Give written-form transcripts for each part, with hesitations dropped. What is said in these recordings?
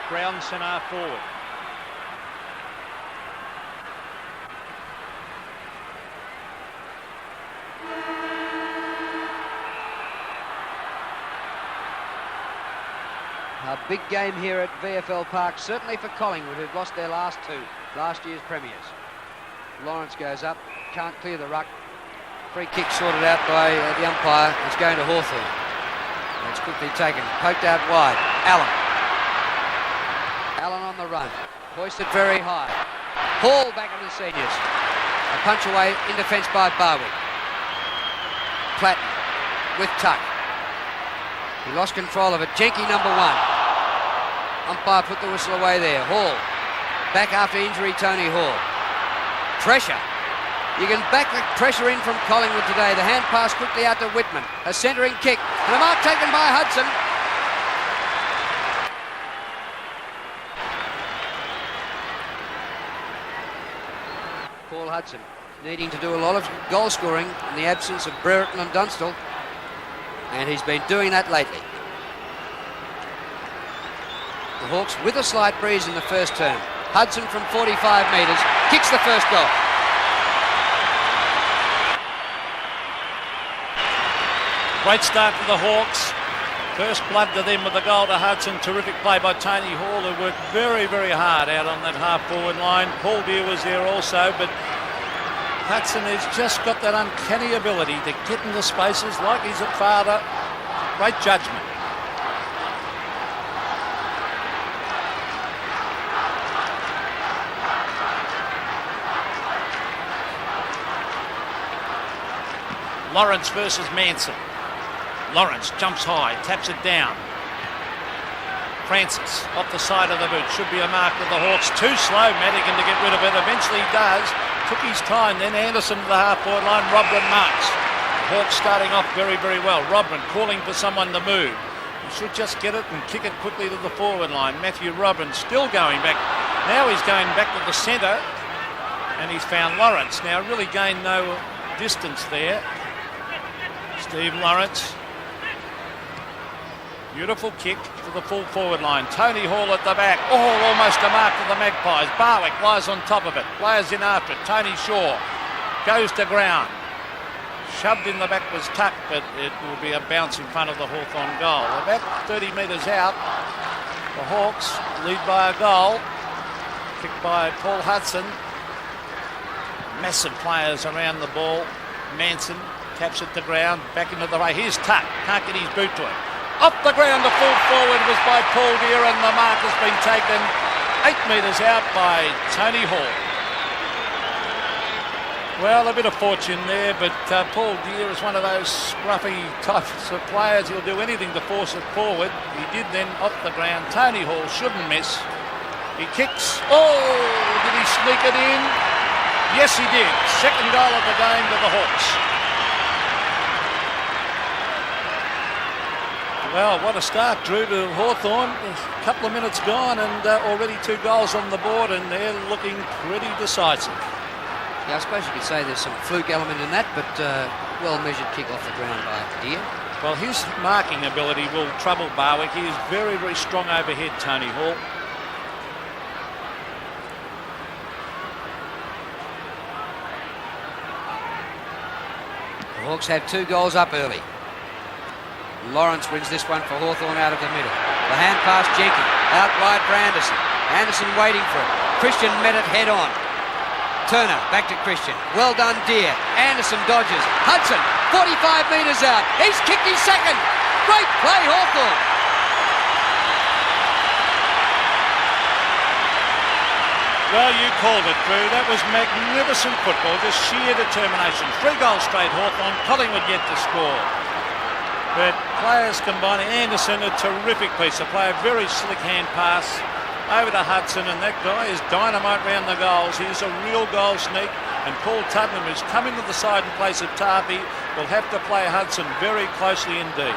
ground centre forward. A big game here at VFL Park, certainly for Collingwood, who've lost their last two, last year's premiers. Lawrence goes up, can't clear the ruck. Free kick sorted out by the umpire. It's going to Hawthorn. It's quickly taken, poked out wide. Allen on the run, hoisted very high. Hall back in the seniors. A punch away in defence by Barwick. Platten with Tuck. He lost control of it. Jenke number one. Umpire put the whistle away there. Hall. Back after injury, Tony Hall. Pressure. You can back the pressure in from Collingwood today. The hand pass quickly out to Whitman. A centering kick. And a mark taken by Hudson. Paul Hudson needing to do a lot of goal scoring in the absence of Brereton and Dunstall. And he's been doing that lately. The Hawks with a slight breeze in the first term. Hudson from 45 metres kicks the first goal. Great start for the Hawks. First blood to them with the goal to Hudson. Terrific play by Tony Hall, who worked very, very hard out on that half-forward line. Paul Deere was there also, but Hudson has just got that uncanny ability to get into spaces like he's a father. Great judgment. Lawrence versus Manson. Lawrence jumps high, taps it down. Francis off the side of the boot. Should be a mark of the Hawks. Too slow, Madigan, to get rid of it. Eventually he does. Took his time. Then Anderson to the half-forward line. Robin marks. The Hawks starting off very, very well. Robin calling for someone to move. He should just get it and kick it quickly to the forward line. Matthew Robin still going back. Now he's going back to the centre. And he's found Lawrence. Now really gained no distance there. Steve Lawrence. Beautiful kick to the full forward line. Tony Hall at the back. Oh, almost a mark to the Magpies. Barwick lies on top of it. Players in after it. Tony Shaw goes to ground. Shoved in the back was Tuck, but it will be a bounce in front of the Hawthorn goal. About 30 metres out. The Hawks lead by a goal. Kicked by Paul Hudson. Massive players around the ball. Manson taps it to ground. Back into the right. Here's Tuck. Can't get his boot to it. Off the ground to full forward was by Paul Deere, and the mark has been taken 8 metres out by Tony Hall. Well, a bit of fortune there, but Paul Deere is one of those scruffy types of players. He'll do anything to force it forward. He did then off the ground. Tony Hall shouldn't miss. He kicks. Oh, did he sneak it in? Yes, he did. Second goal of the game to the Hawks. Well, what a start, Drew, to Hawthorn. A couple of minutes gone and already 2 goals on the board, and they're looking pretty decisive. Yeah, I suppose you could say there's some fluke element in that, but well-measured kick off the ground by Deere. Well, his marking ability will trouble Barwick. He is very, very strong overhead, Tony Hall. The Hawks have 2 goals up early. Lawrence wins this one for Hawthorn out of the middle. The hand pass Jenke. Out wide for Anderson. Anderson waiting for it. Christian met it head on. Turner back to Christian. Well done, Deere. Anderson dodges. Hudson, 45 metres out. He's kicked his second. Great play, Hawthorn. Well, you called it, Drew. That was magnificent football. Just sheer determination. 3 goals straight, Hawthorn. Collingwood yet to score. But players combining. Anderson, a terrific piece of play. A very slick hand pass over to Hudson, and that guy is dynamite round the goals. He's a real goal sneak. And Paul Tubman, who's coming to the side in place of Tarpey, will have to play Hudson very closely indeed.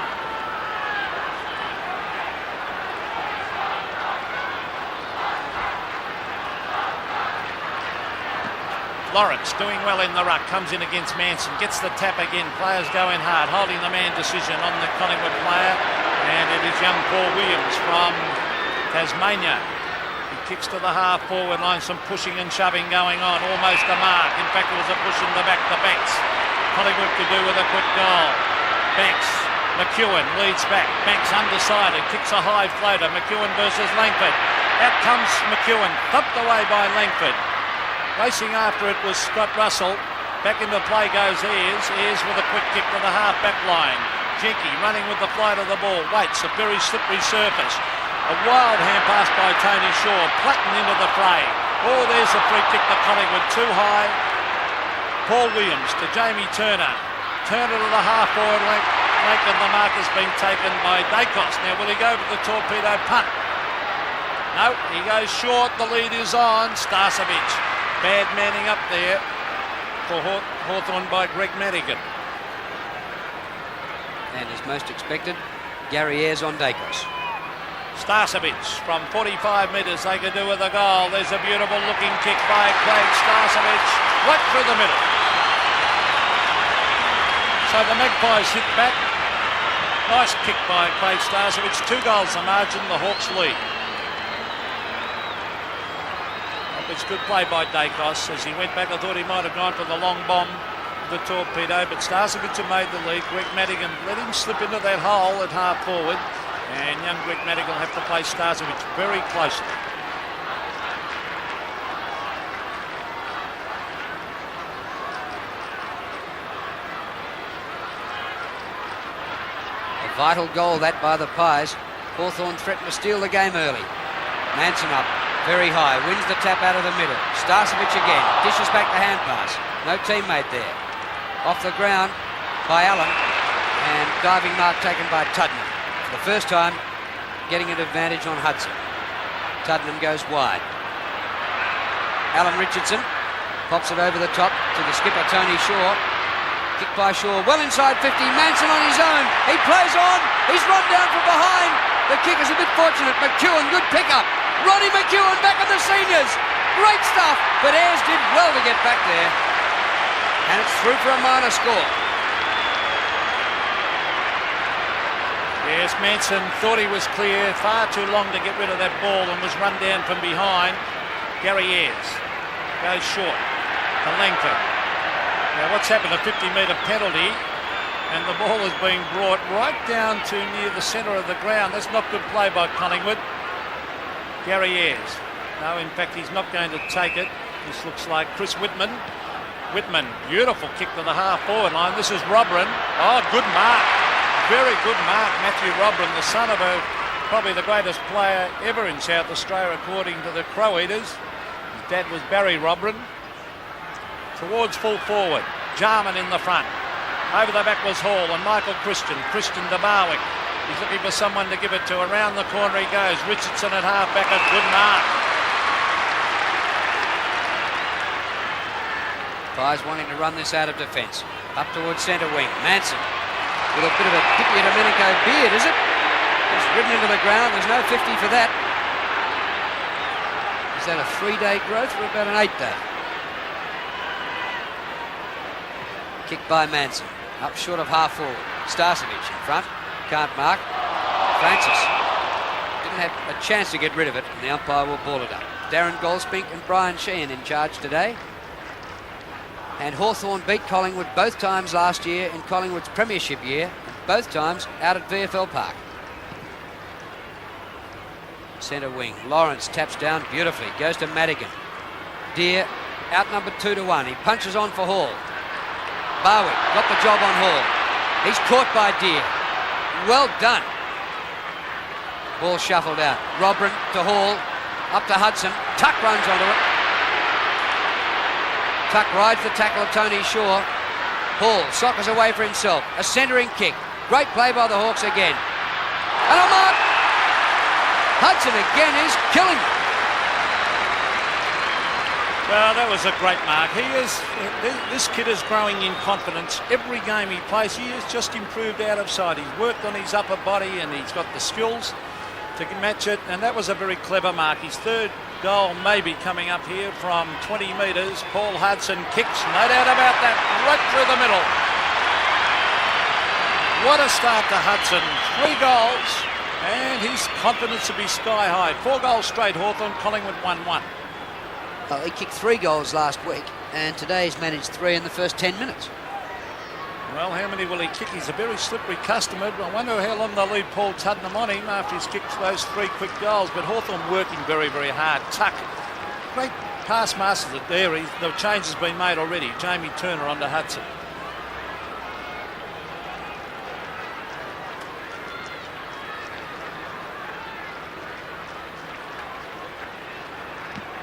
Lawrence doing well in the ruck, comes in against Manson, gets the tap again, players going hard, holding the man decision on the Collingwood player, and it is young Paul Williams from Tasmania. He kicks to the half-forward line, some pushing and shoving going on, almost a mark. In fact, it was a push in the back to Banks. Collingwood could do with a quick goal. Banks, McEwen leads back. Banks undecided, kicks a high floater. McEwen versus Langford. Out comes McEwen, thumped away by Langford. Racing after it was Scott Russell. Back into play goes Ayres. Ayres with a quick kick to the half-back line. Jenke running with the flight of the ball. Waits, a very slippery surface. A wild hand pass by Tony Shaw. Platten into the fray. Oh, there's a free kick to Collingwood. Too high. Paul Williams to Jamie Turner. Turner to the half-forward length, and the mark has been taken by Dacos. Now, will he go for the torpedo punt? No, he goes short. The lead is on. Starcevic. Bad manning up there for Hawthorn by Greg Madigan. And as most expected, Gary Ayres on Dacos. Starcevic from 45 metres, they could do with a goal. There's a beautiful looking kick by Craig Starcevic, right through the middle. So the Magpies hit back. Nice kick by Craig Starcevic. 2 goals the margin, the Hawks lead. It's good play by Dacos. As he went back, I thought he might have gone for the long bomb, the torpedo, but Starcevic had made the lead. Greg Madigan let him slip into that hole at half forward, and young Greg Madigan will have to play Starcevic very closely. A vital goal that by the Pies. Hawthorn threatened to steal the game early. Manson up. Very high, wins the tap out of the middle. Starcevic again, dishes back the hand pass. No teammate there. Off the ground by Allen, and diving mark taken by Tuddenham. For the first time, getting an advantage on Hudson. Tuddenham goes wide. Alan Richardson pops it over the top to the skipper, Tony Shaw. Kick by Shaw, well inside 50, Manson on his own. He plays on, he's run down from behind. The kick is a bit fortunate. McEwen, good pick-up. Ronnie McEwen back on the seniors. Great stuff, but Ayres did well to get back there. And it's through for a minor score. Yes, Manson thought he was clear. Far too long to get rid of that ball and was run down from behind. Gary Ayres goes short to Langford. Now what's happened, a 50-metre penalty, and the ball is being brought right down to near the centre of the ground. That's not good play by Collingwood. Gary Ayres. No, in fact, he's not going to take it. This looks like Chris Whitman. Whitman, beautiful kick to the half-forward line. This is Robran. Oh, good mark. Very good mark, Matthew Robran, the son of probably the greatest player ever in South Australia, according to the Crow Eaters. His dad was Barry Robran. Towards full forward. Jarman in the front. Over the back was Hall and Michael Christian. Christian to Barwick. He's looking for someone to give it to. Around the corner he goes. Richardson at half-back, a good mark. Pies wanting to run this out of defence. Up towards centre wing. Manson with a bit of a Pippi Domenico beard, is it? It's ridden into the ground. There's no 50 for that. Is that a 3-day growth or about an 8-day? Kick by Manson. Up short of half forward. Starcevic in front. Can't mark. Francis didn't have a chance to get rid of it, and the umpire will ball it up. Darren Goldspink and Brian Sheehan in charge today. And Hawthorn beat Collingwood both times last year in Collingwood's premiership year, both times out at VFL Park. Centre wing. Lawrence taps down beautifully. Goes to Madigan. Deere outnumbered 2-1. He punches on for Hall. Barwick got the job on Hall. He's caught by Deere. Well done. Ball shuffled out. Robran to Hall. Up to Hudson. Tuck runs onto it. Tuck rides the tackle of Tony Shaw. Hall soccers away for himself. A centering kick. Great play by the Hawks again. And a mark. Hudson again is killing it. Well, that was a great mark. This kid is growing in confidence. Every game he plays, he has just improved out of sight. He's worked on his upper body and he's got the skills to match it. And that was a very clever mark. His third goal maybe coming up here from 20 metres. Paul Hudson kicks, no doubt about that, right through the middle. What a start to Hudson. 3 goals. And his confidence will be sky high. 4 goals straight, Hawthorn, Collingwood 1-1. Well, he kicked 3 goals last week, and today he's managed 3 in the first 10 minutes. Well, how many will he kick? He's a very slippery customer. I wonder how long they'll leave Paul Tuddenham on him after he's kicked those 3 quick goals. But Hawthorn working very, very hard. Tuck, great pass masters there. The change has been made already. Jamie Turner onto Hudson.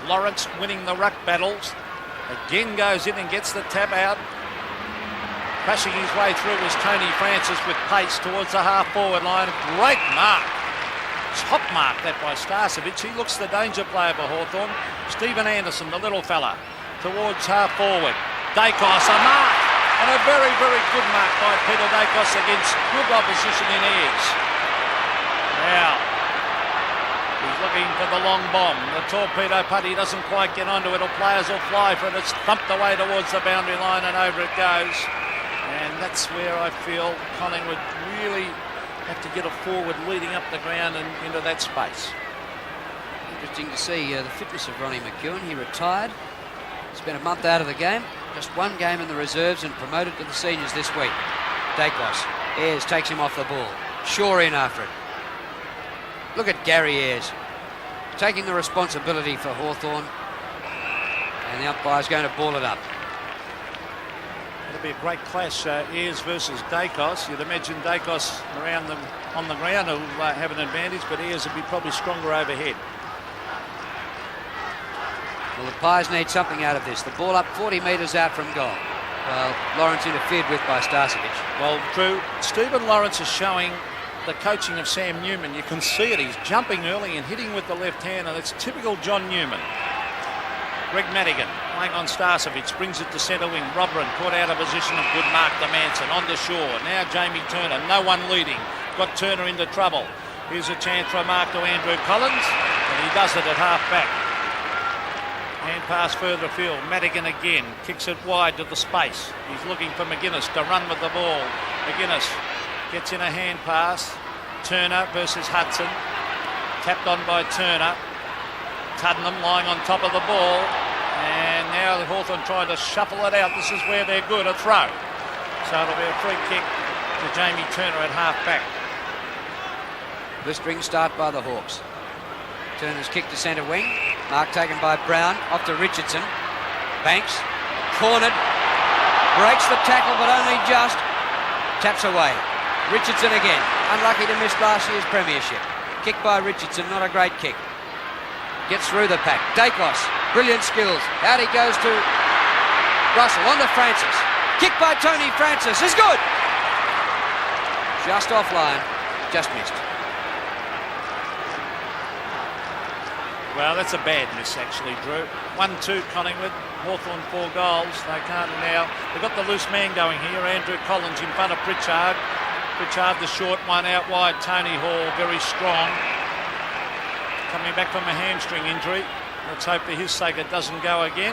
Lawrence winning the ruck battles. Again goes in and gets the tap out. Crashing his way through was Tony Francis with pace towards the half-forward line. Great mark. Top mark that by Starcevic. He looks the danger player for Hawthorn. Stephen Anderson, the little fella, towards half-forward. Dacos, a mark. And a very, very good mark by Peter Dacos against good opposition in Ayres. Now, he's looking for the long bomb. The torpedo putty doesn't quite get onto it, or players will fly for it. It's thumped away towards the boundary line and over it goes. And that's where I feel Collingwood really have to get a forward leading up the ground and into that space. Interesting to see the fitness of Ronnie McEwen. He retired, spent a month out of the game, just 1 game in the reserves and promoted to the seniors this week. Dacos, Ayres takes him off the ball. Shaw in after it. Look at Gary Ayres taking the responsibility for Hawthorn, and the umpire's going to ball it up. It'll be a great clash, Ayres versus Dacos. You'd imagine Dacos around them on the ground will have an advantage, but Ayres will be probably stronger overhead. Well, the Pies need something out of this. The ball up 40 metres out from goal. Well, Lawrence interfered with by Starcevic. Well, Drew, Stephen Lawrence is showing the coaching of Sam Newman. You can see it. He's jumping early and hitting with the left hand, and it's typical John Newman. Greg Madigan playing on Starcevic, brings it to centre wing. Robran caught out of position and good mark to Manson. On to Shaw. Now Jamie Turner. No one leading. Got Turner into trouble. Here's a chance for a mark to Andrew Collins, and he does it at half back. Hand pass further afield. Madigan again kicks it wide to the space. He's looking for McGuinness to run with the ball. McGuinness gets in a hand pass. Turner versus Hudson. Tapped on by Turner. Tuddenham lying on top of the ball. And now the Hawthorn trying to shuffle it out. This is where they're good, a throw. So it'll be a free kick to Jamie Turner at half back. Blistering start by the Hawks. Turner's kick to centre wing. Mark taken by Brown. Off to Richardson. Banks. Cornered. Breaks the tackle, but only just. Taps away. Richardson again. Unlucky to miss last year's premiership. Kick by Richardson, not a great kick. Gets through the pack. Dacos. Brilliant skills. Out he goes to Russell. On to Francis. Kick by Tony Francis is good. Just offline. Just missed. Well, that's a bad miss, actually, Drew. 1-2 Collingwood. Hawthorn 4 goals. They can't now. They've got the loose man going here. Andrew Collins in front of Pritchard. Pritchard, the short one out wide. Tony Hall, very strong. Coming back from a hamstring injury. Let's hope for his sake it doesn't go again.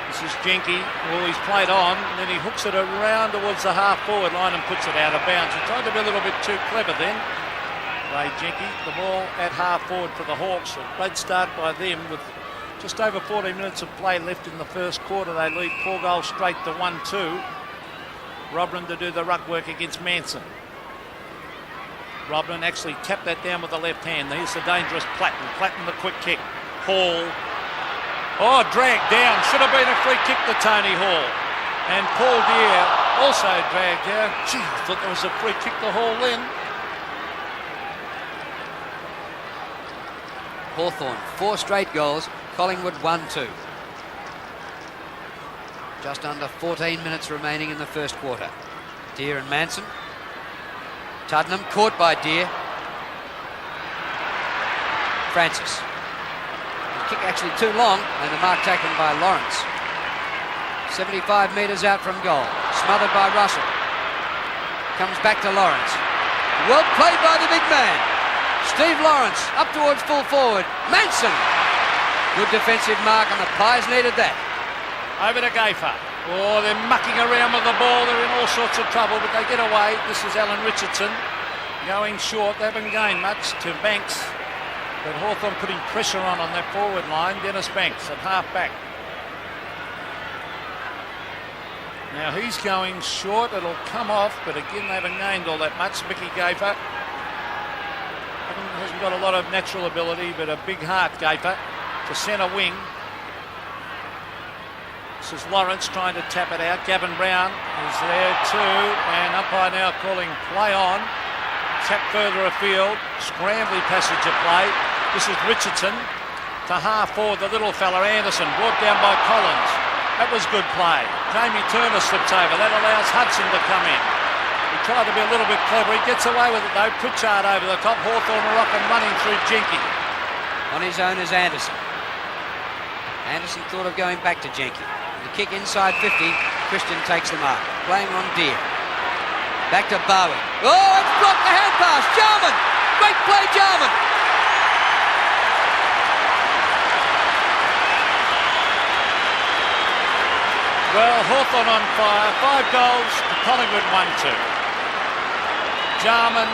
This is Jenke. Well, he's played on, and then he hooks it around towards the half-forward line and puts it out of bounds. He tried to be a little bit too clever then. Ray Jenke, the ball at half-forward for the Hawks. A great start by them with just over 14 minutes of play left in the first quarter. They lead 4 goals straight to 1-2. Robran to do the ruck work against Manson. Robran actually tapped that down with the left hand. Here's the dangerous Platten. Platten the quick kick. Hall. Oh, dragged down. Should have been a free kick to Tony Hall. And Paul Deere also dragged down. Gee, I thought there was a free kick to Hall then. Hawthorn, 4 straight goals. Collingwood 1-2. Just under 14 minutes remaining in the first quarter. Deere and Manson. Tuddenham caught by Deere. Francis. The kick actually too long, and the mark taken by Lawrence. 75 metres out from goal. Smothered by Russell. Comes back to Lawrence. Well played by the big man. Steve Lawrence up towards full forward. Manson. Good defensive mark, and the Pies needed that. Over to Gayfer. Oh, they're mucking around with the ball. They're in all sorts of trouble, but they get away. This is Alan Richardson. going short. They haven't gained much to Banks, but Hawthorn putting pressure on that forward line. Dennis Banks at half back. Now he's going short. It'll come off, but again they haven't gained all that much. Mickey Gafer hasn't got a lot of natural ability, but a big heart. Gafer to centre wing. This is Lawrence trying to tap it out. Gavin Brown is there too, and umpire now calling play on. Tap further afield. Scrambly passage of play. This is Richardson to half forward. The little fella Anderson brought down by Collins. That was good play. Jamie Turner slips over. That allows Hudson to come in. He tried to be a little bit clever. He gets away with it though. Pritchard over the top. Hawthorn are up and running through Jenky. On his own is Anderson. Anderson thought of going back to Jenky. The kick inside 50. Christian takes the mark. Playing on Deer. Back to Bowie. Oh, it's blocked the hand pass. Jarman. Great play, Jarman. Well, Hawthorn on fire. 5 goals to Collingwood 1-2. Jarman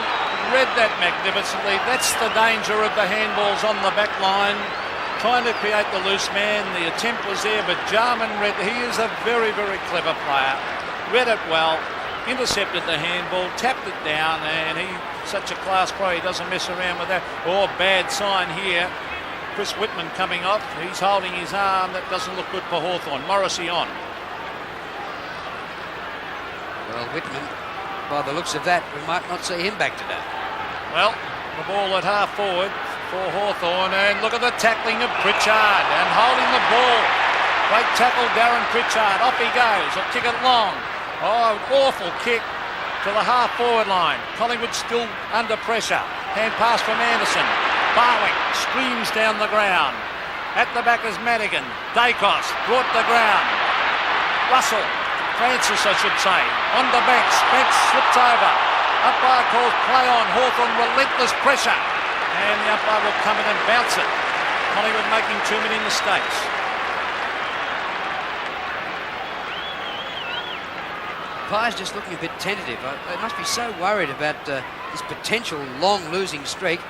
read that magnificently. That's the danger of the handballs on the back line. Trying to create the loose man. The attempt was there, but Jarman read. He is a very, very clever player. Read it well. Intercepted the handball. Tapped it down, and he's such a class pro. He doesn't mess around with that. Oh, bad sign here. Chris Whitman coming off. He's holding his arm. That doesn't look good for Hawthorn. Morrissey on. Well, Whitman, by the looks of that, we might not see him back today. Well, the ball at half forward for Hawthorn, and look at the tackling of Pritchard and holding the ball. Great tackle, Darren Pritchard. Off he goes. He'll kick it long. Oh, awful kick to the half forward line. Collingwood still under pressure. Hand pass from Anderson. Barwick screams down the ground. At the back is Madigan. Dacos brought the ground. Russell. Francis, I should say, on the Banks. Banks slips over. Umpire calls play on. Hawthorn relentless pressure. And the umpire will come in and bounce it. Collingwood making too many mistakes. Umpire's just looking a bit tentative. They must be so worried about this potential long losing streak.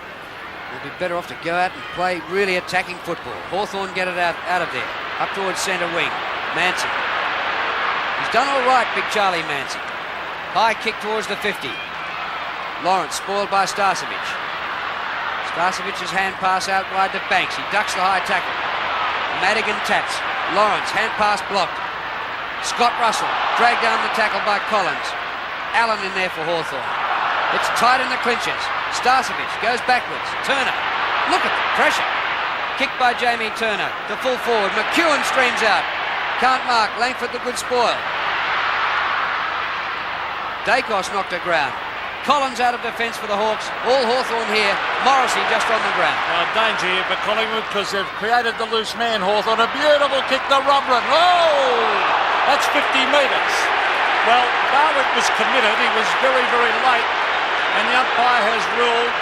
They'll be better off to go out and play really attacking football. Hawthorn get it out of there. Up towards centre wing. Manson. He's done all right, big Charlie Manson. High kick towards the 50. Lawrence spoiled by Starcevic. Starcevic's hand pass out wide to Banks. He ducks the high tackle. Madigan taps. Lawrence, hand pass blocked. Scott Russell dragged down the tackle by Collins. Allen in there for Hawthorn. It's tight in the clinches. Starcevic goes backwards. Turner. Look at the pressure. Kick by Jamie Turner. To full forward. McEwen streams out. Can't mark. Langford the good spoil. Dacos knocked the ground. Collins out of defence for the Hawks. All Hawthorn here. Morrissey just on the ground. Well, danger here for Collingwood because they've created the loose man, Hawthorn. A beautiful kick to Robrin. Oh! That's 50 metres. Well, Barwick was committed. He was very, very late. And the umpire has ruled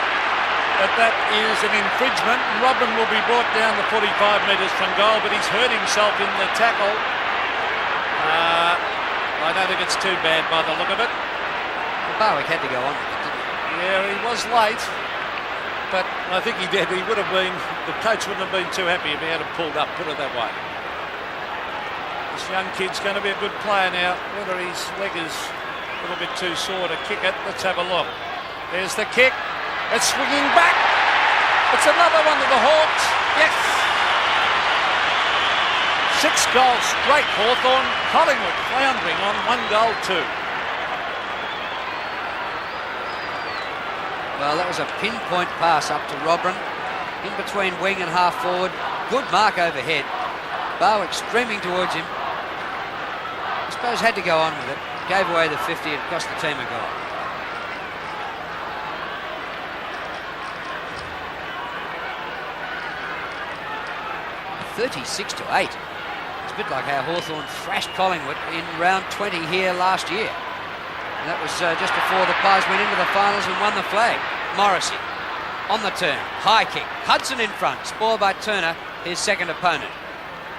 that is an infringement. Robin will be brought down the 45 metres from goal, but he's hurt himself in the tackle. I don't think it's too bad by the look of it. Well, Barwick had to go on with it, didn't he? Yeah, he was late, but I think he did. He would have been, the coach wouldn't have been too happy if he had him pulled up, put it that way. This young kid's going to be a good player now. Whether his leg is a little bit too sore to kick it, let's have a look. There's the kick. It's swinging back. It's another one to the Hawks. Yes. 6 goals straight, Hawthorn. Collingwood floundering on 1 goal too. Well, that was a pinpoint pass up to Robrin. In between wing and half forward. Good mark overhead. Barwick streaming towards him. I suppose had to go on with it. Gave away the 50. It cost the team a goal. 36-8. It's a bit like how Hawthorn thrashed Collingwood in round 20 here last year. And that was just before the Pies went into the finals and won the flag. Morrissey on the turn. High kick. Hudson in front. Spoiled by Turner, his second opponent.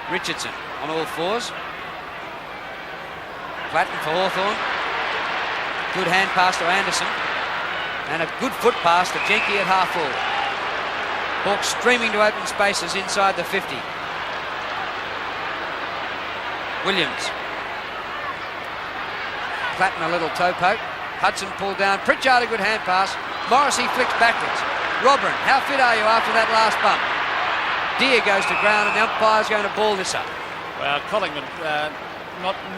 Richardson on all fours. Platten for Hawthorn. Good hand pass to Anderson. And a good foot pass to Jenke at half forward. Hawks streaming to open spaces inside the 50. Williams. Platten a little toe poke. Hudson pulled down. Pritchard a good hand pass. Morrissey flicks backwards. Robin, how fit are you after that last bump? Deer goes to ground and the umpire's going to ball this up. Well, Collingwood,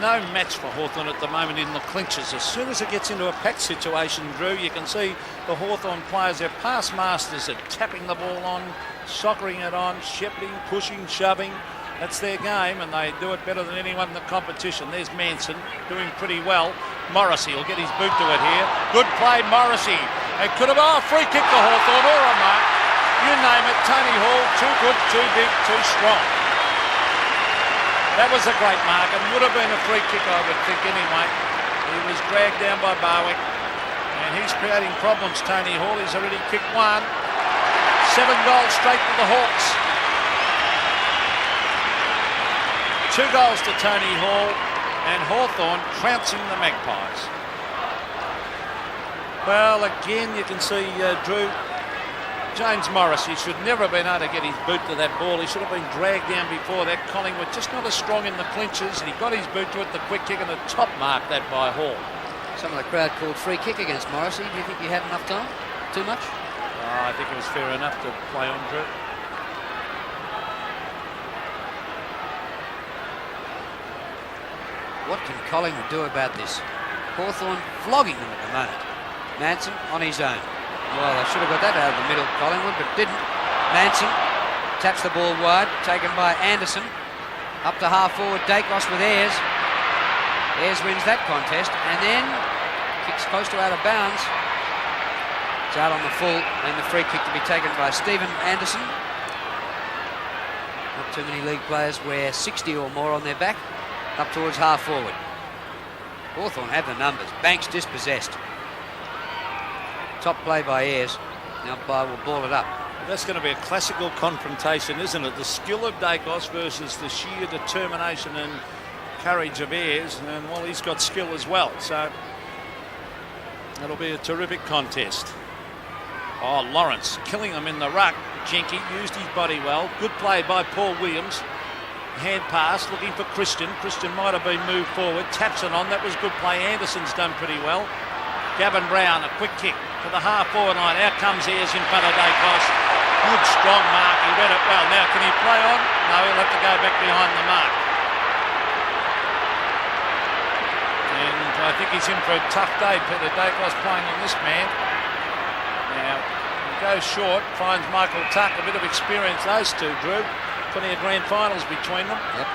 no match for Hawthorn at the moment in the clinches. As soon as it gets into a packed situation, Drew, you can see the Hawthorn players, they're pass masters at tapping the ball on, soccering it on, shepherding, pushing, shoving. That's their game, and they do it better than anyone in the competition. There's Manson doing pretty well. Morrissey will get his boot to it here. Good play, Morrissey. It could have, free kick to Hawthorn or a mark. You name it, Tony Hall, too good, too big, too strong. That was a great mark and would have been a free kick, I would think, anyway. He was dragged down by Barwick, and he's creating problems, Tony Hall. He's already kicked one. 7 goals straight to the Hawks. 2 goals to Tony Hall, and Hawthorn trouncing the Magpies. Well, again, you can see, Drew, James Morrissey should never have been able to get his boot to that ball. He should have been dragged down before that. Collingwood just not as strong in the clinches, and he got his boot to it, the quick kick, and a top mark that by Hall. Some of the crowd called free kick against Morrissey. Do you think you had enough time? Too much? I think it was fair enough to play on, Drew. What can Collingwood do about this? Hawthorn flogging them at the moment. Manson on his own. Well, they should have got that out of the middle, Collingwood, but didn't. Manson taps the ball wide, taken by Anderson. Up to half forward, Dacos with Ayres. Ayres wins that contest, and then kicks close to out of bounds. It's out on the full, and the free kick to be taken by Stephen Anderson. Not too many league players wear 60 or more on their back. Up towards half forward. Hawthorn have the numbers. Banks dispossessed. Top play by Ayres. The umpire will ball it up. That's going to be a classical confrontation, isn't it? The skill of Dacos versus the sheer determination and courage of Ayres. And, well, he's got skill as well. So that'll be a terrific contest. Oh, Lawrence killing them in the ruck. Jenke used his body well. Good play by Paul Williams. Hand pass, looking for Christian. Christian might have been moved forward. Taps it on. That was good play. Anderson's done pretty well. Gavin Brown, a quick kick to the half-forward line. Out comes Ayres in front of Dacos. Good, strong mark. He read it well. Now, can he play on? No, he'll have to go back behind the mark. And I think he's in for a tough day, Peter Dacos, playing on this man. Now, he goes short, finds Michael Tuck. A bit of experience, those two, Drew. Plenty of grand finals between them. Yep.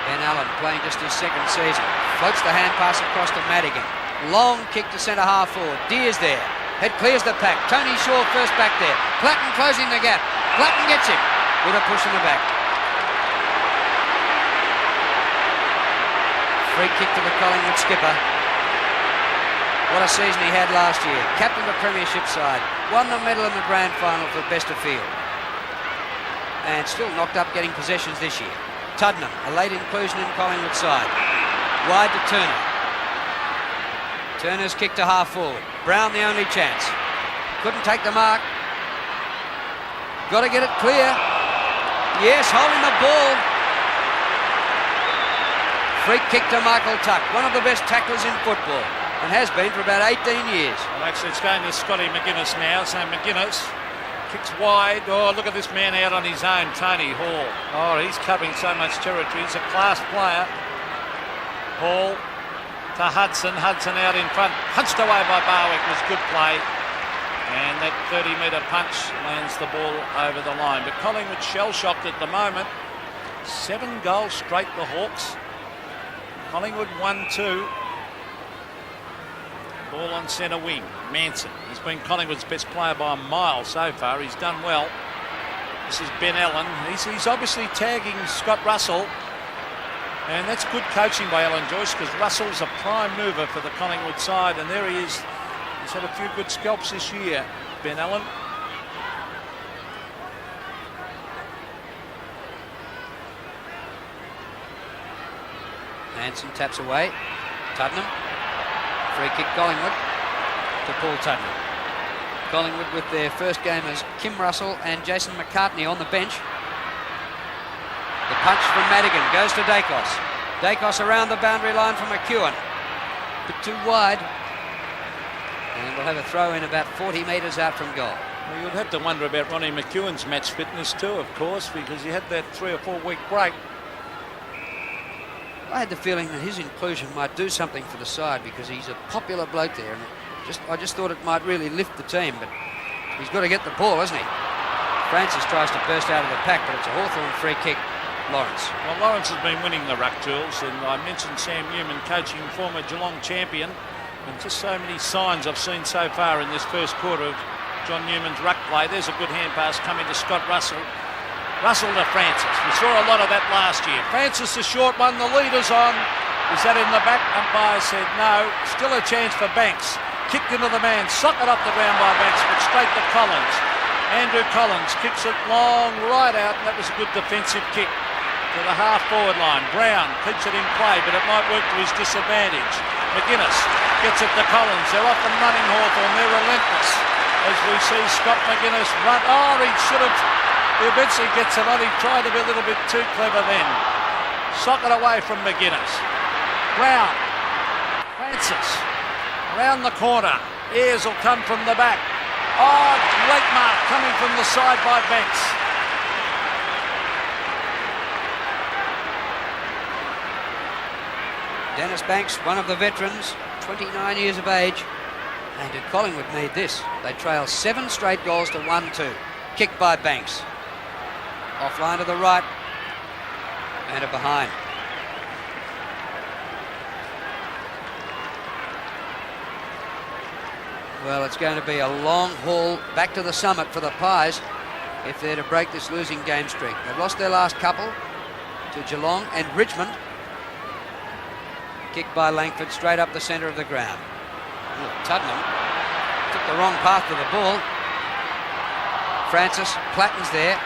Ben Allen playing just his second season. Floats the hand pass across to Madigan. Long kick to centre half forward. Deer's there. Head clears the pack. Tony Shaw first back there. Platten closing the gap. Platten gets him with a push in the back. Free kick to the Collingwood skipper. What a season he had last year. Captain of the premiership side. Won the medal in the grand final for best of field. And still knocked up getting possessions this year. Tuddenham, a late inclusion in Collingwood side. Wide to Turner. Turner's kick to half forward. Brown the only chance. Couldn't take the mark. Got to get it clear. Yes, holding the ball. Free kick to Michael Tuck, one of the best tacklers in football, and has been for about 18 years. Well, actually, it's going to Scotty McGuinness now. So McGuinness kicks wide. Oh, look at this man out on his own, Tony Hall. Oh, he's covering so much territory. He's a class player. Hall to Hudson. Hudson out in front. Punched away by Barwick was good play. And that 30-metre punch lands the ball over the line. But Collingwood shell-shocked at the moment. 7 goals straight, the Hawks. Collingwood 1-2. Ball on centre wing. Manson. He's been Collingwood's best player by a mile so far. He's done well. This is Ben Allen. He's obviously tagging Scott Russell. And that's good coaching by Alan Joyce, because Russell's a prime mover for the Collingwood side. And there he is. He's had a few good scalps this year, Ben Allen. Manson taps away. Tuddenham. Free kick Collingwood. to Paul Tudney. Collingwood with their first gamers Kim Russell and Jason McCartney on the bench. The punch from Madigan goes to Dacos. Dacos around the boundary line from McEwen. Bit too wide. And we'll have a throw in about 40 metres out from goal. Well, you'd have to wonder about Ronnie McEwen's match fitness too, of course, because he had that 3 or 4 week break. I had the feeling that his inclusion might do something for the side because he's a popular bloke there. And I just thought it might really lift the team, but he's got to get the ball, hasn't he? Francis tries to burst out of the pack, but it's a Hawthorn free kick. Lawrence. Well, Lawrence has been winning the ruck, Jules, and I mentioned Sam Newman coaching former Geelong champion, and just so many signs I've seen so far in this first quarter of John Newman's ruck play. There's a good hand pass coming to Scott Russell. Russell to Francis. We saw a lot of that last year. Francis, the short one, the leader's on. Is that in the back? Umpire said no. Still a chance for Banks. Kicked into the man, socket up the ground by Banks, but straight to Collins. Andrew Collins kicks it long right out, and that was a good defensive kick to the half-forward line. Brown keeps it in play, but it might work to his disadvantage. McGuinness gets it to Collins. They're off and running Hawthorn. They're relentless as we see Scott McGuinness run. Oh, he should have. He eventually gets it on. He tried to be a little bit too clever then. Socket away from McGuinness. Brown. Francis. Around the corner. Ayres will come from the back. Oh, great mark coming from the side by Banks. Dennis Banks, one of the veterans, 29 years of age, and Collingwood need this. They trail 7 straight goals to 1-2. Kicked by Banks. Offline to the right, and a behind. Well, it's going to be a long haul back to the summit for the Pies if they're to break this losing game streak. They've lost their last couple to Geelong and Richmond. Kicked by Langford straight up the centre of the ground. Look, Tuddenham took the wrong path to the ball. Francis, Platten's there.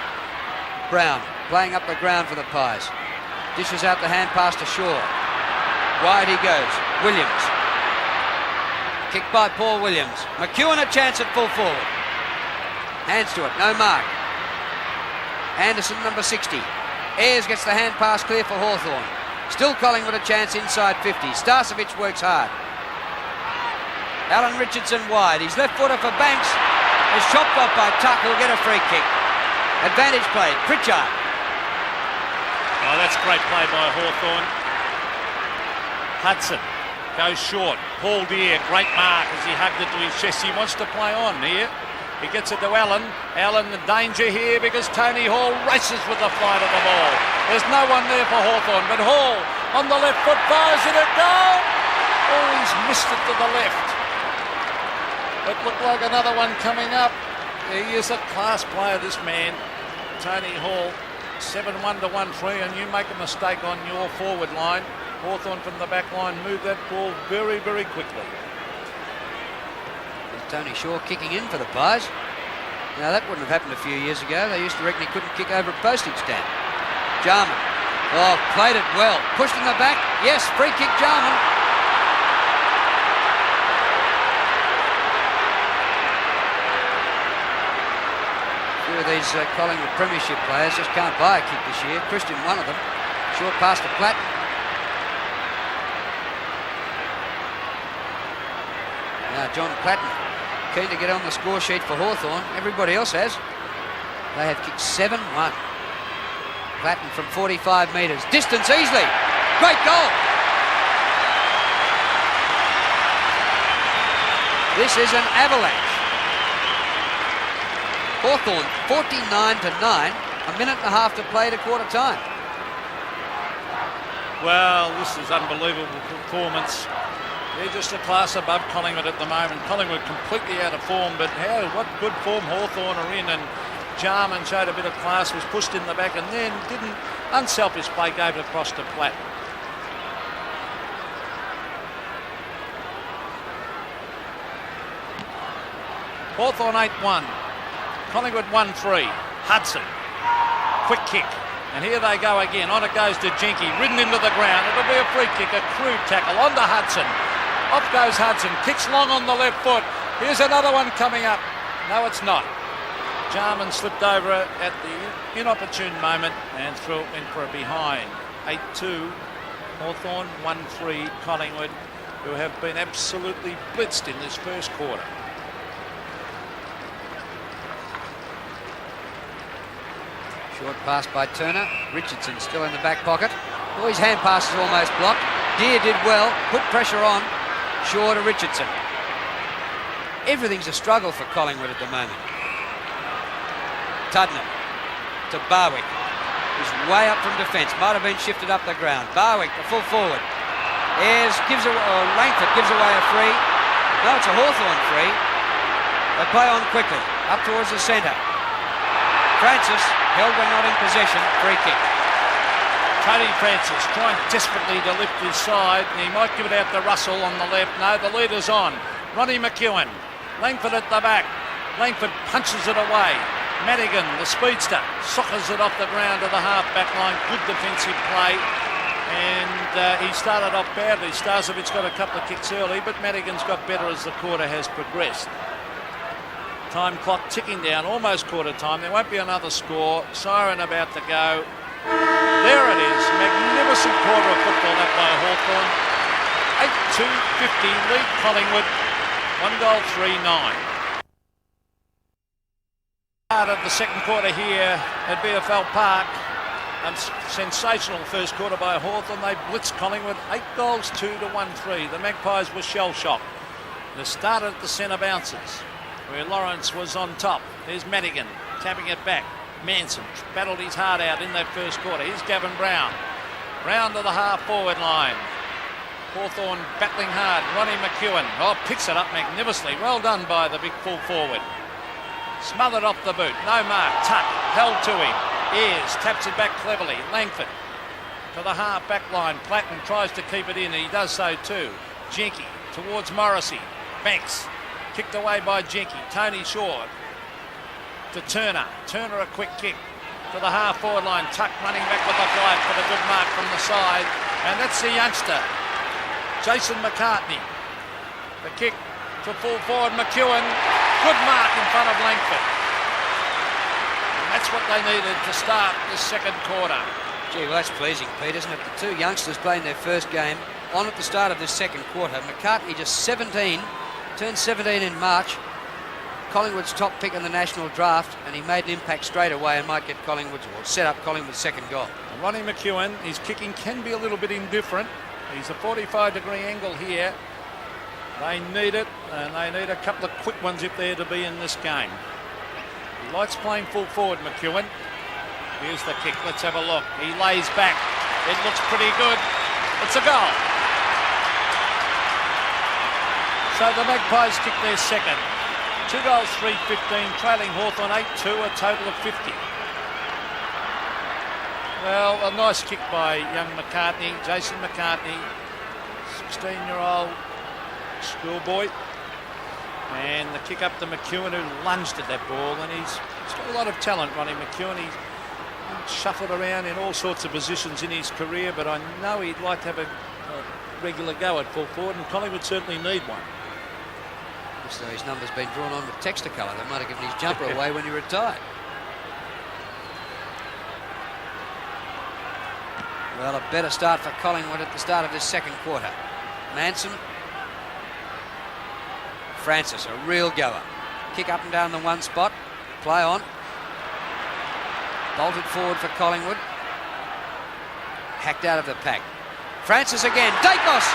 Brown playing up the ground for the Pies. Dishes out the hand pass to Shaw. Wide he goes. Williams. Kicked by Paul Williams. McEwen a chance at full forward. Hands to it, no mark. Anderson, number 60. Ayres gets the hand pass clear for Hawthorn. Still Collingwood a chance inside 50. Starcevic works hard. Alan Richardson wide. His left footer for Banks is chopped off by Tuck, who'll get a free kick. Advantage play. Pritchard. Oh, that's great play by Hawthorn. Hudson goes short. Paul Deere, great mark as he hugged it to his chest. He wants to play on here. He gets it to Allen. Allen in danger here because Tony Hall races with the flight of the ball. There's no one there for Hawthorn, but Hall on the left foot fires it at goal. Oh, he's missed it to the left. It looked like another one coming up. He is a class player, this man. Tony Hall, 7-1 to 1-3, and you make a mistake on your forward line. Hawthorn from the back line move that ball very, very quickly. Tony Shaw kicking in for the Pies. Now that wouldn't have happened a few years ago. They used to reckon he couldn't kick over a postage stamp. Jarman. Oh, played it well. Pushed in the back. Yes, free kick Jarman. A few of these Collingwood Premiership players just can't buy a kick this year. Christian, one of them. Short pass to Platt. Now John Platten keen to get on the score sheet for Hawthorn. Everybody else has. They have kicked 7-1. Platten from 45 metres. Distance easily. Great goal. This is an avalanche. Hawthorn 49-9. A minute and a half to play to quarter time. Well, this is unbelievable performance. They're just a class above Collingwood at the moment. Collingwood completely out of form, but what good form Hawthorn are in, and Jarman showed a bit of class, was pushed in the back and then didn't, unselfish play, gave it across to Platt. Hawthorn 8-1, Collingwood 1-3, Hudson, quick kick. And here they go again. On it goes to Jenke, ridden into the ground. It'll be a free kick, a crude tackle onto Hudson. Off goes Hudson, kicks long on the left foot. Here's another one coming up. No, it's not. Jarman slipped over at the inopportune moment and threw it in for a behind. 8-2. Hawthorn 1-3. Collingwood, who have been absolutely blitzed in this first quarter. Short pass by Turner. Richardson still in the back pocket. Oh, his hand pass is almost blocked. Deere did well. Put pressure on. Shaw to Richardson. Everything's a struggle for Collingwood at the moment. Tuddenham to Barwick. He's way up from defence. Might have been shifted up the ground. Barwick, the full forward. Langford gives away a free. No, it's a Hawthorn free. They play on quickly. Up towards the centre. Francis held when not in possession. Free kick. Tony Francis trying desperately to lift his side. He might give it out to Russell on the left. No, the leader's on. Ronnie McEwen. Langford at the back. Langford punches it away. Madigan, the speedster, soccers it off the ground to the half-back line. Good defensive play. And he started off badly. Starcevich got a couple of kicks early, but Madigan's got better as the quarter has progressed. Time clock ticking down, almost quarter time. There won't be another score. Siren about to go. There it is. Magnificent quarter of football that by Hawthorn. 8-2, 50, lead Collingwood. 1 goal, 3-9. Part of the second quarter here at BFL Park. A sensational first quarter by Hawthorn. They blitzed Collingwood. 8 goals, 2-1-3. The Magpies were shell-shocked. They started at the centre bounces, where Lawrence was on top. There's Madigan tapping it back. Manson battled his heart out in that first quarter. Here's Gavin Brown. Brown to the half-forward line. Hawthorn battling hard. Ronnie McEwen picks it up magnificently. Well done by the big full forward. Smothered off the boot. No mark. Tuck held to him. Ayres taps it back cleverly. Langford to the half-back line. Platten tries to keep it in. He does so too. Jenke towards Morrissey. Banks kicked away by Jenke. Tony Shaw to Turner. Turner a quick kick to the half-forward line. Tuck running back with the flag for the good mark from the side. And that's the youngster, Jason McCartney. The kick to full forward McEwen. Good mark in front of Langford. And that's what they needed to start this second quarter. Gee, well, that's pleasing, Pete, isn't it? The two youngsters playing their first game on at the start of this second quarter. McCartney just 17, turned 17 in March. Collingwood's top pick in the national draft, and he made an impact straight away and might get Collingwood's, or set up Collingwood's second goal. And Ronnie McEwen, his kicking can be a little bit indifferent. He's a 45-degree angle here. They need it, and they need a couple of quick ones if they're to be in this game. He likes playing full forward, McEwen. Here's the kick. Let's have a look. He lays back. It looks pretty good. It's a goal. So the Magpies kick their second. 2 goals, 3-15, trailing Hawthorn 8-2, a total of 50. Well, a nice kick by young McCartney, Jason McCartney, 16-year-old schoolboy. And the kick up to McEwen, who lunged at that ball, and he's got a lot of talent, Ronnie McEwen. He's shuffled around in all sorts of positions in his career, but I know he'd like to have a regular go at full forward, and Collingwood certainly need one. So his number's been drawn on with Textacolour. They might have given his jumper away when he retired. Well, a better start for Collingwood at the start of this second quarter. Manson. Francis, a real goer. Kick up and down the one spot. Play on. Bolted forward for Collingwood. Hacked out of the pack. Francis again. Dacos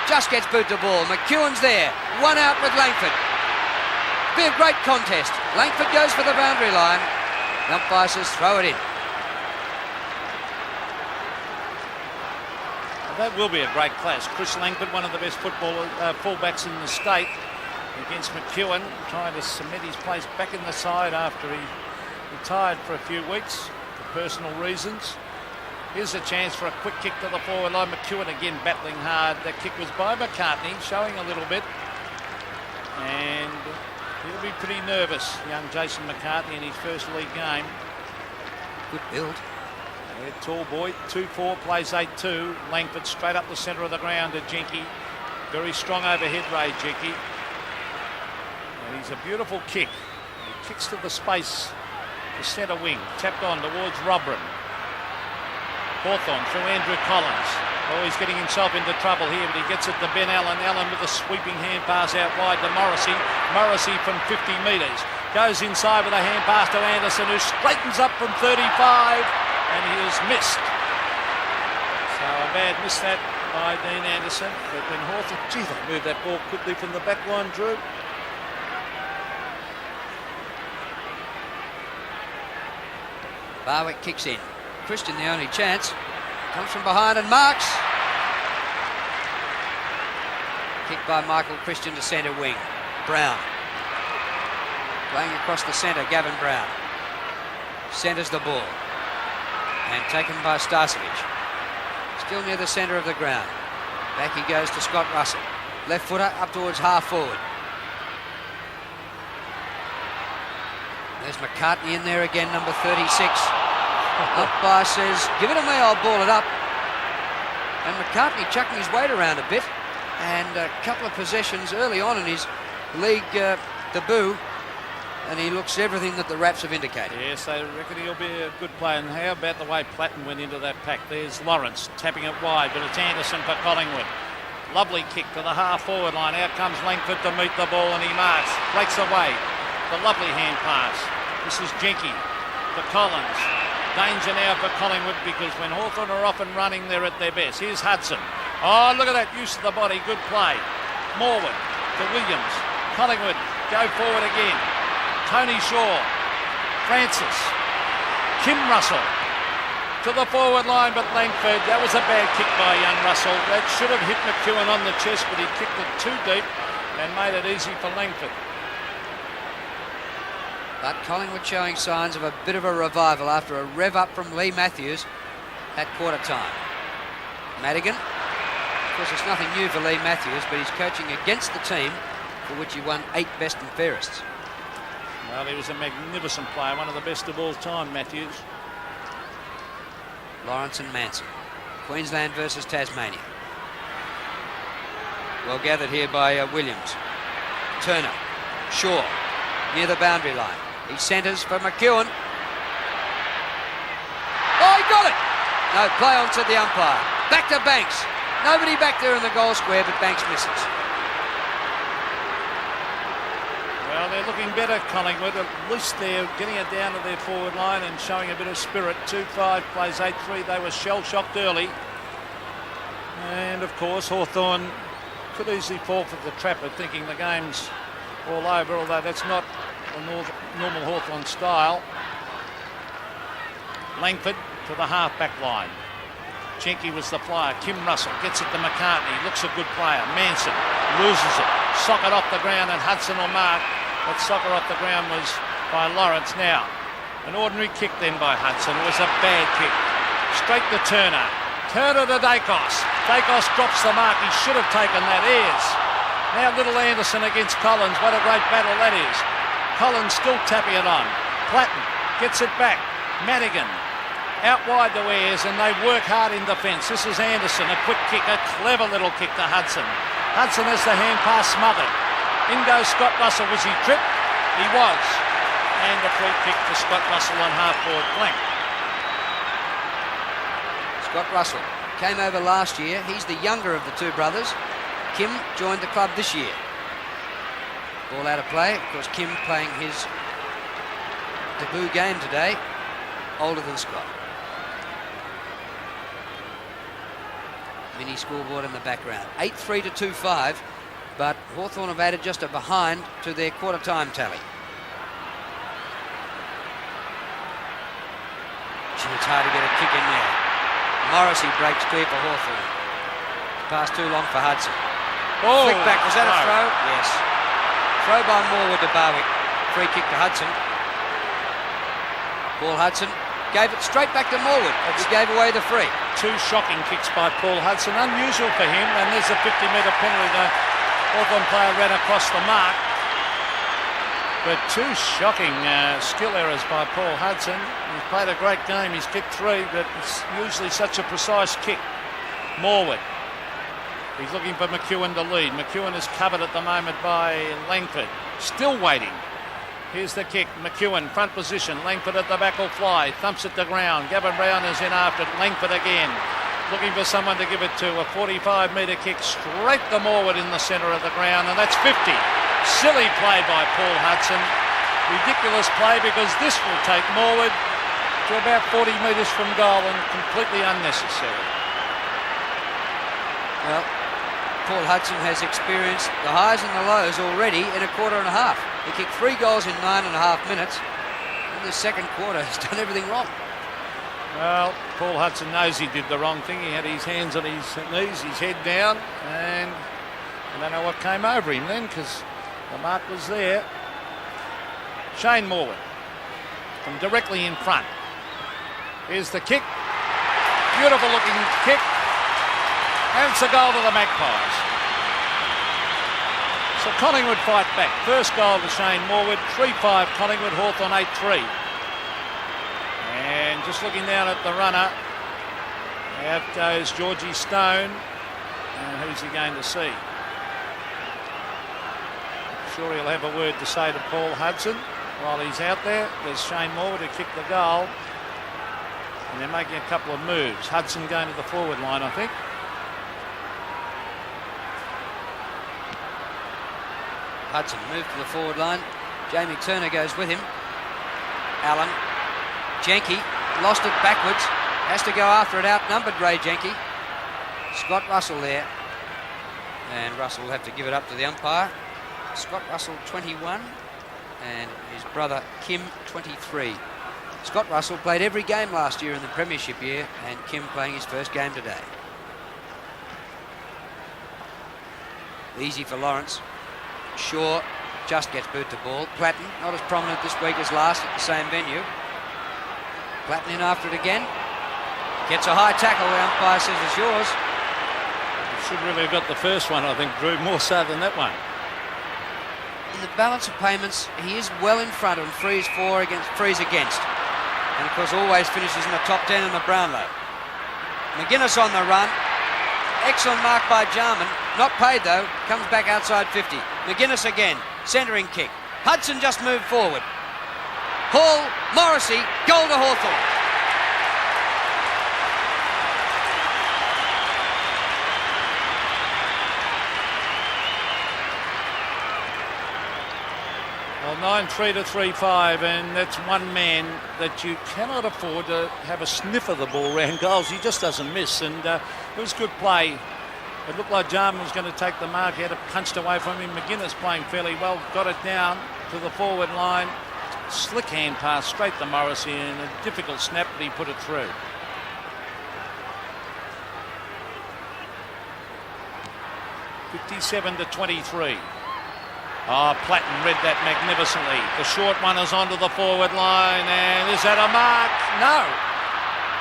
just gets boot to ball. McEwen's there. One out with Langford. Be a great contest. Langford goes for the boundary line. The umpire says throw it in. That will be a great clash. Chris Langford, one of the best fullbacks in the state, against McEwen, trying to cement his place back in the side after he retired for a few weeks for personal reasons. Here's a chance for a quick kick to the forward line. McEwen again battling hard. That kick was by McCartney, showing a little bit. And he'll be pretty nervous, young Jason McCartney, in his first league game. Good build. Yeah, tall boy, 2-4, plays 8-2. Langford straight up the centre of the ground to Jenke. Very strong overhead raid, Jenke. he's a beautiful kick. He kicks to the space, the centre wing, tapped on towards Robran. Hawthorn through Andrew Collins. Oh, he's getting himself into trouble here, but he gets it to Ben Allen. Allen with a sweeping hand pass out wide to Morrissey. Morrissey from 50 metres. Goes inside with a hand pass to Anderson, who straightens up from 35, and he is missed. So a bad miss that by Dean Anderson. But when Hawthorn, gee, they moved that ball quickly from the back line, Drew. Barwick kicks in. Christian the only chance. Comes from behind and marks. Kick by Michael Christian to centre wing. Brown. Playing across the centre, Gavin Brown. Centres the ball. And taken by Starcevic. Still near the centre of the ground. Back he goes to Scott Russell. Left footer up towards half forward. There's McCartney in there again, number 36. Umpire says, give it to me, I'll ball it up. And McCartney chucking his weight around a bit. And a couple of possessions early on in his league debut. And he looks everything that the Raps have indicated. Yes, they reckon he'll be a good player. And how about the way Platten went into that pack? There's Lawrence tapping it wide, but it's Anderson for Collingwood. Lovely kick to the half-forward line. Out comes Langford to meet the ball, and he marks. Breaks away. The lovely hand pass. This is Jenke to Collins. Danger now for Collingwood, because when Hawthorn are off and running, they're at their best. Here's Hudson. Oh, look at that use of the body. Good play. Morwood to Williams. Collingwood go forward again. Tony Shaw. Francis. Kim Russell to the forward line, but Langford, that was a bad kick by young Russell. That should have hit McEwen on the chest, but he kicked it too deep and made it easy for Langford. But Collingwood showing signs of a bit of a revival after a rev up from Lee Matthews at quarter time. Madigan, of course it's nothing new for Lee Matthews, but he's coaching against the team for which he won 8 best and fairest. Well, he was a magnificent player, one of the best of all time, Matthews. Lawrence and Manson. Queensland versus Tasmania. Well gathered here by Williams. Turner. Shaw. Near the boundary line. He centres for McEwen. Oh, he got it! No, play on, said the umpire. Back to Banks. Nobody back there in the goal square, but Banks misses. Well, they're looking better, Collingwood. At least they're getting it down to their forward line and showing a bit of spirit. 2-5 plays 8-3. They were shell-shocked early. And, of course, Hawthorn could easily fall for the trap of thinking the game's all over, although that's not a normal Hawthorn style. Langford to the half-back line. Jenke was the flyer. Kim Russell gets it to McCartney. Looks a good player. Manson loses it. Socket off the ground, and Hudson will mark. That soccer off the ground was by Lawrence. Now, an ordinary kick then by Hudson. It was a bad kick. Straight to Turner. Turner to Dacos. Dacos drops the mark. He should have taken that. Ayres. Now little Anderson against Collins. What a great battle that is. Collins still tapping it on. Platten gets it back. Madigan out wide to Ayres, and they work hard in defence. This is Anderson. A quick kick. A clever little kick to Hudson. Hudson has the hand pass smothered. In goes Scott Russell. Was he tripped? He was. And a free kick for Scott Russell on half-forward flank. Scott Russell came over last year. He's the younger of the two brothers. Kim joined the club this year. Ball out of play. Of course, Kim playing his debut game today. Older than Scott. Mini scoreboard in the background. 8-3 to 2-5. But Hawthorn have added just a behind to their quarter-time tally. Gee, it's hard to get a kick in there. Morrissey breaks clear for Hawthorn. Pass too long for Hudson. Oh, flick back. Was that a no. throw? Yes. Throw by Morwood to Barwick. Free kick to Hudson. Paul Hudson gave it straight back to Morwood. He gave away the free. 2 shocking kicks by Paul Hudson. Unusual for him. And there's a 50-metre penalty. The Hawthorn player ran across the mark. But 2 shocking skill errors by Paul Hudson. He's played a great game. He's kicked 3, but it's usually such a precise kick. Morwood. He's looking for McEwen to lead. McEwen is covered at the moment by Langford. Still waiting. Here's the kick. McEwen, front position. Langford at the back will fly. Thumps it to ground. Gavin Brown is in after it. Langford again. Looking for someone to give it to. A 45-metre kick straight to Morwood in the centre of the ground, and that's 50. Silly play by Paul Hudson. Ridiculous play because this will take Morwood to about 40 metres from goal and completely unnecessary. Well, Paul Hudson has experienced the highs and the lows already in a quarter and a half. He kicked 3 goals in 9.5 minutes. In the second quarter, he's done everything wrong. Well, Paul Hudson knows he did the wrong thing. He had his hands on his knees, his head down, and I don't know what came over him then because the mark was there. Shane Morwood from directly in front. Here's the kick. Beautiful looking kick. And it's a goal to the Magpies. So Collingwood fight back. First goal to Shane Morwood. 3-5 Collingwood, Hawthorn 8-3. And just looking down at the runner, out goes Georgie Stone. And who's he going to see? I'm sure he'll have a word to say to Paul Hudson while he's out there. There's Shane Morwood who kicked the goal. And they're making a couple of moves. Hudson going to the forward line, I think. Hudson moved to the forward line. Jamie Turner goes with him. Allen. Jenke lost it backwards. Has to go after it. Outnumbered Ray Jenke. Scott Russell there. And Russell will have to give it up to the umpire. Scott Russell 21 and his brother Kim 23. Scott Russell played every game last year in the premiership year, and Kim playing his first game today. Easy for Lawrence. Shaw just gets boot to ball. Platten, not as prominent this week as last at the same venue. Platten in after it again. Gets a high tackle. The umpire says it's yours. Should really have got the first one, I think, Drew, more so than that one. In the balance of payments, he is well in front on frees for against frees against. And of course always finishes in the top 10 in the Brownlow. McGuinness on the run. Excellent mark by Jarman. Not paid though. Comes back outside 50. McGuinness again. Centering kick. Hudson just moved forward. Hall, Morrissey, goal to Hawthorn. Well, 9-3 to 3-5, and that's one man that you cannot afford to have a sniff of the ball round goals. He just doesn't miss, and it was good play. It looked like Jarman was going to take the mark. He had it punched away from him. McGuinness playing fairly well, got it down to the forward line. Slick hand pass straight to Morrissey, and a difficult snap, but he put it through. (57 to 23). Oh, Platten read that magnificently. The short one is onto the forward line, and is that a mark? No.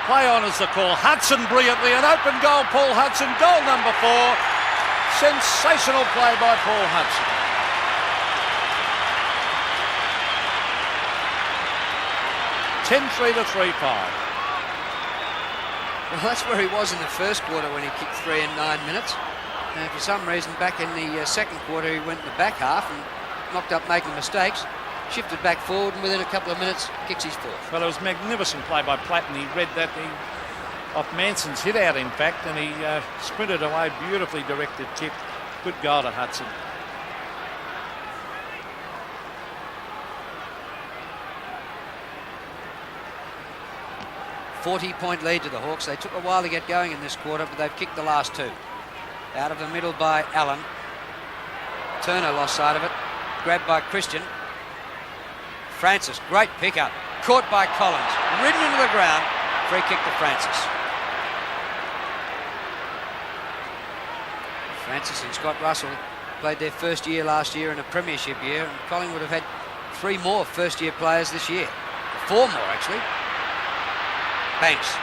Play on is the call. Hudson brilliantly, an open goal, Paul Hudson, goal number 4. Sensational play by Paul Hudson. (10-3 to 3-5). Well, that's where he was in the first quarter when he kicked 3 in 9 minutes. And for some reason, back in the second quarter, he went in the back half and knocked up making mistakes. Shifted back forward, and within a couple of minutes, kicks his fourth. Well, it was magnificent play by Platten. He read that off Manson's hit out, in fact, and he sprinted away. Beautifully directed kick. Good goal to Hudson. .40 lead to the Hawks. They took a while to get going in this quarter, but they've kicked the last 2. Out of the middle by Allen. Turner lost sight of it. Grabbed by Christian. Francis, great pickup. Caught by Collins. Ridden into the ground. Free kick to Francis. Francis and Scott Russell played their first year last year in a premiership year, and Collingwood have had 3 more first-year players this year. 4 more, actually. Banks.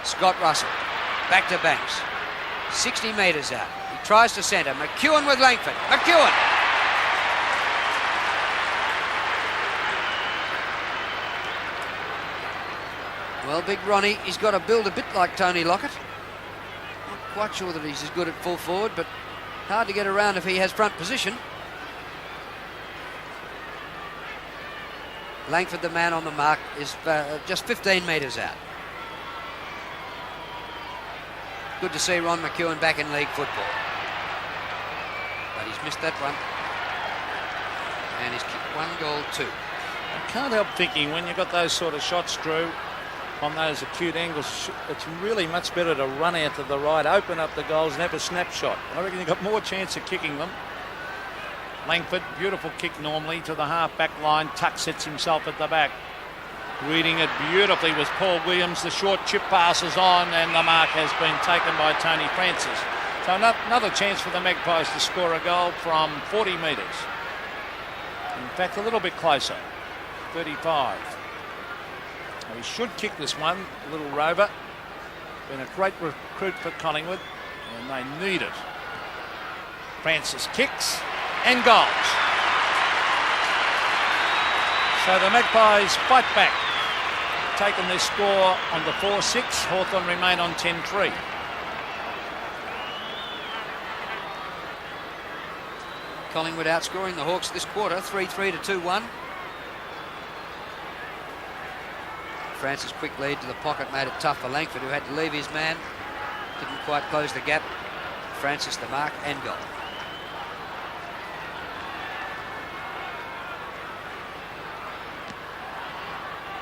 Scott Russell. Back to Banks. 60 metres out. He tries to centre. McEwen with Langford. McEwen! Well, Big Ronnie, he's got to build a bit like Tony Lockett. Not quite sure that he's as good at full forward, but hard to get around if he has front position. Langford, the man on the mark, is just 15 metres out. Good to see Ron McEwen back in league football. But he's missed that one. And he's kicked 1 goal, 2. I can't help thinking when you've got those sort of shots, Drew, on those acute angles, it's really much better to run out to the right, open up the goals and have a snapshot. I reckon you've got more chance of kicking them. Langford, beautiful kick normally to the half-back line. Tuck sets himself at the back. Reading it beautifully was Paul Williams. The short chip passes on and the mark has been taken by Tony Francis. So another chance for the Magpies to score a goal from 40 metres. In fact, a little bit closer, 35. He should kick this one, little Rover. Been a great recruit for Collingwood and they need it. Francis kicks and goals. So the Magpies fight back. Taken their score on the 4-6. Hawthorn remain on 10-3. Collingwood outscoring the Hawks this quarter, 3-3 to 2-1. Francis' quick lead to the pocket made it tough for Langford, who had to leave his man. Didn't quite close the gap. Francis the mark and goal.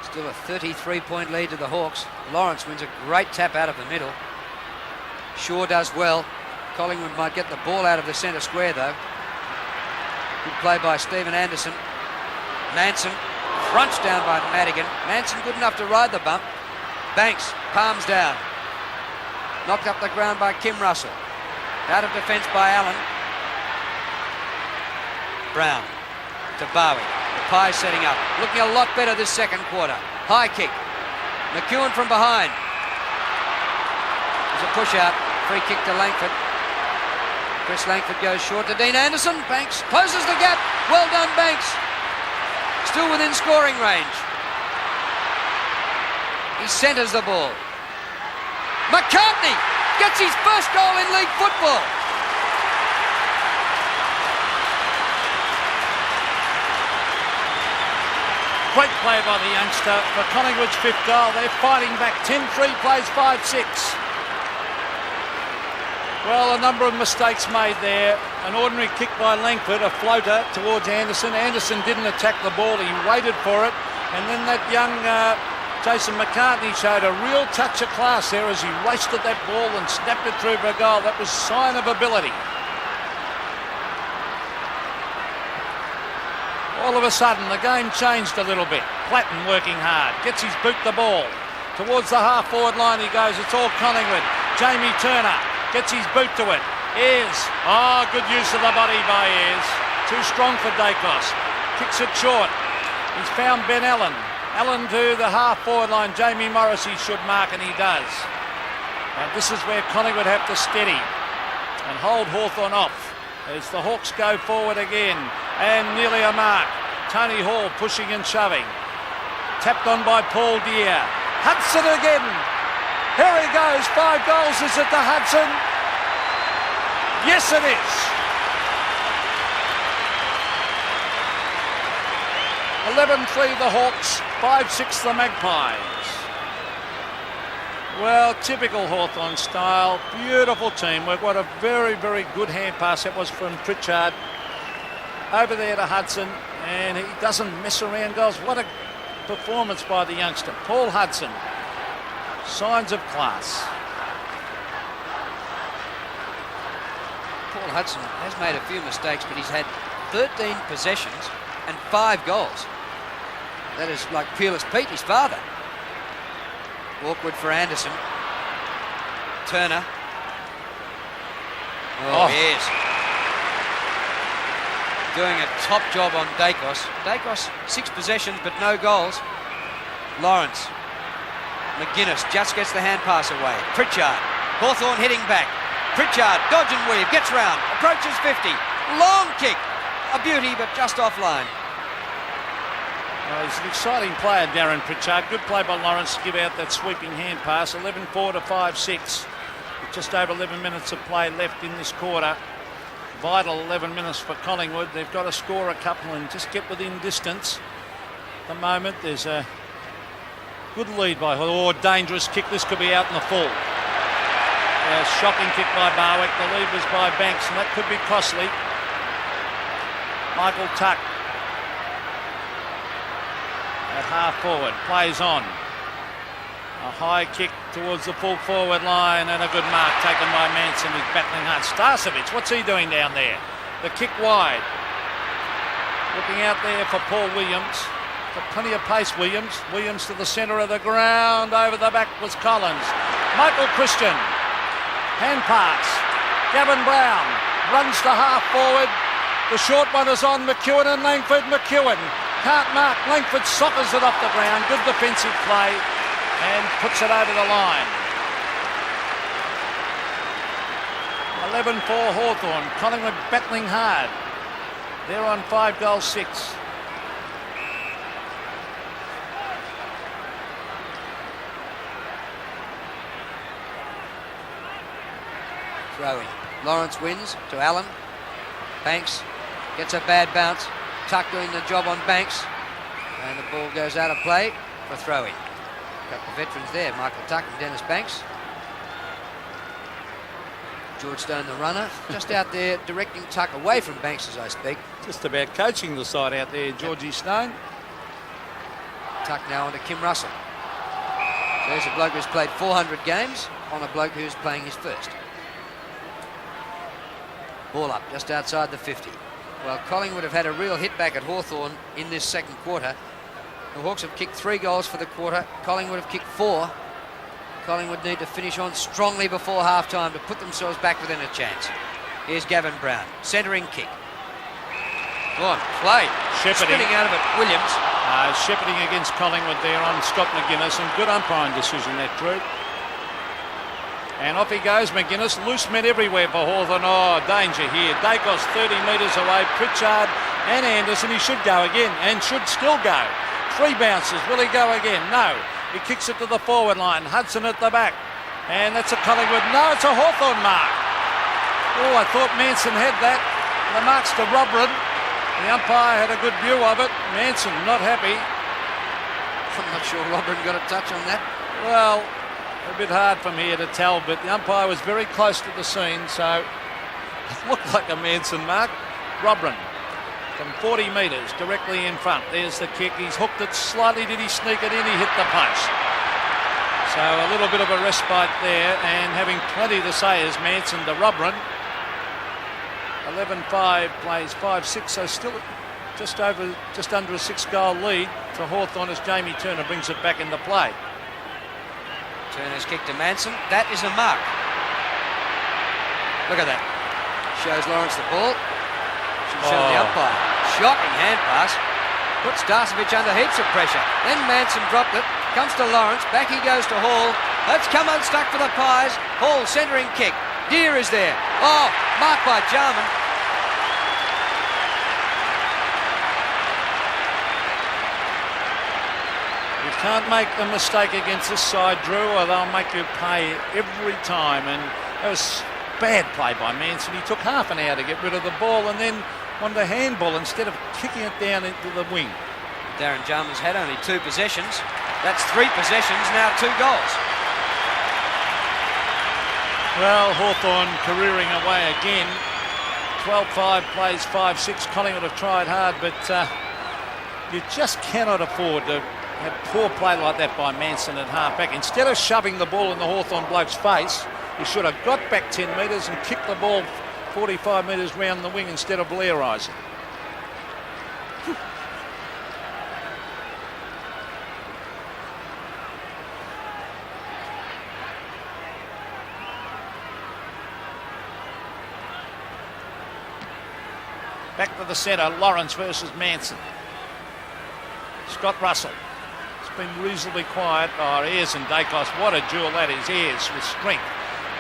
Still a 33-point lead to the Hawks. Lawrence wins a great tap out of the middle. Shaw does well. Collingwood might get the ball out of the centre square though. Good play by Stephen Anderson. Manson crunched down by Madigan. Manson good enough to ride the bump. Banks palms down. Knocked up the ground by Kim Russell. Out of defence by Allen. Brown to Bowie. The Pies setting up. Looking a lot better this second quarter. High kick. McEwen from behind. There's a push out. Free kick to Langford. Chris Langford goes short to Dean Anderson. Banks closes the gap. Well done, Banks. Still within scoring range. He centres the ball. McCartney gets his first goal in league football. Great play by the youngster for Collingwood's 5th goal. They're fighting back. 10-3 plays 5-6. Well, a number of mistakes made there. An ordinary kick by Langford, a floater towards Anderson. Anderson didn't attack the ball. He waited for it. And then that young Jason McCartney showed a real touch of class there as he raced at that ball and snapped it through for a goal. That was a sign of ability. All of a sudden, the game changed a little bit. Platten working hard. Gets his boot the ball. Towards the half-forward line he goes. It's all Collingwood. Jamie Turner gets his boot to it. Ayres. Oh, good use of the body by Ayres. Too strong for Dacos. Kicks it short. He's found Ben Allen. Allen to the half-forward line. Jamie Morrissey should mark, and he does. And this is where Collingwood have to steady and hold Hawthorn off as the Hawks go forward again. And nearly a mark. Tony Hall pushing and shoving. Tapped on by Paul Deere. Hudson again. Here he goes. 5 goals. Is it to Hudson? Yes, it is. 11-3 the Hawks. 5-6 the Magpies. Well, typical Hawthorn style. Beautiful teamwork. What a very, very good hand pass that was from Pritchard. Over there to Hudson, and he doesn't mess around goals. What a performance by the youngster. Paul Hudson. Signs of class. Paul Hudson has made a few mistakes, but he's had 13 possessions and 5 goals. That is like Peerless Pete, his father. Awkward for Anderson. Turner. Oh, yes. Doing a top job on Dacos. Dacos, 6 possessions but no goals. Lawrence. McGuinness just gets the hand pass away. Pritchard. Hawthorn hitting back. Pritchard, dodge and weave, gets round, approaches 50. Long kick. A beauty, but just offline. He's an exciting player, Darren Pritchard. Good play by Lawrence to give out that sweeping hand pass. 11-4 to 5-6. With just over 11 minutes of play left in this quarter. Vital 11 minutes for Collingwood. They've got to score a couple and just get within distance. the moment. There's a good lead by Hawthorn. Dangerous kick. This could be out in the full. Shocking kick by Barwick. The lead was by Banks, and that could be costly. Michael Tuck at half forward. Plays on. A high kick towards the full forward line, and a good mark taken by Manson. He's battling hard. Starcevic, what's he doing down there? The kick wide. Looking out there for Paul Williams. Got plenty of pace, Williams. Williams to the centre of the ground. Over the back was Collins. Michael Christian. Hand pass. Gavin Brown runs to half forward. The short one is on McEwen and Langford. McEwen can't mark. Langford soccers it off the ground. Good defensive play. And puts it over the line. 11-4 Hawthorn. Collingwood battling hard. They're on 5-6. Throwing. Lawrence wins to Allen. Banks gets a bad bounce. Tuck doing the job on Banks. And the ball goes out of play for throwing. A couple of veterans there, Michael Tuck and Dennis Banks. George Stone, the runner, just out there directing Tuck away from Banks as I speak. Just about coaching the side out there, Georgie Stone. Tuck now onto Kim Russell. There's a bloke who's played 400 games on a bloke who's playing his first. Ball up just outside the 50. Well, Collingwood have had a real hit back at Hawthorn in this second quarter. The Hawks have kicked 3 goals for the quarter. Collingwood have kicked 4. Collingwood need to finish on strongly before half-time to put themselves back within a chance. Here's Gavin Brown, centering kick. Go on, play. Shepherding. Spinning out of it, Williams. Shepherding against Collingwood there on Scott McGuinness, and good umpiring decision that, Drew. And off he goes, McGuinness. Loose men everywhere for Hawthorn. Oh, danger here. Dacos 30 metres away. Pritchard and Anderson. He should go again and should still go. 3 bounces. Will he go again? No. He kicks it to the forward line. Hudson at the back. And that's a Collingwood. No, it's a Hawthorn mark. Oh, I thought Manson had that. The mark's to Robrin. The umpire had a good view of it. Manson not happy. I'm not sure Robrin got a touch on that. Well, a bit hard from here to tell, but the umpire was very close to the scene, so it looked like a Manson mark. Robrin from 40 metres directly in front. There's the kick. He's hooked it slightly. Did he sneak it in? He hit the punch. So a little bit of a respite there, and having plenty to say is Manson to Robrin. 11-5 plays 5-6, so still just under a 6-goal lead for Hawthorn as Jamie Turner brings it back into play. Turner's kick to Manson. That is a mark. Look at that. Shows Lawrence the ball. Should show the umpire. Shocking hand pass. Puts Starcevic under heaps of pressure. Then Manson dropped it. Comes to Lawrence. Back he goes to Hall. Let's come unstuck for the Pies. Hall centering kick. Deer is there. Oh, marked by Jarman. You can't make a mistake against this side, Drew, or they'll make you pay every time. And that was bad play by Manson. He took half an hour to get rid of the ball and then wanted a handball instead of kicking it down into the wing. Darren Jarman's had only 2 possessions. That's 3 possessions, now 2 goals. Well, Hawthorn careering away again. 12-5 plays 5-6. Collingwood have tried hard, but you just cannot afford to have poor play like that by Manson at half-back. Instead of shoving the ball in the Hawthorn bloke's face, he should have got back 10 metres and kicked the ball 45 metres round the wing instead of blairising. Back to the centre, Lawrence versus Manson. Scott Russell. It's been reasonably quiet. Oh, Ayres and Dacos. What a duel that is. Ayres with strength.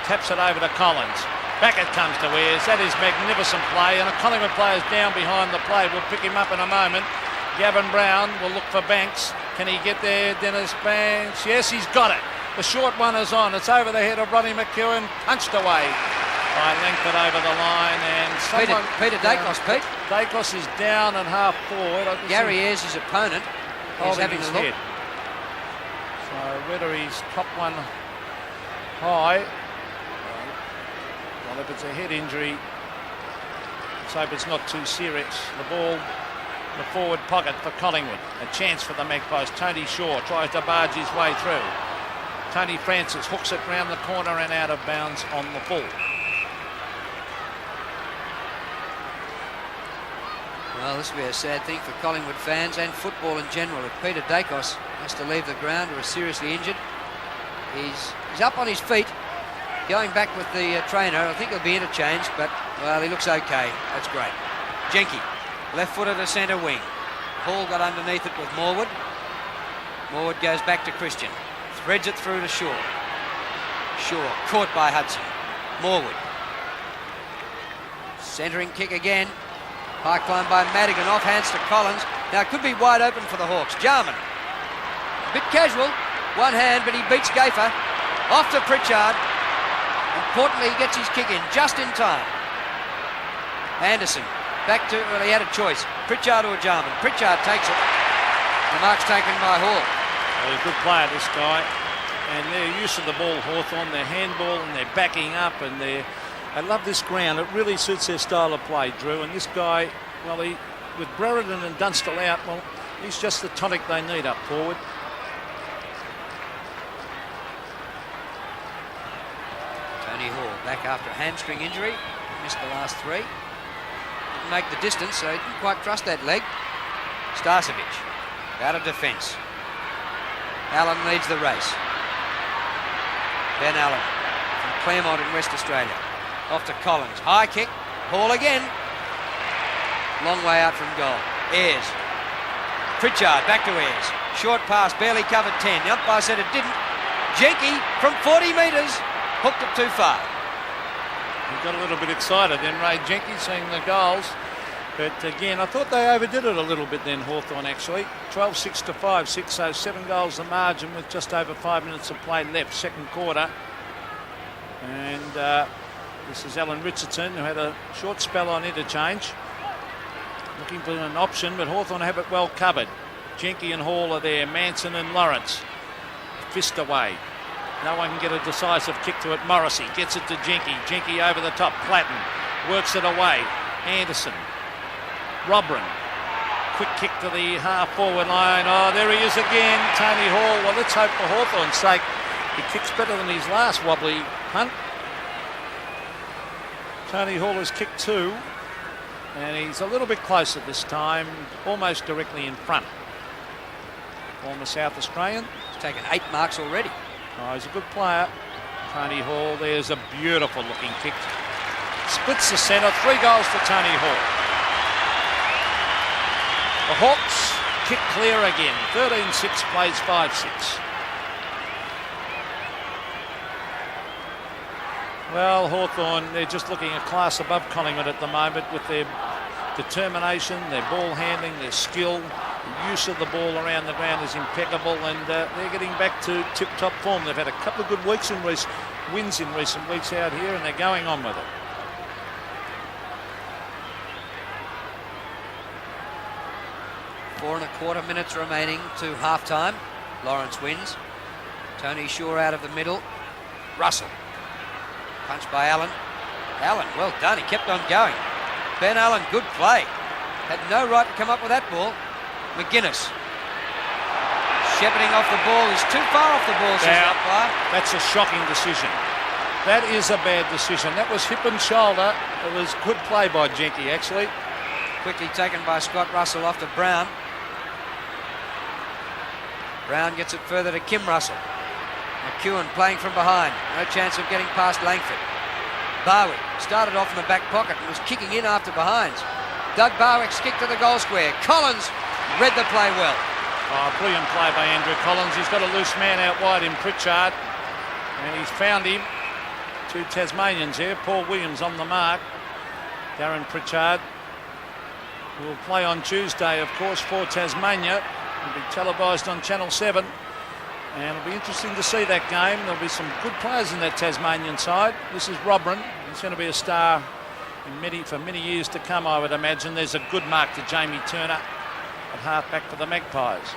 Taps it over to Collins. Back it comes to Ayres. That is magnificent play. And a Collingwood player's down behind the play. We'll pick him up in a moment. Gavin Brown will look for Banks. Can he get there? Dennis Banks. Yes, he's got it. The short one is on. It's over the head of Ronnie McEwen. Punched away by Langford over the line. And Peter Dacos, Pete. Dacos is down and half forward. Gary Ayres, his opponent, holding having his a look. head. So whether he's top one high, well, if it's a head injury, let's hope it's not too serious. The ball in the forward pocket for Collingwood. A chance for the Magpies. Tony Shaw tries to barge his way through. Tony Francis hooks it round the corner and out of bounds on the full. Well, this will be a sad thing for Collingwood fans and football in general. If Peter Dacos has to leave the ground or is seriously injured, he's up on his feet, going back with the trainer. I think he'll be interchanged, but, well, he looks okay. That's great. Jenke, left-footed to centre wing. Hall got underneath it with Morwood. Morwood goes back to Christian. Threads it through to Shaw. Shaw caught by Hudson. Morwood. Centering kick again. High climb by Madigan, off hands to Collins. Now it could be wide open for the Hawks. Jarman, a bit casual, one hand, but he beats Gaffer. Off to Pritchard. Importantly, he gets his kick in just in time. Anderson, back to, well, he had a choice. Pritchard or Jarman. Pritchard takes it. The mark's taken by Hall. Well, he's a good player, this guy. And their use of the ball, Hawthorn, their handball and their backing up and their... I love this ground. It really suits their style of play, Drew. And this guy, well, with Brereton and Dunstall out, well, he's just the tonic they need up forward. Tony Hall back after a hamstring injury. Missed the last three. Didn't make the distance, so he didn't quite trust that leg. Starcevic out of defence. Allen leads the race. Ben Allen from Claremont in West Australia. Off to Collins. High kick. Hall again. Long way out from goal. Ayres. Pritchard back to Ayres. Short pass. Barely covered 10. The umpire said it didn't. Jenke from 40 metres. Hooked it too far. He got a little bit excited then, Ray Jenke, seeing the goals. But again, I thought they overdid it a little bit then, Hawthorn actually. 12-6 to 5-6, so 7 goals the margin with just over 5 minutes of play left, second quarter. And this is Alan Richardson, who had a short spell on interchange. Looking for an option, but Hawthorn have it well covered. Jenke and Hall are there, Manson and Lawrence. Fist away. No one can get a decisive kick to it. Morrissey gets it to Jenke. Jenke over the top. Platten works it away. Anderson. Robran. Quick kick to the half-forward line. Oh, there he is again. Tony Hall. Well, let's hope for Hawthorn's sake he kicks better than his last wobbly punt. Tony Hall has kicked 2. And he's a little bit closer this time. Almost directly in front. Former South Australian. He's taken 8 marks already. Oh, he's a good player. Tony Hall, there's a beautiful looking kick. Splits the centre, 3 goals for Tony Hall. The Hawks kick clear again. 13-6 plays 5-6. Well, Hawthorn, they're just looking a class above Collingwood at the moment with their determination, their ball handling, their skill. The use of the ball around the ground is impeccable, and they're getting back to tip-top form. They've had a couple of good wins in recent weeks out here, and they're going on with it. Four and a quarter minutes remaining to half-time. Lawrence wins. Tony Shaw out of the middle. Russell. Punched by Allen. Allen, well done. He kept on going. Ben Allen, good play. Had no right to come up with that ball. McGuinness. Shepherding off the ball. He's too far off the ball, says the umpire. That's a shocking decision. That is a bad decision. That was hip and shoulder. It was good play by Jenke, actually. Quickly taken by Scott Russell off to Brown. Brown gets it further to Kim Russell. McEwen playing from behind. No chance of getting past Langford. Barwick started off in the back pocket and was kicking in after behinds. Doug Barwick's kick to the goal square. Collins read the play well. Oh, brilliant play by Andrew Collins. He's got a loose man out wide in Pritchard. And he's found him. 2 Tasmanians here. Paul Williams on the mark. Darren Pritchard will play on Tuesday, of course, for Tasmania. It'll be televised on Channel 7. And it'll be interesting to see that game. There'll be some good players in that Tasmanian side. This is Robran. He's going to be a star for many years to come, I would imagine. There's a good mark to Jamie Turner at half-back for the Magpies.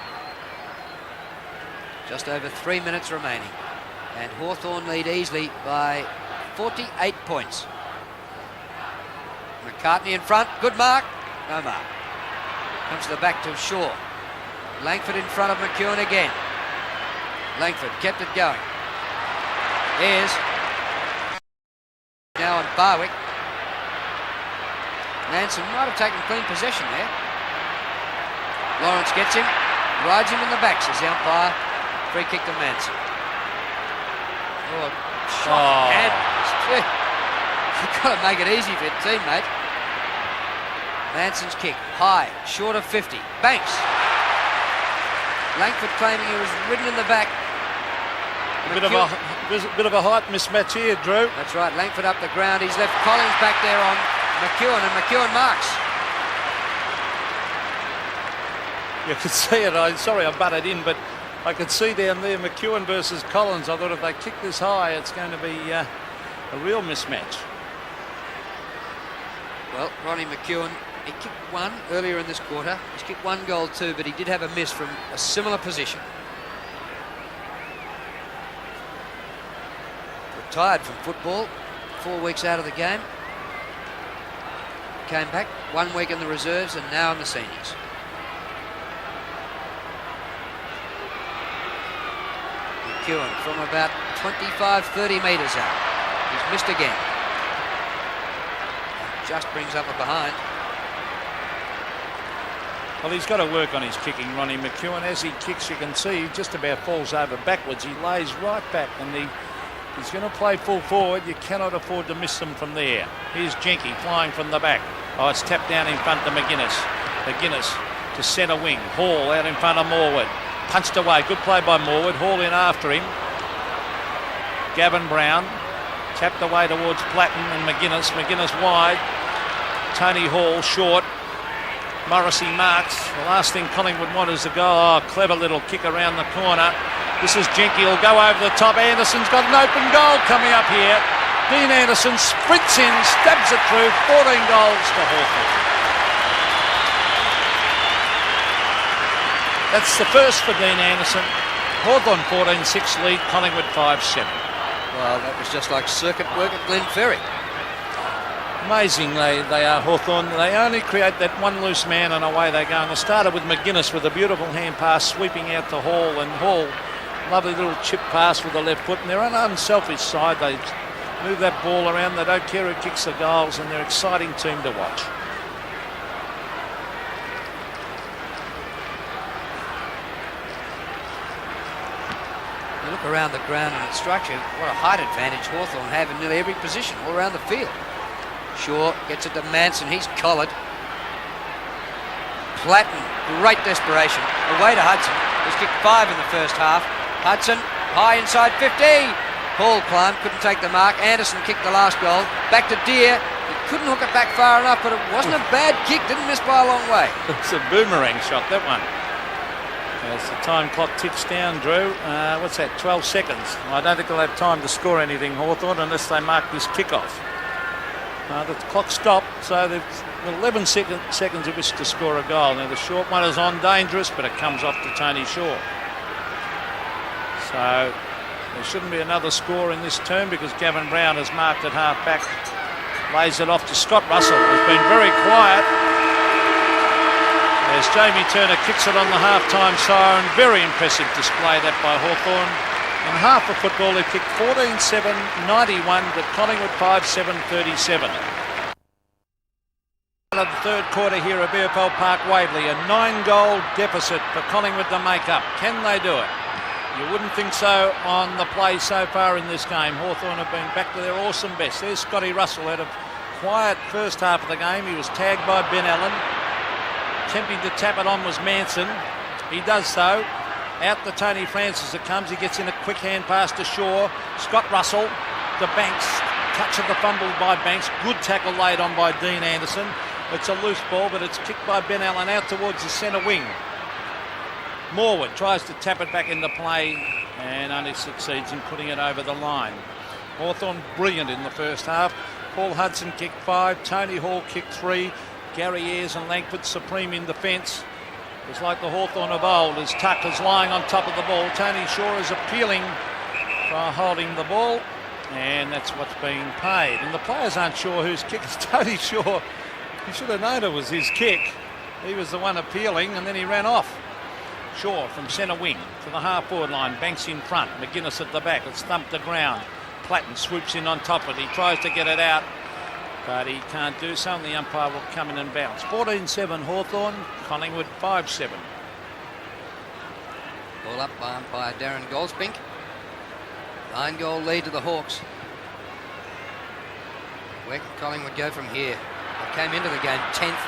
Just over 3 minutes remaining. And Hawthorn lead easily by 48 points. McCartney in front. Good mark. No mark. Comes to the back to Shaw. Langford in front of McEwen again. Langford kept it going. Here's now on Barwick. Manson might have taken clean possession there. Lawrence gets him, rides him in the back, says the umpire. Free kick to Manson. Oh, shot hand. You've got to make it easy for your teammate. Manson's kick, high, short of 50. Banks. Langford claiming he was ridden in the back. Bit of a height mismatch here, Drew. That's right, Langford up the ground. He's left Collins back there on McEwen, and McEwen marks. You could see it. Sorry I butted in, but I could see down there McEwen versus Collins. I thought if they kick this high, it's going to be a real mismatch. Well, Ronnie McEwen, he kicked one earlier in this quarter. He's kicked one goal too, but he did have a miss from a similar position. Retired from football, 4 weeks out of the game. Came back 1 week in the reserves and now in the seniors. McEwen from about 25-30 metres out. He's missed again. Just brings up a behind. Well, he's got to work on his kicking, Ronnie McEwen. As he kicks, you can see he just about falls over backwards. He lays right back, and he's going to play full forward. You cannot afford to miss them from there. Here's Jenke flying from the back. Oh, it's tapped down in front to McGuinness. McGuinness to centre wing. Hall out in front of Morwood. Punched away. Good play by Morwood. Hall in after him. Gavin Brown tapped away towards Platten and McGuinness. McGuinness wide. Tony Hall short. Morrissey marks. The last thing Collingwood want is a goal. Oh, clever little kick around the corner. This is Jenke. He'll go over the top. Anderson's got an open goal coming up here. Dean Anderson sprints in, stabs it through. 14 goals to Hawthorn. That's the first for Dean Anderson. Hawthorn 14-6 lead, Collingwood 5-7. Well, that was just like circuit work at Glen Ferry. Amazing they are, Hawthorn. They only create that one loose man and away they go. And they started with McGuinness with a beautiful hand pass sweeping out to Hall. And Hall, lovely little chip pass with the left foot. And they're on an unselfish side. They move that ball around. They don't care who kicks the goals. And they're an exciting team to watch. You look around the ground and it strikes you what a height advantage Hawthorn have in nearly every position all around the field. Shaw gets it to Manson. He's collared. Platten, great desperation. Away to Hudson. He's kicked 5 in the first half. Hudson, high inside 50. Hall climbed, couldn't take the mark. Anderson kicked the last goal. Back to Deere. He couldn't hook it back far enough, but it wasn't a bad kick. Didn't miss by a long way. It's a boomerang shot, that one. As the time clock ticks down, Drew, what's that, 12 seconds. I don't think they'll have time to score anything, Hawthorn, unless they mark this kickoff. The clock stopped, so they've got 11 seconds of which to score a goal. Now the short one is on, dangerous, but it comes off to Tony Shaw. So there shouldn't be another score in this term because Gavin Brown has marked at half back. Lays it off to Scott Russell, who's been very quiet. As Jamie Turner kicks it on the half-time siren. Very impressive display that by Hawthorn. In half of football, they've kicked 14-7, 91 to Collingwood 5-7, 37. Of the third quarter here at VFL Park Waverley, a 9-goal deficit for Collingwood to make up. Can they do it? You wouldn't think so on the play so far in this game. Hawthorn have been back to their awesome best. There's Scotty Russell, had a quiet first half of the game. He was tagged by Ben Allen. Attempting to tap it on was Manson. He does so. Out to Tony Francis it comes. He gets in a quick hand pass to Shaw. Scott Russell to Banks. Touch of the fumble by Banks. Good tackle laid on by Dean Anderson. It's a loose ball, but it's kicked by Ben Allen out towards the centre wing. Morwood tries to tap it back into play and only succeeds in putting it over the line. Hawthorn brilliant in the first half. Paul Hudson kicked 5. Tony Hall kicked 3. Gary Ayres and Langford supreme in defence. It was like the Hawthorn of old as Tuck is lying on top of the ball. Tony Shaw is appealing for holding the ball, and that's what's being paid. And the players aren't sure whose kick is. Tony Shaw, he should have known it was his kick. He was the one appealing, and then he ran off. Shaw from centre wing to the half-forward line. Banks in front. McGuinness at the back. It's thumped the ground. Platten swoops in on top of it. He tries to get it out, but he can't do so, and the umpire will come in and bounce. 14-7 Hawthorn, Collingwood 5-7. Ball up by umpire Darren Goldsbink. 9-goal lead to the Hawks. Where can Collingwood go from here? They came into the game 10th.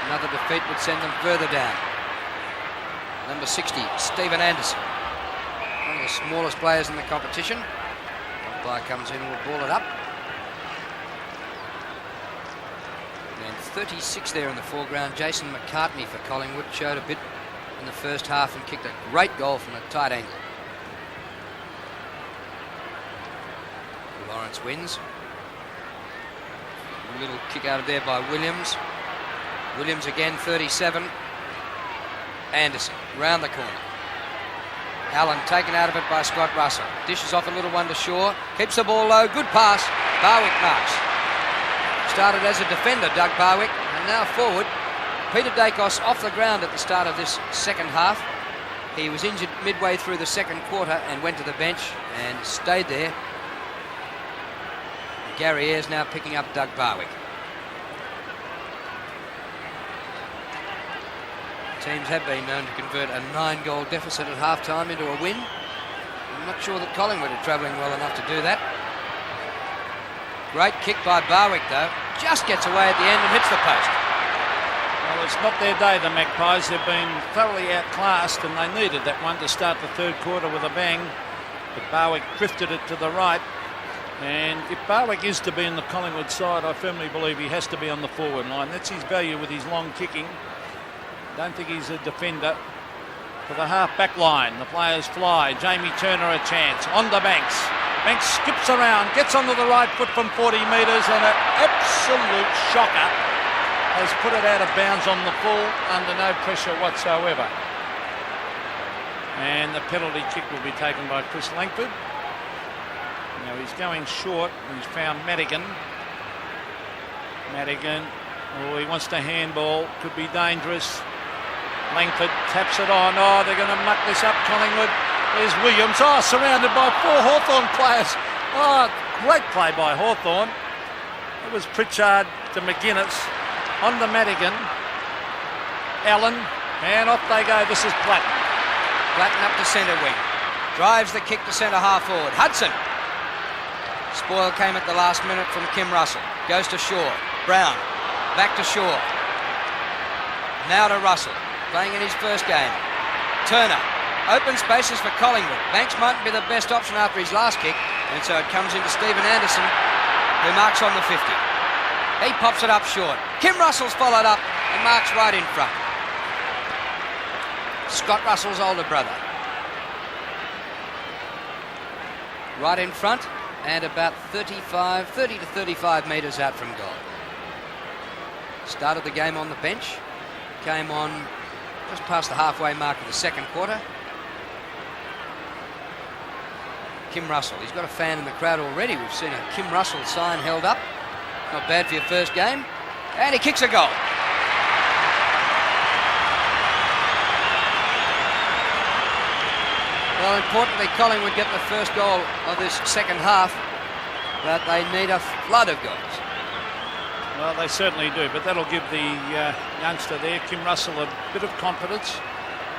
Another defeat would send them further down. Number 60, Stephen Anderson. One of the smallest players in the competition. Umpire comes in and will ball it up. And 36 there in the foreground. Jason McCartney for Collingwood showed a bit in the first half and kicked a great goal from a tight angle. Lawrence wins. A little kick out of there by Williams. Williams again, 37. Anderson, round the corner. Allen taken out of it by Scott Russell. Dishes off a little one to Shaw. Keeps the ball low. Good pass. Barwick marks. Started as a defender, Doug Barwick, and now forward. Peter Dacos off the ground at the start of this second half. He was injured midway through the second quarter and went to the bench and stayed there. Gary Ayres now picking up Doug Barwick. Teams have been known to convert a 9-goal deficit at half-time into a win. I'm not sure that Collingwood are travelling well enough to do that. Great kick by Barwick, though. Just gets away at the end and hits the post. Well, it's not their day, the Magpies. They've been thoroughly outclassed, and they needed that one to start the third quarter with a bang. But Barwick drifted it to the right. And if Barwick is to be in the Collingwood side, I firmly believe he has to be on the forward line. That's his value with his long kicking. Don't think he's a defender. For the half-back line, the players fly. Jamie Turner a chance. On to Banks. Banks skips around, gets onto the right foot from 40 metres, and an absolute shocker has put it out of bounds on the full under no pressure whatsoever. And the penalty kick will be taken by Chris Langford. Now he's going short. He's found Madigan. Oh, he wants to handball. Could be dangerous. Langford taps it on. Oh, they're going to muck this up, Collingwood. There's Williams. Oh, surrounded by 4 Hawthorn players. Oh, great play by Hawthorn. It was Pritchard to McGuinness. On to Madigan. Allen. And off they go. This is Platten. Platten up to centre wing. Drives the kick to centre half forward. Hudson. Spoil came at the last minute from Kim Russell. Goes to Shaw. Brown. Back to Shaw. Now to Russell. Playing in his first game. Turner. Open spaces for Collingwood. Banks mightn't be the best option after his last kick, and so it comes into Stephen Anderson, who marks on the 50. He pops it up short. Kim Russell's followed up and marks right in front. Scott Russell's older brother. Right in front and about 30 to 35 metres out from goal. Started the game on the bench. Came on just past the halfway mark of the second quarter. Kim Russell, he's got a fan in the crowd already. We've seen a Kim Russell sign held up. Not bad for your first game. And he kicks a goal. Well, importantly, Collingwood get the first goal of this second half, but they need a flood of goals. Well, they certainly do, but that'll give the youngster there, Kim Russell, a bit of confidence,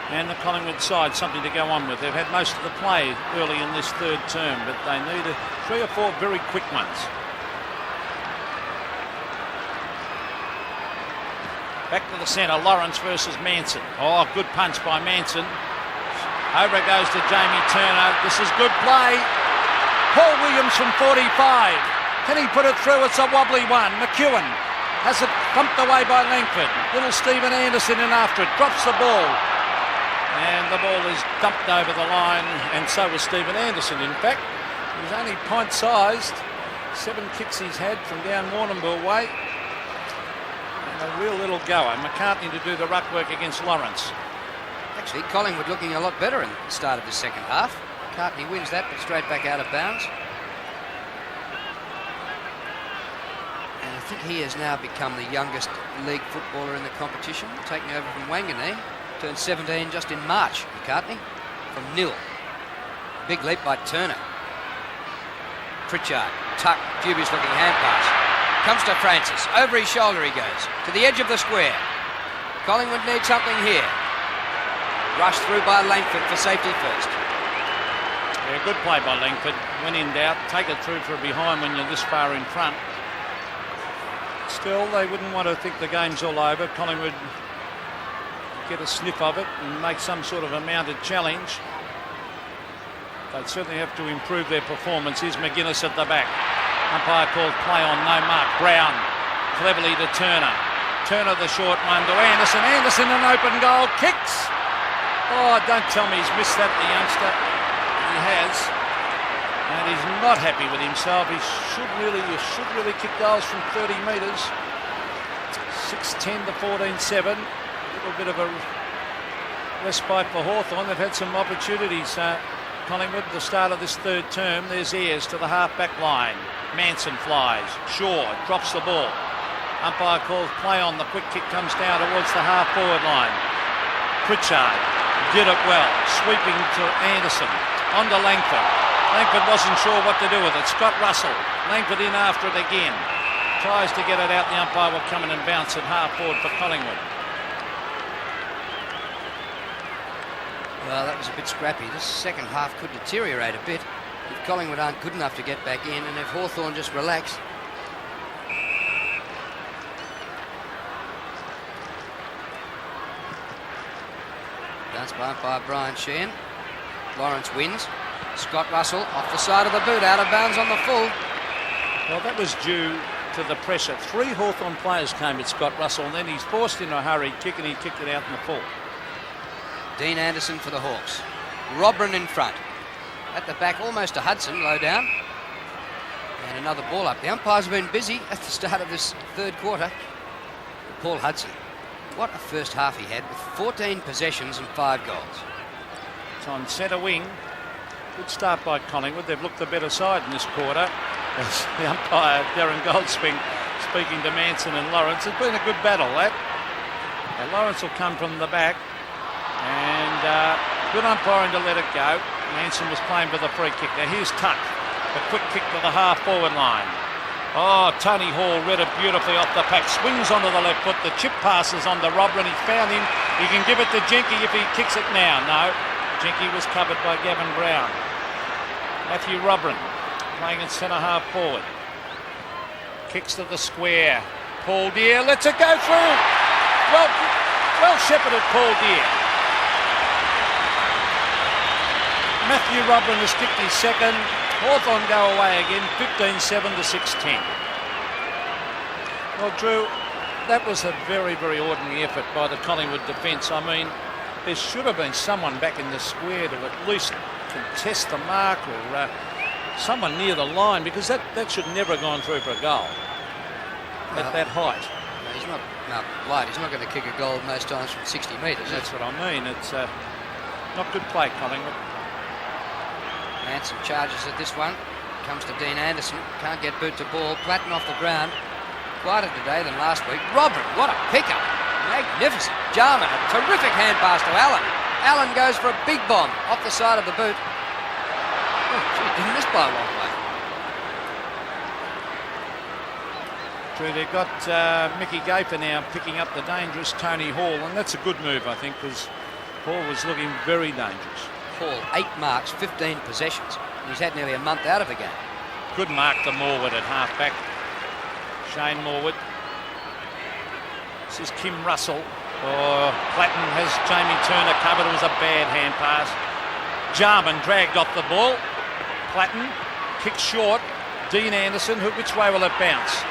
and the Collingwood side something to go on with. They've had most of the play early in this third term, but they need 3 or 4 very quick ones. Back to the centre, Lawrence versus Manson. Oh, good punch by Manson. Over it goes to Jamie Turner. This is good play. Paul Williams from 45. Can he put it through? It's a wobbly one. McEwen has it bumped away by Langford. Little Stephen Anderson in after it. Drops the ball. And the ball is dumped over the line. And so was Stephen Anderson, in fact. He's only pint-sized. 7 kicks he's had from down Warrnambool way. And a real little goer. McCartney to do the ruck work against Lawrence. actually. Collingwood looking a lot better in the start of the second half. McCartney wins that, but straight back out of bounds. And I think he has now become the youngest league footballer in the competition, taking over from Wanganeen. Turned 17 just in March, McCartney, from nil. Big leap by Turner. Pritchard, tuck, dubious looking hand pass. Comes to Francis, over his shoulder he goes, to the edge of the square. Collingwood need something here. Rushed through by Langford for safety first. Yeah, good play by Langford. When in doubt, take it through for a behind when you're this far in front. Still, they wouldn't want to think the game's all over. Collingwood get a sniff of it and make some sort of a mounted challenge. They'd certainly have to improve their performance. Here's McGuinness at the back. Umpire called play on, no mark. Brown cleverly to Turner. Turner the short one to Anderson. Anderson an open goal. Kicks. Oh, don't tell me he's missed that, the youngster. He has. And he's not happy with himself. You should really kick goals from 30 metres. 6-10 to 14-7. A little bit of a respite for Hawthorn. They've had some opportunities. Collingwood at the start of this third term. There's Ayres to the half-back line. Manson flies. Shaw drops the ball. Umpire calls play on. The quick kick comes down towards the half-forward line. Pritchard did it well. Sweeping to Anderson. On to Langford. Langford wasn't sure what to do with it. Scott Russell. Langford in after it again. Tries to get it out. The umpire will come in and bounce it half-forward for Collingwood. Well, that was a bit scrappy. This second half could deteriorate a bit if Collingwood aren't good enough to get back in, and if Hawthorn just relax. Dance by Brian Sheehan. Lawrence wins. Scott Russell off the side of the boot, out of bounds on the full. Well, that was due to the pressure. 3 Hawthorn players came at Scott Russell, and then he's forced in a hurry, kick, and he kicked it out in the full. Dean Anderson for the Hawks. Robran in front. At the back, almost to Hudson, low down. And another ball up. The umpires have been busy at the start of this third quarter. Paul Hudson. What a first half he had with 14 possessions and 5 goals. It's on centre wing. Good start by Collingwood. They've looked the better side in this quarter. As the umpire, Darren Goldsmith, speaking to Manson and Lawrence. It's been a good battle, that. Now, Lawrence will come from the back. And good umpiring to let it go. Manson was playing for the free kick. Now here's Tuck. The quick kick to the half-forward line. Oh, Tony Hall read it beautifully off the pack. Swings onto the left foot. The chip passes on to Robran. He found him. He can give it to Jenke if he kicks it now. No. Jenke was covered by Gavin Brown. Matthew Robran playing in centre half forward. Kicks to the square. Paul Deere lets it go through. Well shepherded Paul Deere. Matthew Robran has kicked his second. Hawthorn go away again, 15-7 to 6-10. Well, Drew, that was a very, very ordinary effort by the Collingwood defence. I mean, there should have been someone back in the square to at least contest the mark, or someone near the line, because that should never have gone through for a goal at that height. No, he's not light. He's not going to kick a goal most times from 60 metres. That's what I mean. It's not good play, Collingwood. Manson charges at this one. Comes to Dean Anderson. Can't get boot to ball. Platten off the ground. Quieter today than last week. Robran, what a pickup. Magnificent. Jarman, a terrific hand pass to Allen. Allen goes for a big bomb off the side of the boot. Oh, gee, didn't miss by a long way. True, they've got Mickey Gaper now picking up the dangerous Tony Hall, and that's a good move, I think, because Hall was looking very dangerous. Hall, 8 marks, 15 possessions. He's had nearly a month out of the game. Good mark to Morwood at half-back. Shane Morwood. This is Kim Russell. Oh, Platten has Jamie Turner covered. It was a bad hand pass. Jarman dragged off the ball. Platten kicked short. Dean Anderson, which way will it bounce?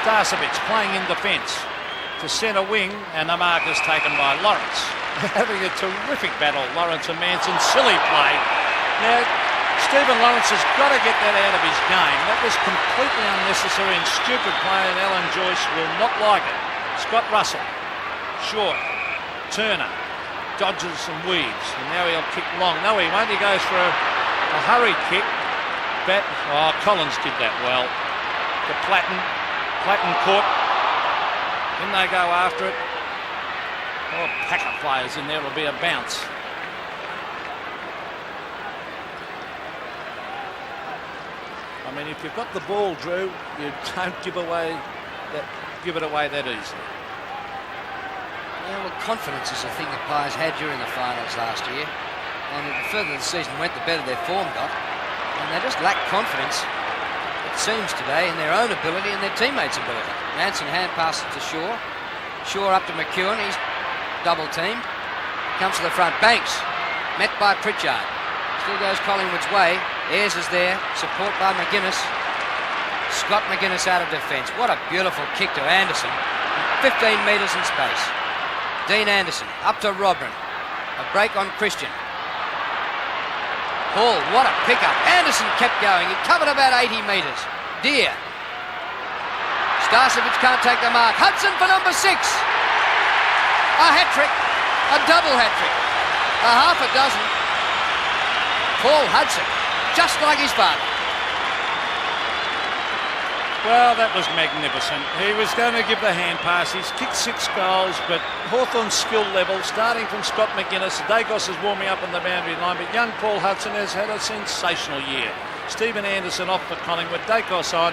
Starcevic playing in defence to centre wing, and the mark is taken by Lawrence. Having a terrific battle, Lawrence and Manson. Silly play. Now, Stephen Lawrence has got to get that out of his game. That was completely unnecessary and stupid play, and Alan Joyce will not like it. Scott Russell. Short. Turner. dodges and weaves, and now he'll kick long. No, he won't. He goes for a hurried kick. Collins did that well. To Platten caught. Then they go after it. Pack of players in there. Will be a bounce. I mean, if you've got the ball, Drew, you don't give it away that easily. Yeah, well, confidence is a thing that players had during the finals last year. And the further the season went, the better their form got. And they just lacked confidence, it seems today, in their own ability and their teammates' ability. Manson hand passes to Shaw. Shaw up to McEwen. He's double-teamed. Comes to the front. Banks, met by Pritchard. Still goes Collingwood's way. Ayres is there, support by McGuinness. Scott McGuinness out of defence. What a beautiful kick to Anderson. 15 metres in space. Dean Anderson up to Robran. A break on Christian. Hall, what a pickup. Anderson kept going. He covered about 80 metres. Deer. Starcevic can't take the mark. Hudson for number 6. A hat-trick. A double hat-trick. A half a dozen. Paul Hudson, just like his father. Well, that was magnificent. He was going to give the hand pass. He's kicked 6 goals, but Hawthorn's skill level, starting from Scott McGuinness, Dacos is warming up on the boundary line, but young Paul Hudson has had a sensational year. Stephen Anderson off for Collingwood, Dacos on,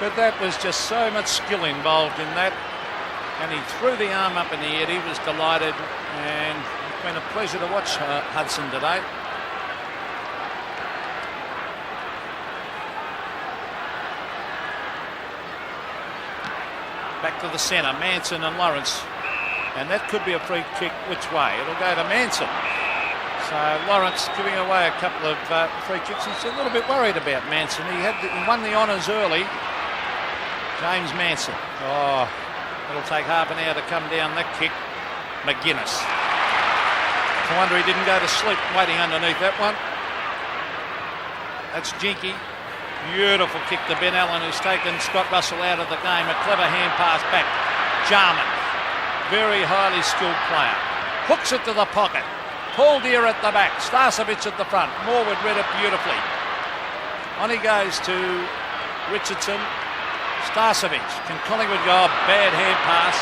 but that was just so much skill involved in that. And he threw the arm up in the air. He was delighted, and it's been a pleasure to watch Hudson today. Back to the centre, Manson and Lawrence. And that could be a free kick which way? It'll go to Manson. So Lawrence giving away a couple of free kicks. He's a little bit worried about Manson. He won the honours early. James Manson. It'll take half an hour to come down that kick. McGuinness. No wonder he didn't go to sleep waiting underneath that one. That's Jinky. Beautiful kick to Ben Allen, who's taken Scott Russell out of the game. A clever hand pass back. Jarman, very highly skilled player. Hooks it to the pocket. Paul Deer at the back. Starcevic at the front. Morwood read it beautifully. On he goes to Richardson. Starcevic. Can Collingwood go? Bad hand pass.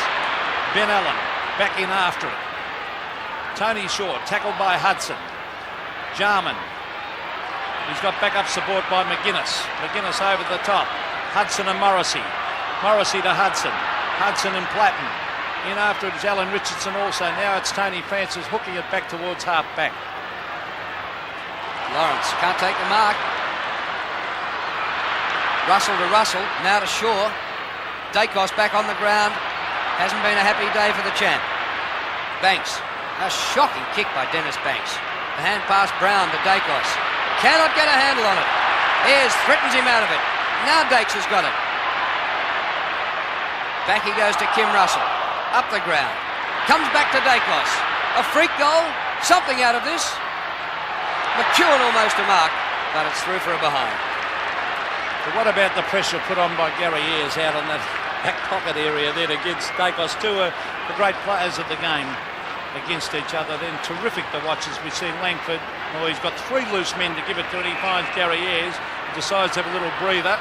Ben Allen back in after it. Tony Short tackled by Hudson. Jarman. He's got backup support by McGuinness. McGuinness over the top. Hudson and Morrissey. Morrissey to Hudson. Hudson and Platten. In after it is Alan Richardson also. Now it's Tony Francis hooking it back towards half back. Lawrence can't take the mark. Russell to Russell. Now to Shaw. Dacos back on the ground. Hasn't been a happy day for the champ. Banks. A shocking kick by Dennis Banks. The hand pass Brown to Dacos. Cannot get a handle on it. Ayres threatens him out of it. Now Dakes has got it. Back he goes to Kim Russell. Up the ground. Comes back to Dacos. A freak goal. Something out of this. McEwen almost a mark, but it's through for a behind. But what about the pressure put on by Gary Ayres out on that back pocket area there against Dacos? Two of the great players of the game against each other. Then terrific to watch as we've seen Langford. Well, he's got 3 loose men to give it to, and he finds Gary Ayres. He decides to have a little breather.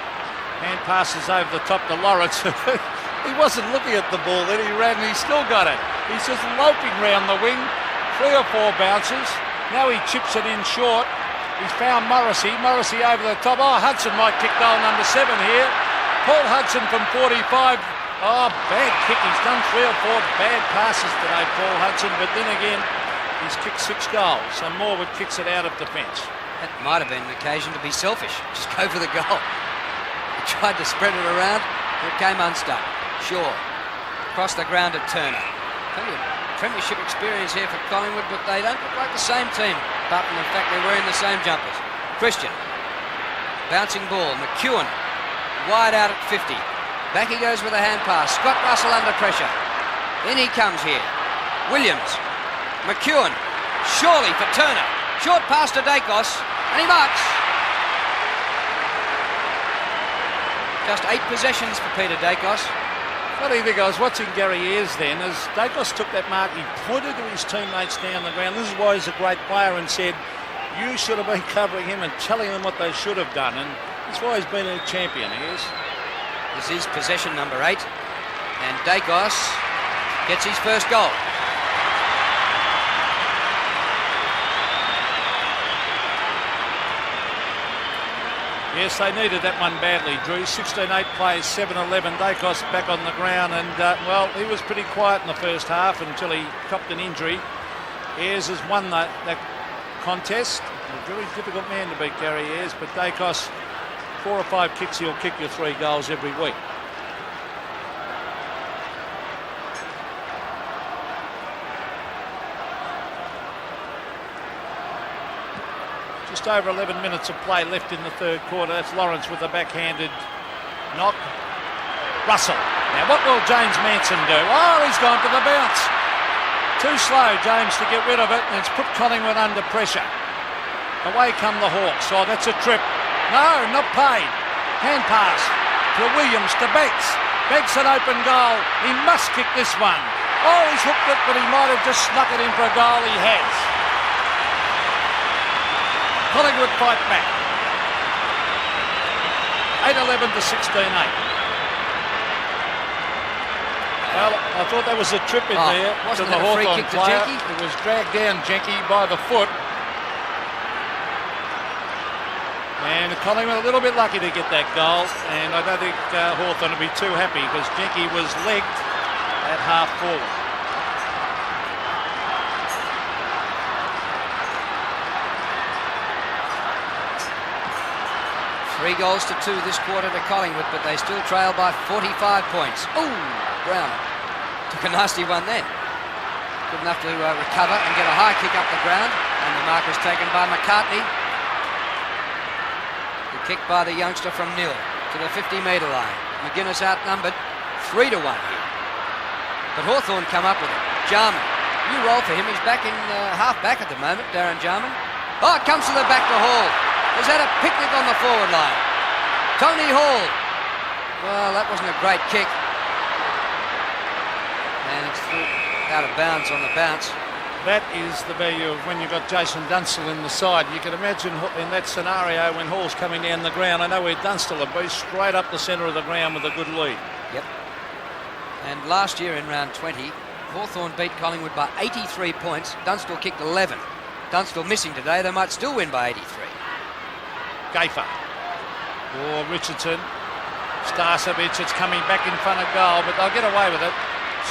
Hand passes over the top to Lawrence. He wasn't looking at the ball then. He ran and he still got it. He's just loping round the wing. 3 or 4 bounces. Now he chips it in short. He's found Morrissey. Morrissey over the top. Hudson might kick goal number 7 here. Paul Hudson from 45. Bad kick. He's done 3 or 4 bad passes today, Paul Hudson. But then again, he's kicked 6 goals. So Morwood kicks it out of defence. That might have been an occasion to be selfish. Just go for the goal. He tried to spread it around, but it came unstuck. Shaw. Across the ground at Turner. Plenty of premiership experience here for Collingwood, but they don't look like the same team, apart from the fact they're wearing the same jumpers. Christian. Bouncing ball. McEwen. Wide out at 50. Back he goes with a hand pass. Scott Russell under pressure. In he comes here. Williams. McEwen. Surely for Turner. Short pass to Dacos. And he marks. Just 8 possessions for Peter Dacos. What do you think? I was watching Gary Ayres then as Dacos took that mark. He pointed to his teammates down the ground. This is why he's a great player, and said, you should have been covering him and telling them what they should have done. And that's why he's been a champion, Ayres. This is possession number 8. And Dacos gets his first goal. Yes, they needed that one badly, Drew. 16-8 plays, 7-11. Dacos back on the ground, and, well, he was pretty quiet in the first half until he copped an injury. Ayres has won that contest. A very difficult man to beat, Gary Ayres, but Dacos, 4 or 5 kicks, he'll kick you 3 goals every week. Just over 11 minutes of play left in the third quarter. That's Lawrence with a backhanded knock. Russell. Now what will James Manson do? Oh, he's gone to the bounce. Too slow, James, to get rid of it, and it's put Collingwood under pressure. Away come the Hawks. Oh, that's a trip. No, not paid. Hand pass to Williams, to Banks. Banks an open goal. He must kick this one. Oh, he's hooked it, but he might have just snuck it in for a goal. He has. Collingwood fight back. 8-11 to 16-8. Well, I thought that was a trip in there to the Hawthorn player. It was dragged down Jenky by the foot. And Collingwood a little bit lucky to get that goal. And I don't think Hawthorn will be too happy because Jenky was legged at half forward. 3 goals to 2 this quarter to Collingwood, but they still trail by 45 points. Ooh, Brown took a nasty one then. Good enough to recover and get a high kick up the ground, and the mark was taken by McCartney. The kick by the youngster from nil to the 50-metre line. McGuinness outnumbered 3-1 here. But Hawthorn come up with it. Jarman, new role for him. He's back in half back at the moment, Darren Jarman. Oh, it comes to the back to Hall. Has had a picnic on the forward line. Tony Hall. Well, that wasn't a great kick. And it's out of bounds on the bounce. That is the value of when you've got Jason Dunstall in the side. You can imagine in that scenario when Hall's coming down the ground. I know where Dunstall would be, straight up the centre of the ground with a good lead. Yep. And last year in round 20, Hawthorn beat Collingwood by 83 points. Dunstall kicked 11. Dunstall missing today. They might still win by 83. Gafer or Richardson. Starcevic, it's coming back in front of goal, but they'll get away with it.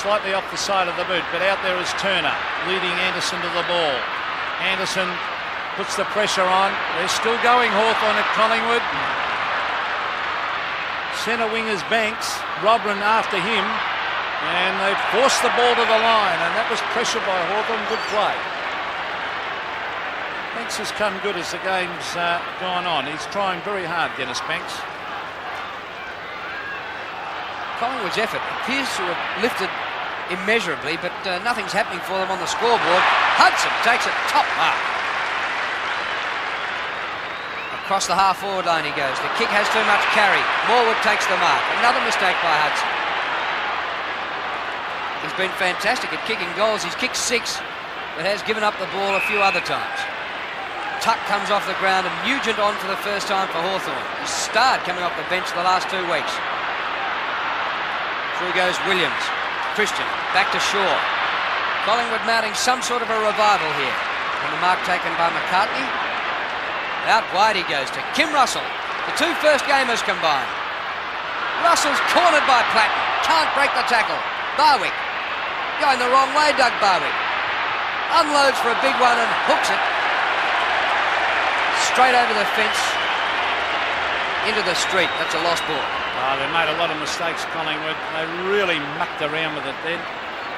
Slightly off the side of the boot, but out there is Turner leading Anderson to the ball. Anderson puts the pressure on. They're still going, Hawthorn at Collingwood. Centre wing is Banks. Robin after him, and they've forced the ball to the line, and that was pressure by Hawthorn. Good play. Banks has come good as the game's gone on. He's trying very hard, Dennis Banks. Collingwood's effort appears to have lifted immeasurably, but nothing's happening for them on the scoreboard. Hudson takes it top mark. Across the half-forward line he goes. The kick has too much carry. Morwood takes the mark. Another mistake by Hudson. He's been fantastic at kicking goals. He's kicked 6, but has given up the ball a few other times. Tuck comes off the ground, and Nugent on for the first time for Hawthorn. He's starred coming off the bench the last 2 weeks. Through goes Williams. Christian back to Shaw. Collingwood mounting some sort of a revival here. And the mark taken by McCartney. Out wide he goes to Kim Russell. The 2 first gamers combined. Russell's cornered by Platten. Can't break the tackle. Barwick going the wrong way, Doug Barwick. Unloads for a big one and hooks it straight over the fence into the street. That's a lost ball. Oh, they made a lot of mistakes, Collingwood. They really mucked around with it then.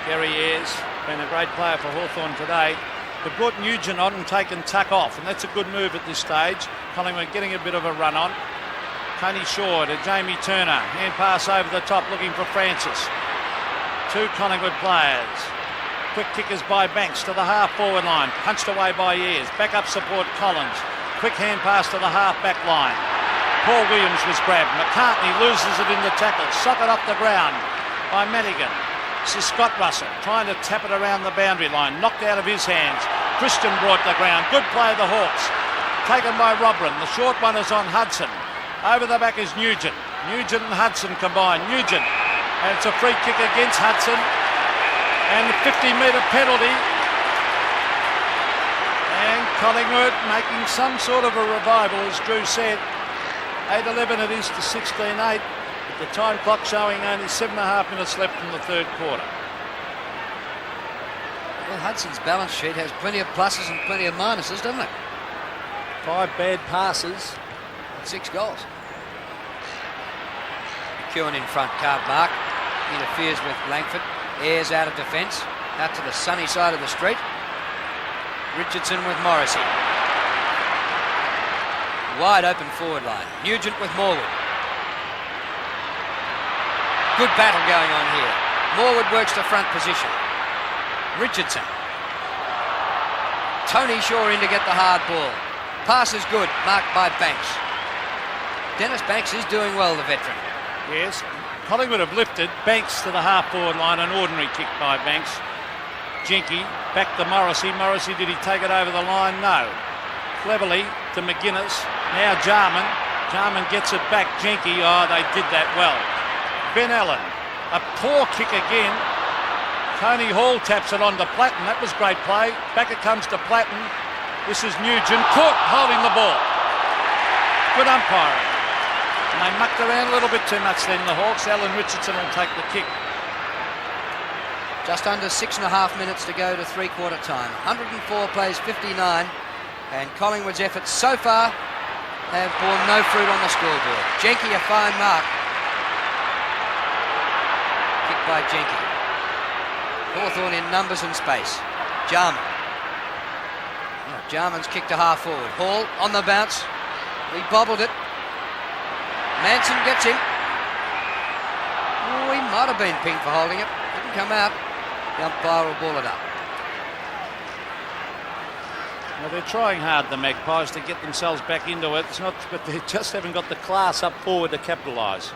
Gary Ayres, been a great player for Hawthorn today. They brought Nugent on and taken Tuck off, and that's a good move at this stage. Collingwood getting a bit of a run on. Tony Shaw to Jamie Turner. Hand pass over the top looking for Francis. 2 Collingwood players. Quick kickers by Banks to the half-forward line. Punched away by Ayres. Back up support Collins. Quick hand pass to the half-back line. Paul Williams was grabbed. McCartney loses it in the tackle. Sock it off the ground. by Madigan. This is Scott Russell trying to tap it around the boundary line. Knocked out of his hands. Christian brought the ground. Good play of the Hawks. Taken by Robran. The short one is on Hudson. Over the back is Nugent. Nugent and Hudson combined. Nugent. And it's a free kick against Hudson. And a 50-metre penalty. And Collingwood making some sort of a revival, as Drew said. 8:11 it is to 16:8. With the time clock showing only 7.5 minutes left in the third quarter. Well, Hudson's balance sheet has plenty of pluses and plenty of minuses, doesn't it? 5 bad passes. 6 goals. McEwen in front, card mark. Interferes with Langford. Ayres out of defence. Out to the sunny side of the street. Richardson with Morrissey. Wide open forward line. Nugent with Morwood. Good battle going on here. Morwood works the front position. Richardson. Tony Shaw in to get the hard ball. Pass is good, marked by Banks. Dennis Banks is doing well, the veteran. Yes, Collingwood have lifted. Banks to the half-forward line, an ordinary kick by Banks. Jenke back to Morrissey. Morrissey, did he take it over the line? No. Cleverly to McGuinness. Now Jarman. Jarman gets it back. Jenke, oh, they did that well. Ben Allen, a poor kick again. Tony Hall taps it on to Platten. That was great play. Back it comes to Platten. This is Nugent. Caught holding the ball. Good umpiring. And they mucked around a little bit too much then, the Hawks. Alan Richardson will take the kick. Just under 6.5 minutes to go to three-quarter time. 104 plays 59. And Collingwood's efforts so far have borne no fruit on the scoreboard. Jenke, a fine mark. Kick by Jenke. Hawthorn in numbers and space. Jarman. Oh, Jarman's kick to half forward. Hall on the bounce. He bobbled it. Manson gets him. Oh, he might have been pinged for holding it. Didn't come out. The umpire will ball it up. Well, they're trying hard, the Magpies, to get themselves back into it. It's not, but they just haven't got the class up forward to capitalise.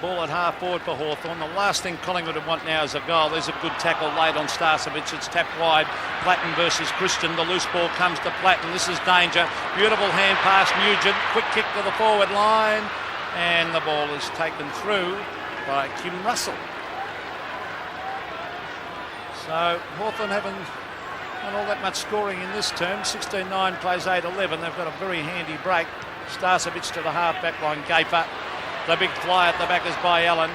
Ball at half forward for Hawthorn. The last thing Collingwood would want now is a goal. There's a good tackle late on Starcevic. It's tapped wide. Platten versus Christian. The loose ball comes to Platten. This is danger. Beautiful hand pass, Nugent. Quick kick to the forward line. And the ball is taken through by Kim Russell. So Hawthorn haven't done all that much scoring in this term. 16-9 plays 8-11. They've got a very handy break. Starcevic to the half-back line. Gaper. The big fly at the back is by Allen.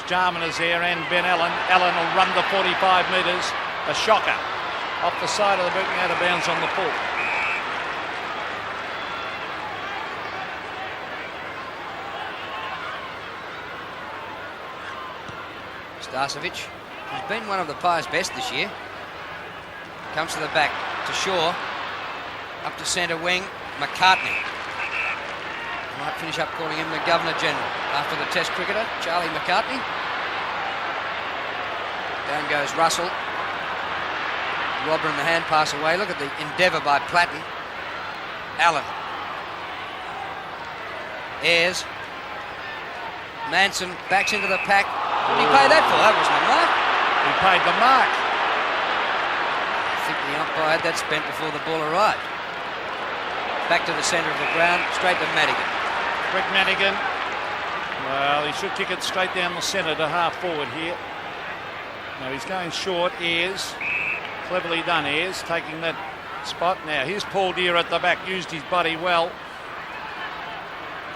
Jarman is there and Ben Allen. Allen will run the 45 metres. A shocker. Off the side of the boot and out of bounds on the full. Starcevic has been one of the Pies' best this year. Comes to the back to Shaw. Up to centre wing. McCartney. Might finish up calling him the Governor-General after the Test cricketer, Charlie McCartney. Down goes Russell. Robran the hand pass away. Look at the endeavour by Platten. Allen. Ayres. Manson backs into the pack. What did he pay that for? That wasn't a mark. He paid the mark. I think the umpire had that spent before the ball arrived. Back to the centre of the ground, straight to Madigan. Greg Madigan. Well, he should kick it straight down the centre to half forward here. Now he's going short. Ayres. Cleverly done, Ayres, taking that spot. Now here's Paul Deere at the back. Used his body well.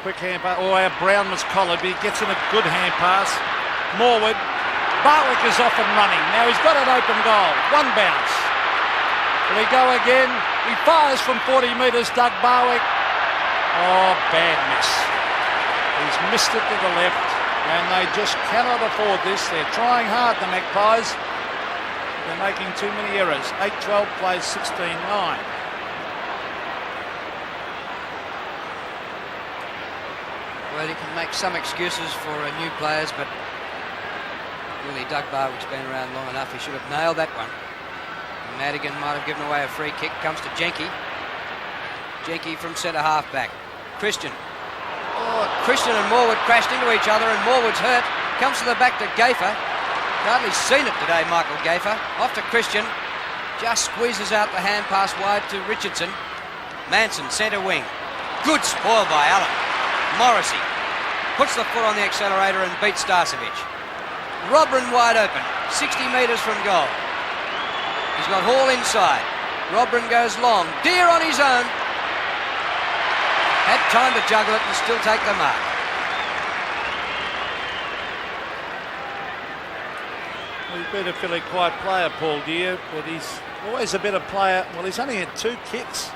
Quick hand pass. Oh, Brown was collared, but he gets in a good hand pass. Morwood. Barwick is off and running. Now he's got an open goal. One bounce. Will he go again? He fires from 40 metres, Doug Barwick. Oh, bad miss. He's missed it to the left, and they just cannot afford this. They're trying hard, the Magpies. They're making too many errors. 8-12 plays 16-9. Well, you can make some excuses for new players, but really Doug Barwick's been around long enough. He should have nailed that one. Madigan might have given away a free kick. Comes to Jenke. Jenke from centre half back. Christian. Oh, Christian and Morwood crashed into each other and Morwood's hurt. Comes to the back to Gaffer. Hardly seen it today, Michael Gaffer. Off to Christian. Just squeezes out the hand pass wide to Richardson. Manson, centre wing. Good spoil by Allen. Morrissey puts the foot on the accelerator and beats Starcevic. Robran wide open, 60 metres from goal. He's got Hall inside. Robran goes long. Deer on his own. Had time to juggle it and still take the mark. Well, he's been a fairly quiet player, Paul Deer, but he's always a better player. Well, he's only had 2 kicks,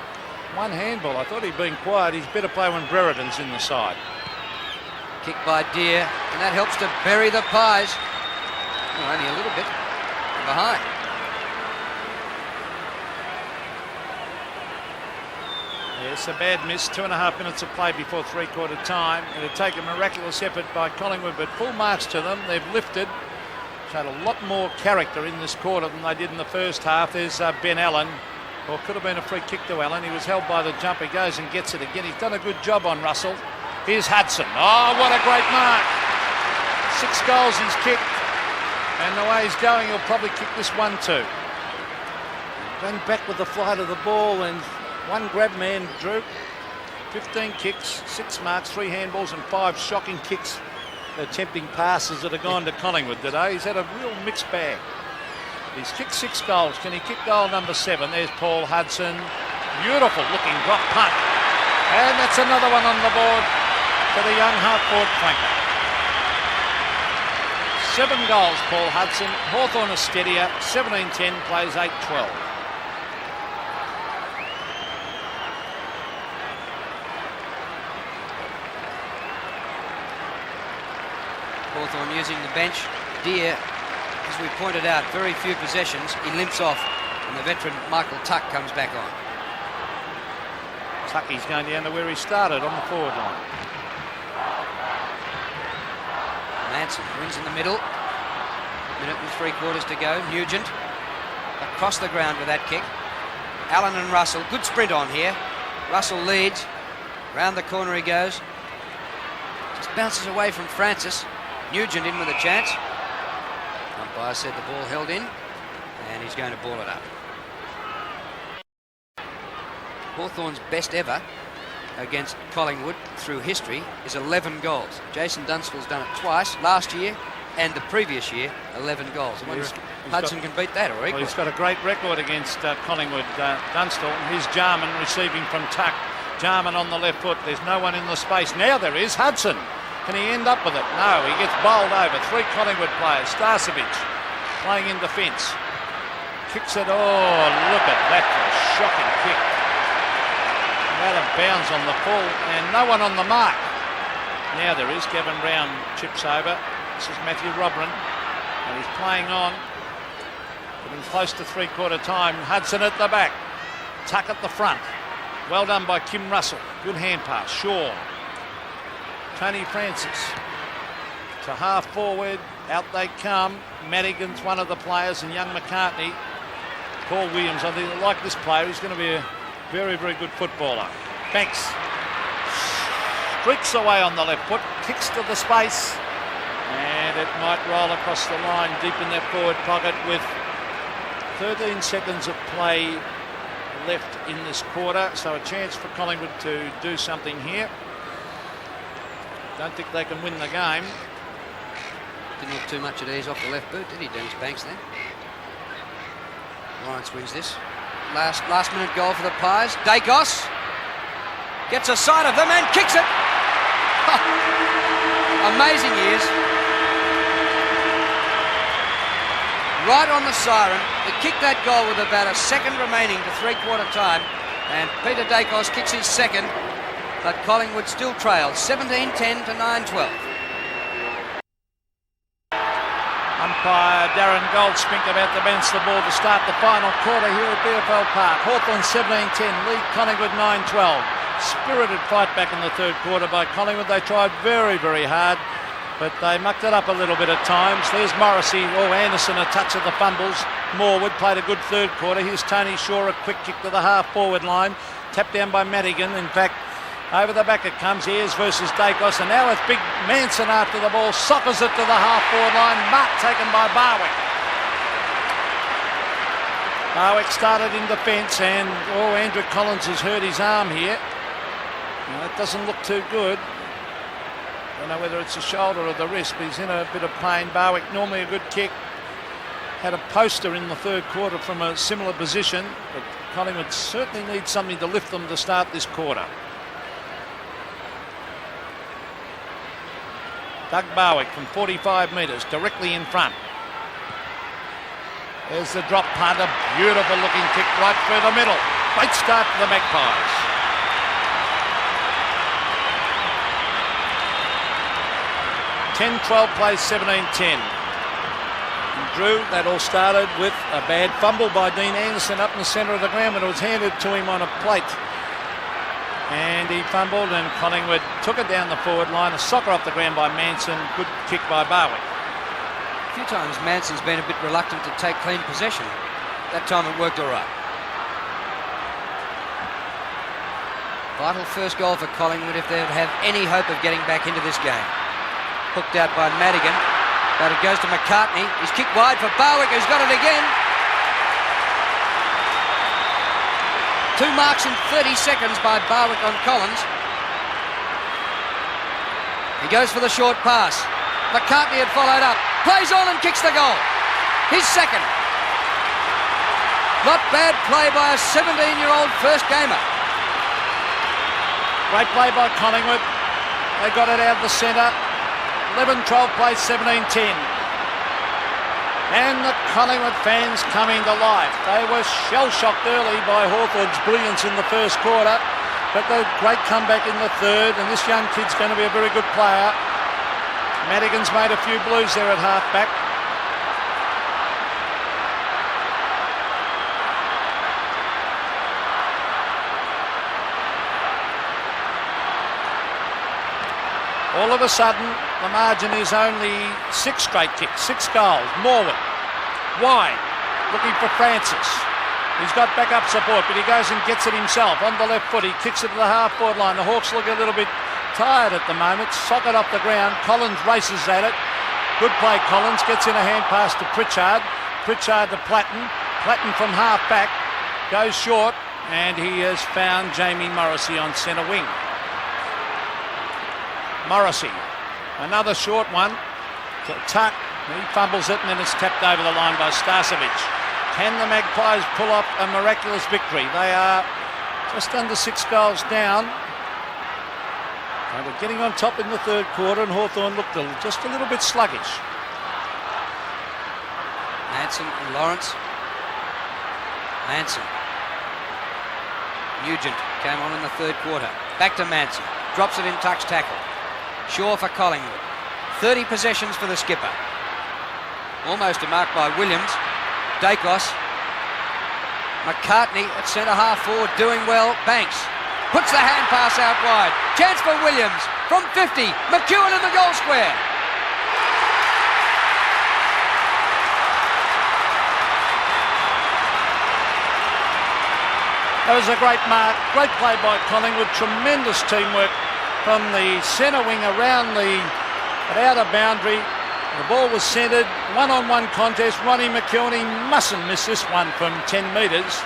1 handball. I thought he'd been quiet. He's a better player when Brereton's in the side. Kick by Deer, and that helps to bury the Pies. Oh, only a little bit behind. Yes, a bad miss. 2.5 minutes of play before three-quarter time. It'll take a miraculous effort by Collingwood, but full marks to them. They've lifted. Showed a lot more character in this quarter than they did in the first half. There's Ben Allen. Well, could have been a free kick to Allen. He was held by the jump. He goes and gets it again. He's done a good job on Russell. Here's Hudson. Oh, what a great mark. 6 goals he's kicked. And the way he's going, he'll probably kick this one too. Going back with the flight of the ball, and one grab man drew. 15 kicks, 6 marks, 3 handballs and 5 shocking kicks, attempting passes that have gone to Collingwood today. He's had a real mixed bag. He's kicked 6 goals. Can he kick goal number 7? There's Paul Hudson. Beautiful looking drop punt. And that's another one on the board for the young half-forward flanker. 7 goals, Paul Hudson. Hawthorn is steadier. 17-10, plays 8-12. Hawthorn using the bench. Deer, as we pointed out, very few possessions. He limps off, and the veteran Michael Tuck comes back on. Tucky's going down to where he started on the forward line. Manson wins in the middle. 1.75 to go. Nugent across the ground with that kick. Allen and Russell. Good sprint on here. Russell leads. Round the corner he goes. Just bounces away from Francis. Nugent in with a chance. Umpire said the ball held in, and he's going to ball it up. Hawthorn's best ever against Collingwood through history is 11 goals. Jason Dunstall's done it twice, last year and the previous year, 11 goals. I wonder if Hudson can beat that or equal. Well, he's got a great record against Collingwood, Dunstall. Here's Jarman receiving from Tuck. Jarman on the left foot. There's no one in the space. Now there is Hudson. Can he end up with it? No, he gets bowled over. 3 Collingwood players. Starcevic playing in defence. Kicks it. Oh, look at that. A shocking kick. Out of bounds on the full, and no one on the mark. Now there is. Gavin Brown chips over. This is Matthew Robran, and he's playing on. Getting close to three-quarter time. Hudson at the back. Tuck at the front. Well done by Kim Russell. Good hand pass. Shaw. Tony Francis to half forward. Out they come. Madigan's one of the players, and young McCartney. Paul Williams, I think, like this player, he's going to be a very, very good footballer. Banks streaks away on the left foot, kicks to the space, and it might roll across the line deep in that forward pocket with 13 seconds of play left in this quarter. So a chance for Collingwood to do something here. Don't think they can win the game. Didn't look too much at ease off the left boot, did he, Dennis Banks then? Lawrence wins this. Last minute goal for the Pies. Dacos gets a sight of them and kicks it. Amazing he is. Right on the siren. He kicked that goal with about a second remaining to three-quarter time, and Peter Dacos kicks his second, but Collingwood still trails 17-10 to 9-12. Umpire Darren Goldspink about to bounce the ball to start the final quarter here at BFL Park. Hawthorn 17-10, lead Collingwood 9-12. Spirited fight back in the third quarter by Collingwood. They tried very, very hard, but they mucked it up a little bit at times. There's Morrissey, Anderson, a touch of the fumbles. Morwood played a good third quarter. Here's Tony Shaw, a quick kick to the half-forward line. Tapped down by Madigan. In fact, Over the back it comes, Ayres versus Dacos, and now it's Big Manson after the ball, soccers it to the half-forward line, mark taken by Barwick. Barwick started in defence, and Andrew Collins has hurt his arm here. It doesn't look too good. I don't know whether it's the shoulder or the wrist, but he's in a bit of pain. Barwick, normally a good kick, had a poster in the third quarter from a similar position, but Collingwood certainly needs something to lift them to start this quarter. Doug Barwick from 45 metres, directly in front. There's the drop punt, a beautiful looking kick right through the middle. Great start for the Magpies. (10-12) plays 17-10. Drew, that all started with a bad fumble by Dean Anderson up in the centre of the ground, but it was handed to him on a plate. And he fumbled, and Collingwood took it down the forward line. A soccer off the ground by Manson. Good kick by Barwick. A few times Manson's been a bit reluctant to take clean possession. That time it worked all right. Vital first goal for Collingwood if they have any hope of getting back into this game. Hooked out by Madigan, but it goes to McCartney. He's kicked wide for Barwick, who's got it again. 2 marks in 30 seconds by Barwick on Collins. He goes for the short pass. McCartney had followed up. Plays on and kicks the goal. His second. Not bad play by a 17-year-old first gamer. Great play by Collingwood. They got it out of the centre. 11-12 plays 17-10. And the Collingwood fans coming to life. They were shell-shocked early by Hawthorn's brilliance in the first quarter, but the great comeback in the third, and this young kid's going to be a very good player. Madigan's made a few blues there at half-back. All of a sudden, the margin is only 6 straight kicks, 6 goals. Morwood, wide, looking for Francis. He's got backup support, but he goes and gets it himself on the left foot. He kicks it to the half-forward line. The Hawks look a little bit tired at the moment. Sock it off the ground. Collins races at it. Good play, Collins. Gets in a hand pass to Pritchard. Pritchard to Platten. Platten from half-back. Goes short, and he has found Jamie Morrissey on centre wing. Morrissey, another short one to Tuck. He fumbles it, and then it's tapped over the line by Starcevic. Can the Magpies pull off a miraculous victory? They are just under 6 goals down. They were getting on top in the third quarter, and Hawthorn looked just a little bit sluggish. Manson and Lawrence. Manson. Nugent came on in the third quarter. Back to Manson. Drops it in Tuck's tackle. Shaw for Collingwood. 30 possessions for the skipper. Almost a mark by Williams. Dacos. McCartney at centre half forward doing well. Banks puts the hand pass out wide. Chance for Williams from 50. McEwen in the goal square. That was a great mark. Great play by Collingwood. Tremendous teamwork from the centre wing around the outer boundary. The ball was centred, one-on-one contest. Ronnie McEwen, he mustn't miss this one from 10 metres.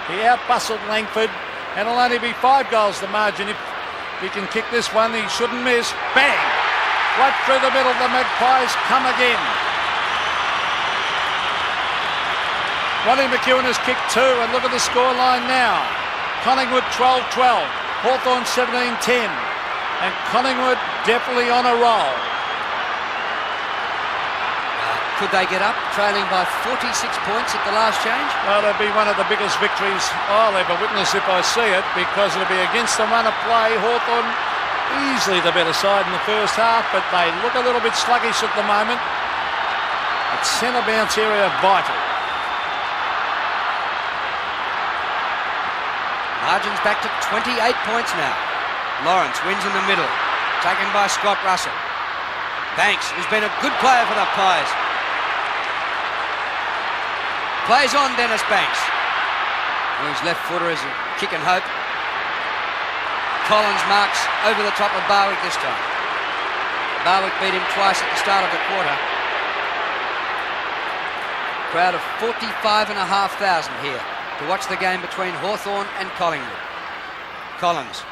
He out-bustled Langford, and it'll only be 5 goals the margin. If he can kick this one, he shouldn't miss. Bang! Right through the middle, the Magpies come again. Ronnie McEwen has kicked 2, and look at the scoreline now. Collingwood 12-12, Hawthorn 17-10. And Collingwood definitely on a roll. Could they get up, trailing by 46 points at the last change? Well, it'll be one of the biggest victories I'll ever witness if I see it, because it'll be against the run of play. Hawthorn easily the better side in the first half, but they look a little bit sluggish at the moment. That centre bounce area vital. Margin's back to 28 points now. Lawrence wins in the middle, taken by Scott Russell. Banks, who's been a good player for the Pies. Plays on Dennis Banks. His left footer is a kick and hope. Collins marks over the top of Barwick this time. Barwick beat him twice at the start of the quarter. Crowd of 45,500 here to watch the game between Hawthorn and Collingwood. Collins.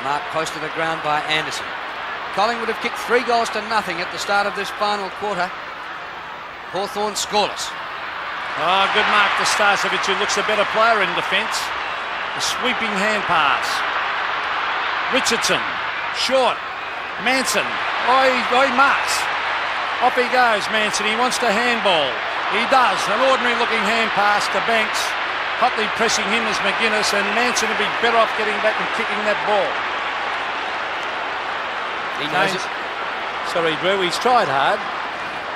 Mark close to the ground by Anderson. Collingwood have kicked 3 goals to nothing at the start of this final quarter. Hawthorn scoreless. Oh, good mark to Starcevic, who looks a better player in defence. A sweeping hand pass. Richardson, short. Manson, he marks. Off he goes, Manson. He wants to handball. He does. An ordinary looking hand pass to Banks. Hotly pressing him as McGuinness, and Manson would be better off getting back and kicking that ball. He knows it. Sorry, Drew, he's tried hard,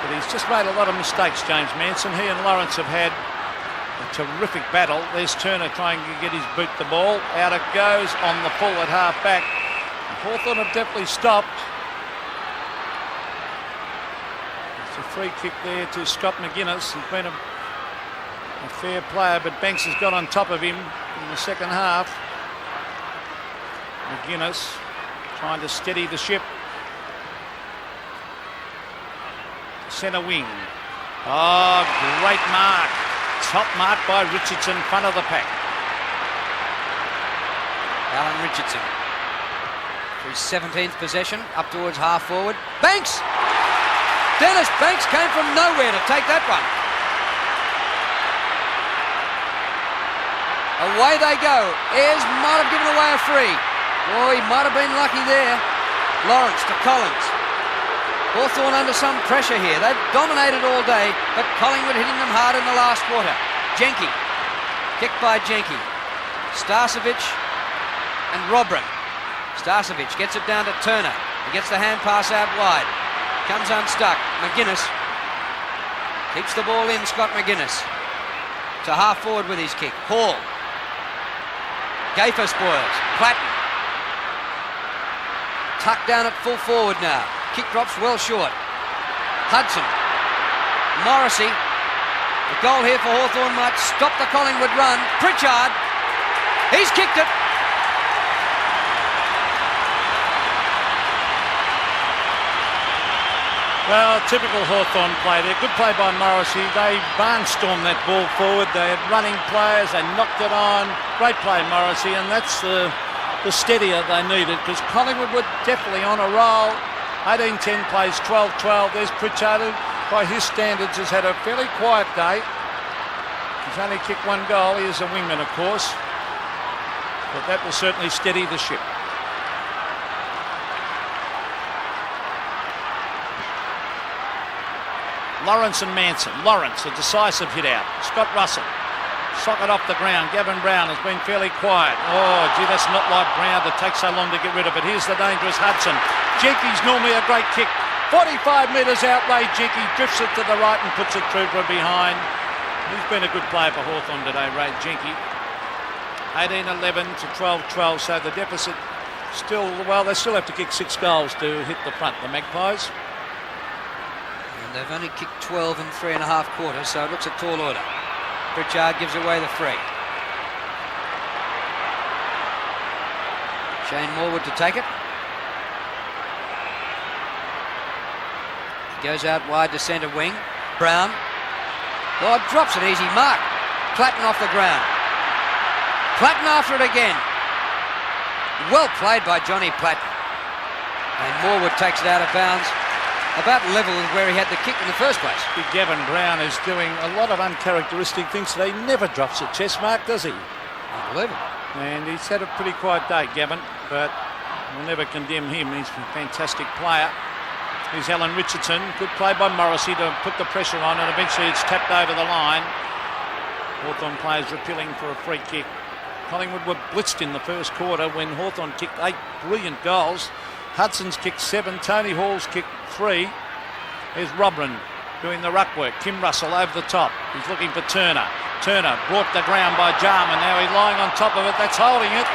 but he's just made a lot of mistakes, James Manson. He and Lawrence have had a terrific battle. There's Turner trying to get his boot the ball. Out it goes on the full at half back. Hawthorn have definitely stopped. It's a free kick there to Scott McGuinness. He's been a fair player, but Banks has got on top of him in the second half. McGuinness trying to steady the ship. Centre wing. Oh, great mark. Top mark by Richardson, front of the pack. Alan Richardson. For his 17th possession, up towards half forward. Banks! Dennis Banks came from nowhere to take that one. Away they go. Ayres might have given away a free. Oh, he might have been lucky there. Lawrence to Collins. Hawthorn under some pressure here. They've dominated all day, but Collingwood hitting them hard in the last quarter. Jenke. Kicked by Jenke. Starcevic and Robran. Starcevic gets it down to Turner. He gets the hand pass out wide. Comes unstuck. McGuinness keeps the ball in. Scott McGuinness to half forward with his kick. Hall. Gafer spoils. Platten. Tucked down at full forward now. Kick drops well short. Hudson. Morrissey. The goal here for Hawthorn might stop the Collingwood run. Pritchard. He's kicked it. Well, typical Hawthorn play there. Good play by Morrissey. They barnstormed that ball forward. They had running players. They knocked it on. Great play, Morrissey, and that's the steadier they needed, because Collingwood were definitely on a roll. 18-10 plays 12-12. There's Pritchard, who, by his standards, has had a fairly quiet day. He's only kicked 1 goal. He is a wingman, of course. But that will certainly steady the ship. Lawrence and Manson. Lawrence, a decisive hit out. Scott Russell. Socket off the ground. Gavin Brown has been fairly quiet. Oh, gee, that's not like Brown that takes so long to get rid of it. Here's the dangerous Hudson. Jenke's normally a great kick. 45 metres out, Ray Jenke drifts it to the right and puts it through from behind. He's been a good player for Hawthorn today, Ray Jenke. 18-11 to 12-12, so the deficit still, well, they still have to kick 6 goals to hit the front, the Magpies. And they've only kicked 12 in 3.5 quarters, so it looks a tall order. Pritchard gives away the free. Shane Morwood to take it. He goes out wide to centre wing. Brown. Oh, drops an easy mark. Platten off the ground. Platten after it again. Well played by Johnny Platten. And Morwood takes it out of bounds. About level with where he had the kick in the first place. Big Gavin Brown is doing a lot of uncharacteristic things today. He never drops a chest mark, does he? Unbelievable. And he's had a pretty quiet day, Gavin, but we'll never condemn him. He's a fantastic player. Here's Alan Richardson. Good play by Morrissey to put the pressure on, and eventually it's tapped over the line. Hawthorn players appealing for a free kick. Collingwood were blitzed in the first quarter when Hawthorn kicked 8 brilliant goals. Hudson's kicked 7, Tony Hall's kicked 3. There's Robran doing the ruck work. Kim Russell over the top. He's looking for Turner. Turner brought the ground by Jarman. Now he's lying on top of it. That's holding it.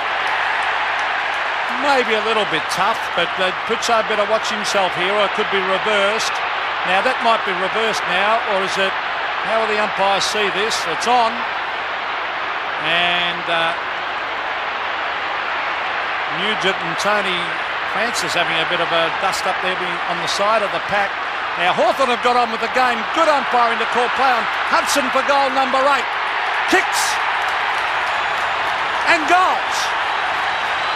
Maybe a little bit tough, but Pritchard better watch himself here, or it could be reversed. Now that might be reversed now, or is it, how will the umpires see this? It's on. And Nugent and Tony Francis having a bit of a dust up there on the side of the pack. Now Hawthorn have got on with the game. Good umpiring to call play on Hudson for goal number 8. Kicks and goals.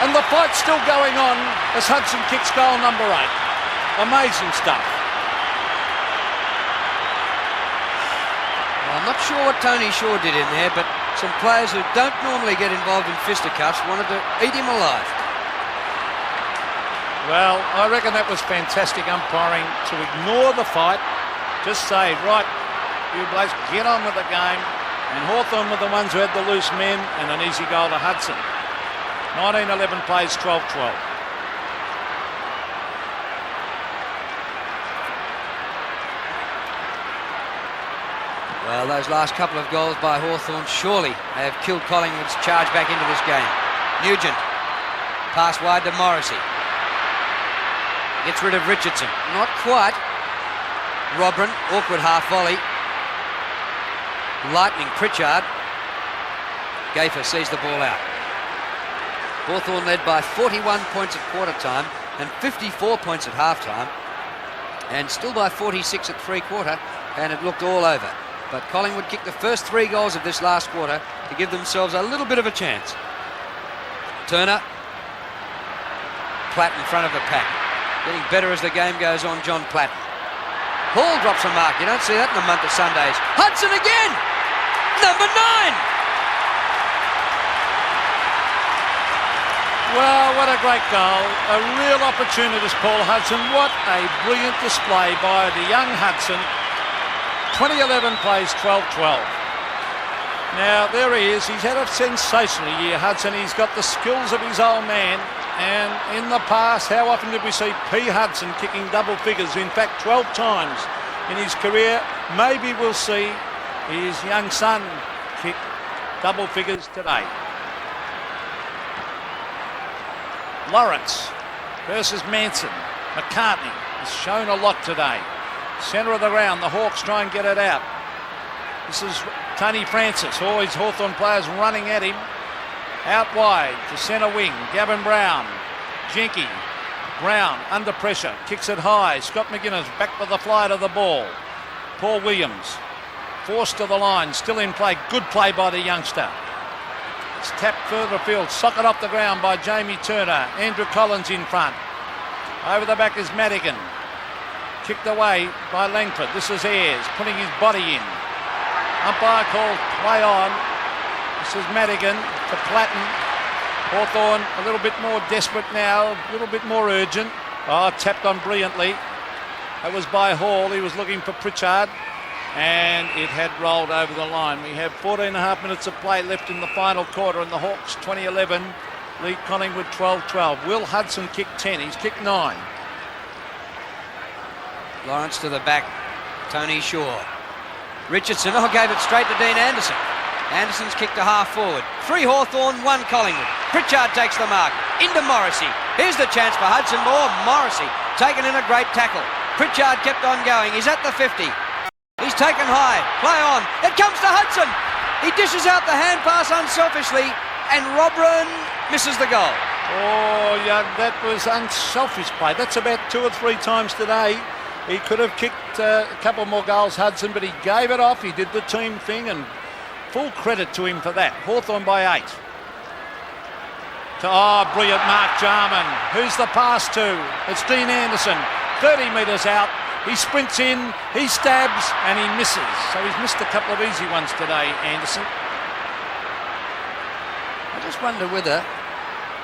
And the fight's still going on as Hudson kicks goal number 8. Amazing stuff. Well, I'm not sure what Tony Shaw did in there, but some players who don't normally get involved in fisticuffs wanted to eat him alive. Well, I reckon that was fantastic umpiring to ignore the fight. Just say, right, you blokes, get on with the game. And Hawthorn were the ones who had the loose men and an easy goal to Hudson. 19-11 plays 12-12. Well, those last couple of goals by Hawthorn surely have killed Collingwood's charge back into this game. Nugent, pass wide to Morrissey. Gets rid of Richardson. Not quite. Robin, awkward half volley. Lightning Pritchard. Gaffer sees the ball out. Hawthorn led by 41 points at quarter time and 54 points at half time. And still by 46 at three-quarter, and it looked all over. But Collingwood kicked the first 3 goals of this last quarter to give themselves a little bit of a chance. Turner. Platt in front of the pack. Getting better as the game goes on, John Platt. Hall drops a mark. You don't see that in a month of Sundays. Hudson again! Number 9! Well, what a great goal. A real opportunist, Paul Hudson. What a brilliant display by the young Hudson. 2011 plays 12-12. Now, there he is. He's had a sensational year, Hudson. He's got the skills of his old man. And in the past, how often did we see P. Hudson kicking double figures? In fact, 12 times in his career. Maybe we'll see his young son kick double figures today. Lawrence versus Manson. McCartney has shown a lot today. Centre of the ground, the Hawks try and get it out. This is Tony Francis, always Hawthorn players running at him. Out wide to centre wing, Gavin Brown. Jenke. Brown under pressure, kicks it high. Scott McGuinness back with the flight of the ball. Paul Williams forced to the line, still in play. Good play by the youngster. It's tapped further afield, socket off the ground by Jamie Turner. Andrew Collins in front. Over the back is Madigan. Kicked away by Langford. This is Ayres putting his body in. Umpire called play on. This is Madigan to Platten. Hawthorn a little bit more desperate now, a little bit more urgent. Oh, tapped on brilliantly. That was by Hall. He was looking for Pritchard, and it had rolled over the line. We have 14.5 minutes of play left in the final quarter, and the Hawks 2011 lead Collingwood 12-12. Will Hudson kicked 10. He's kicked 9. Lawrence to the back. Tony Shaw. Richardson gave it straight to Dean Anderson. Anderson's kicked a half forward. 3 Hawthorn, 1 Collingwood. Pritchard takes the mark. Into Morrissey. Here's the chance for Hudson Moore. Morrissey taken in a great tackle. Pritchard kept on going. He's at the 50. He's taken high. Play on. It comes to Hudson. He dishes out the hand pass unselfishly, and Robin misses the goal. Oh, yeah, that was unselfish play. That's about 2 or 3 times today. He could have kicked a couple more goals, Hudson, but he gave it off. He did the team thing, and full credit to him for that. Hawthorn by 8. Brilliant Mark Jarman. Who's the pass to? It's Dean Anderson. 30 metres out. He sprints in, he stabs, and he misses. So he's missed a couple of easy ones today, Anderson. I just wonder whether,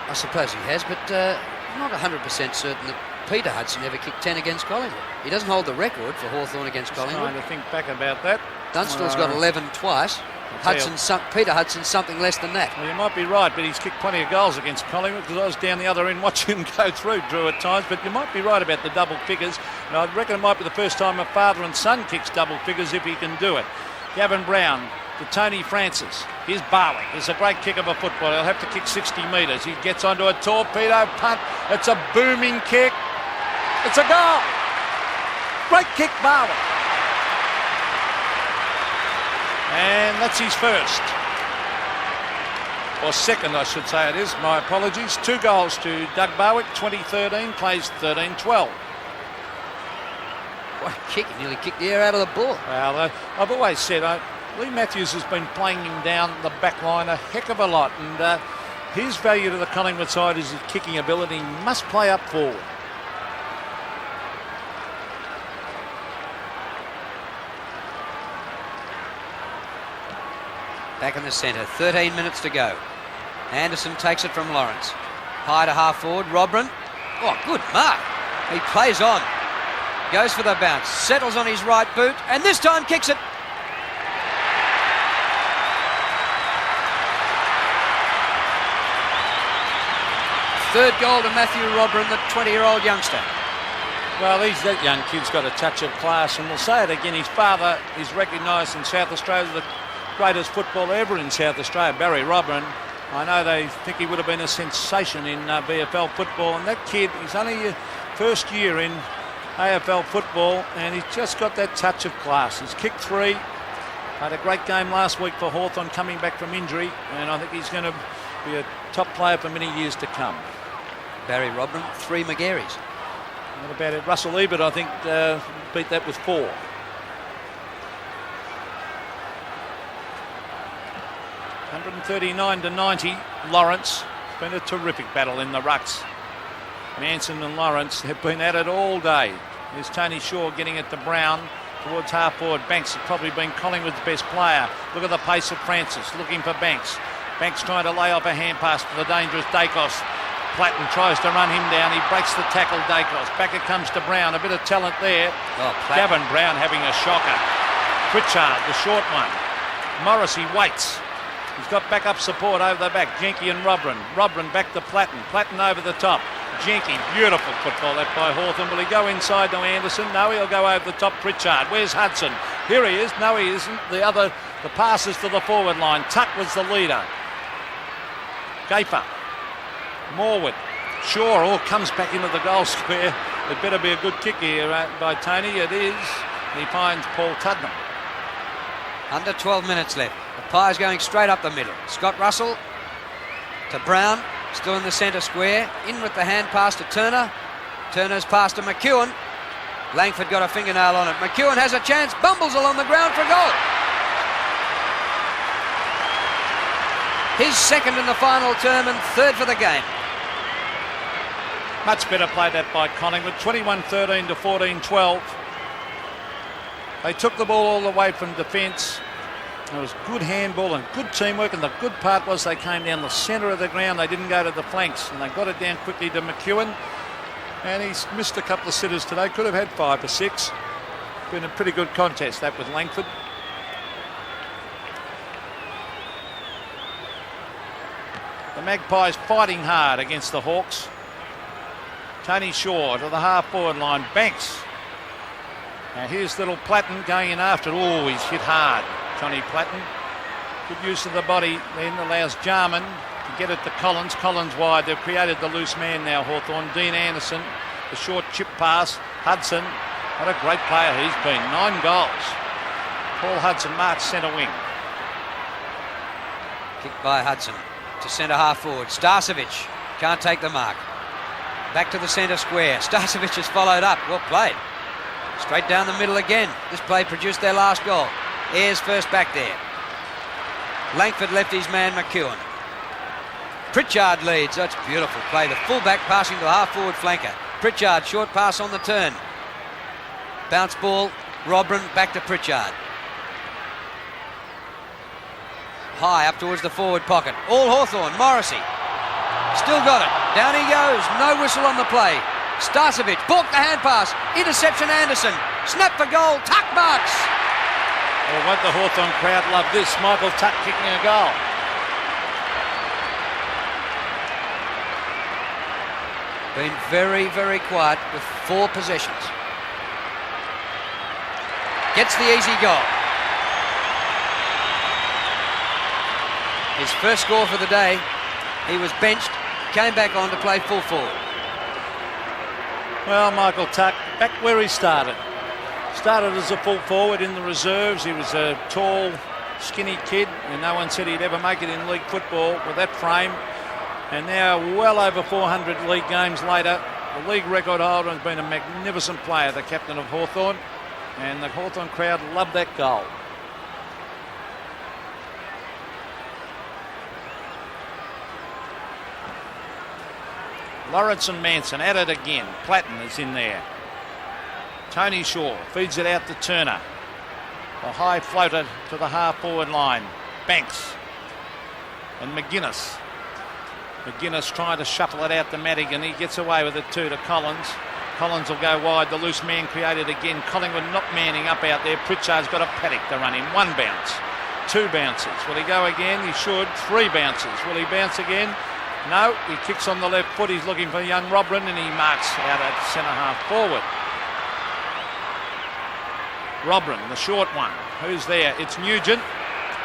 I suppose he has, but I'm not 100% certain that Peter Hudson ever kicked 10 against Collingwood. He doesn't hold the record for Hawthorn against Collingwood. Trying to think back about that. Dunstall's got 11 twice. Peter Hudson's something less than that. Well, you might be right, but he's kicked plenty of goals against Collingwood, because I was down the other end watching him go through, Drew, at times. But you might be right about the double figures. And I reckon it might be the first time a father and son kicks double figures if he can do it. Gavin Brown to Tony Francis. Here's Barwick. It's a great kick of a football. He'll have to kick 60 metres. He gets onto a torpedo punt. It's a booming kick. It's a goal. Great kick, Barwick. And that's his first. or second, I should say it is. My apologies. 2 goals to Doug Barwick, 2013, plays 13-12. What a kick. He nearly kicked the air out of the ball. Well, I've always said Lee Matthews has been playing him down the back line a heck of a lot, and his value to the Collingwood side is his kicking ability. He must play up forward. Back in the centre, 13 minutes to go. Anderson takes it from Lawrence. High to half forward, Robran. Oh, good mark. He plays on. Goes for the bounce, settles on his right boot, and this time kicks it. Third goal to Matthew Robran, the 20-year-old youngster. Well, that young kid's got a touch of class, and we'll say it again, his father is recognised in South Australia as the greatest footballer ever in South Australia, Barry Robran. I know they think he would have been a sensation in VFL football, and that kid, he's only his first year in AFL football, and he's just got that touch of class. He's kicked 3, had a great game last week for Hawthorn coming back from injury, and I think he's going to be a top player for many years to come. Barry Robran, 3 McGarrys. What about it? Russell Ebert, I think, beat that with 4. $139-90, Lawrence. It's been a terrific battle in the rucks. Manson and Lawrence have been at it all day. There's Tony Shaw getting it to Brown towards half forward. Banks has probably been Collingwood's best player. Look at the pace of Francis, looking for Banks. Banks trying to lay off a hand pass to the dangerous Dacos. Platten tries to run him down. He breaks the tackle, Dacos. Back it comes to Brown. A bit of talent there. Oh, Gavin Brown having a shocker. Pritchard, the short one. Morrissey waits. He's got backup support over the back. Jenke and Robran. Robran back to Platten. Platten over the top. Jenke, beautiful football that by Hawthorn. Will he go inside to Anderson? No, he'll go over the top. Pritchard. Where's Hudson? Here he is. No, he isn't. The passes to the forward line. Tuck was the leader. Gafer. Morwood. Shaw comes back into the goal square. It better be a good kick here by Tony. It is. He finds Paul Tuddenham. Under 12 minutes left. The Pies going straight up the middle. Scott Russell to Brown. Still in the centre square. In with the hand pass to Turner. Turner's pass to McEwen. Langford got a fingernail on it. McEwen has a chance. Bumbles along the ground for a goal. His second in the final term and third for the game. Much better play that by Collingwood. 21-13 to 14-12. They took the ball all the way from defence. It was good handball and good teamwork, and the good part was they came down the centre of the ground. They didn't go to the flanks, and they got it down quickly to McEwen. And he's missed a couple of sitters today. Could have had 5 or 6. Been a pretty good contest, that with Langford. The Magpies fighting hard against the Hawks. Tony Shaw to the half-forward line. Banks. Now here's little Platten going in after it. Oh, he's hit hard, Johnny Platten. Good use of the body then allows Jarman to get it to Collins. Collins wide. They've created the loose man now, Hawthorn. Dean Anderson, the short chip pass. Hudson, what a great player he's been. 9 goals. Paul Hudson marks centre wing. Kicked by Hudson to centre half forward. Starcevic can't take the mark. Back to the centre square. Starcevic has followed up. Well played. Straight down the middle again. This play produced their last goal. Ayres first back there. Langford left his man McEwen. Pritchard leads. That's beautiful play. The fullback passing to the half-forward flanker. Pritchard, short pass on the turn. Bounce ball. Robran back to Pritchard. High up towards the forward pocket. All Hawthorn. Morrissey. Still got it. Down he goes. No whistle on the play. Starcevic balked the hand pass. Interception Anderson. Snap for goal. Tuck marks. Well, won't the Hawthorn crowd love this? Michael Tuck kicking a goal. Been very, very quiet with 4 possessions. Gets the easy goal. His first score for the day. He was benched, came back on to play full forward. Well, Michael Tuck, back where he started. Started as a full forward in the reserves. He was a tall, skinny kid, and no one said he'd ever make it in league football with that frame. And now, well over 400 league games later, the league record holder has been a magnificent player, the captain of Hawthorn, and the Hawthorn crowd loved that goal. Lawrence and Manson at it again. Platten is in there. Tony Shaw feeds it out to Turner. The high floater to the half-forward line. Banks and McGuinness. McGuinness trying to shuffle it out to Madigan. He gets away with it too to Collins. Collins will go wide. The loose man created again. Collingwood not manning up out there. Pritchard's got a paddock to run in. 1 bounce. 2 bounces. Will he go again? He should. 3 bounces. Will he bounce again? No. He kicks on the left foot. He's looking for young Robrin and he marks out at centre half forward. Robrin, the short one. Who's there? It's Nugent.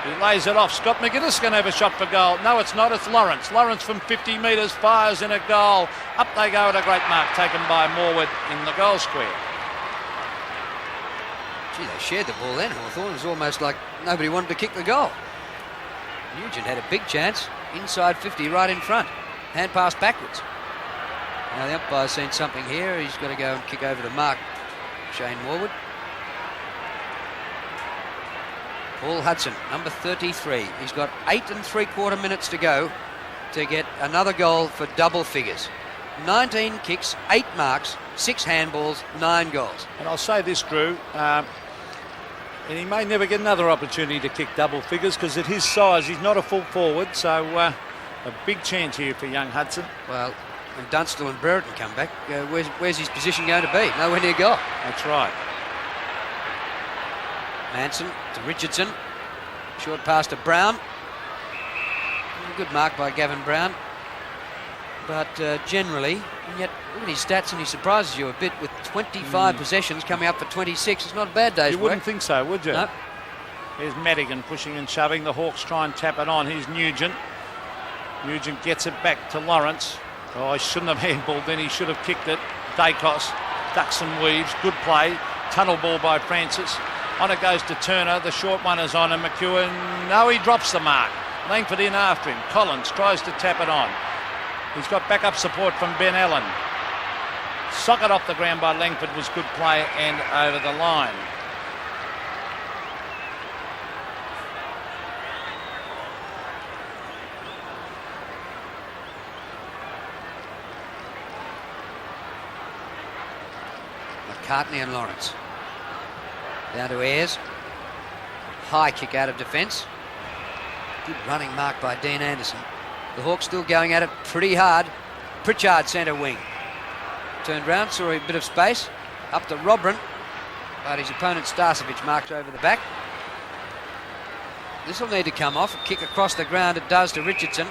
He lays it off. Scott McGuinness going to have a shot for goal. No, it's not. It's Lawrence. Lawrence from 50 metres fires in a goal. Up they go at a great mark taken by Morwood in the goal square. Gee, they shared the ball then, Hawthorn. It was almost like nobody wanted to kick the goal. Nugent had a big chance. Inside 50, right in front. Hand pass backwards. Now the umpire's seen something here. He's got to go and kick over the mark. Shane Morwood. Paul Hudson, number 33. He's got 8 3/4 minutes to go to get another goal for double figures. 19 kicks, 8 marks, 6 handballs, 9 goals. And I'll say this, Drew, and he may never get another opportunity to kick double figures because at his size, he's not a full forward, so a big chance here for young Hudson. Well, when Dunstall and Brereton come back, where's his position going to be? Nowhere near goal. That's right. Manson to Richardson. Short pass to Brown. Good mark by Gavin Brown. But generally, and yet look at his stats and he surprises you a bit with 25 possessions coming up for 26. It's not a bad day's work. You wouldn't think so, would you? No. Here's Madigan pushing and shoving. The Hawks try and tap it on. Here's Nugent. Nugent gets it back to Lawrence. Oh, he shouldn't have handballed then. He should have kicked it. Dacos ducks and weaves. Good play. Tunnel ball by Francis. On it goes to Turner. The short one is on, and McEwen, no, he drops the mark. Langford in after him. Collins tries to tap it on. He's got backup support from Ben Allen. Socket off the ground by Langford was good play and over the line. McCartney and Lawrence. Down to Ayres. High kick out of defence. Good running mark by Dean Anderson. The Hawks still going at it pretty hard. Pritchard centre wing. Turned round, saw a bit of space. Up to Robrin. But his opponent Starcevic marked over the back. This will need to come off. A kick across the ground it does to Richardson.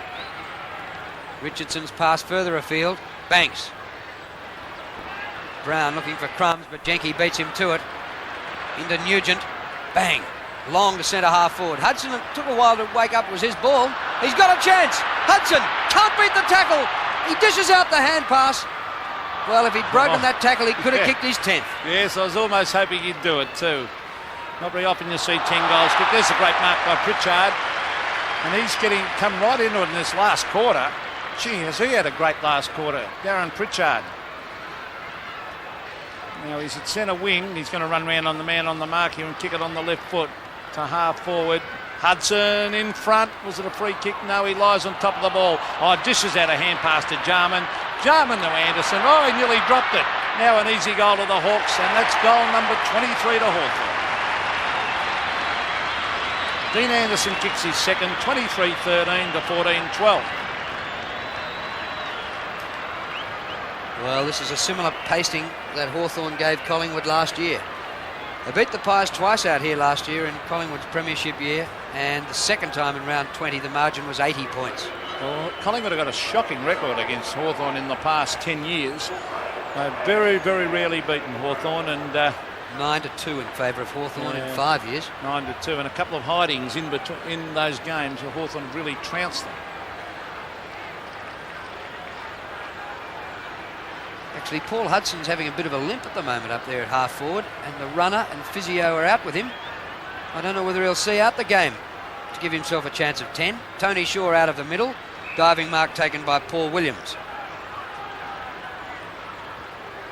Richardson's pass further afield. Banks. Brown looking for crumbs, but Jenke beats him to it. Into Nugent. Bang. Long to centre half forward. Hudson took a while to wake up. It was his ball. He's got a chance. Hudson can't beat the tackle. He dishes out the hand pass. Well, if he'd broken that tackle, he could have kicked his 10th. Yes, I was almost hoping he'd do it too. Not very often you see 10 goals kicked. There's a great mark by Pritchard. And he's come right into it in this last quarter. Gee, has he had a great last quarter. Darren Pritchard. Now he's at centre wing. He's going to run round on the man on the mark here and kick it on the left foot to half forward. Hudson in front. Was it a free kick? No, he lies on top of the ball. Oh, dishes out a hand pass to Jarman. Jarman to Anderson. Oh, he nearly dropped it. Now an easy goal to the Hawks, and that's goal number 23 to Hawthorn. Dean Anderson kicks his second, 23-13 to 14-12. Well, this is a similar pasting that Hawthorn gave Collingwood last year. They beat the Pies twice out here last year in Collingwood's premiership year, and the second time in round 20 the margin was 80 points. Well, Collingwood have got a shocking record against Hawthorn in the past 10 years. They've very, very rarely beaten Hawthorn, and 9-2 in favour of Hawthorn in 5 years. 9-2, and a couple of hidings in those games where Hawthorn really trounced them. Actually, Paul Hudson's having a bit of a limp at the moment up there at half forward, and the runner and physio are out with him. I don't know whether he'll see out the game. to give himself a chance of 10. Tony Shaw out of the middle. Diving mark taken by Paul Williams.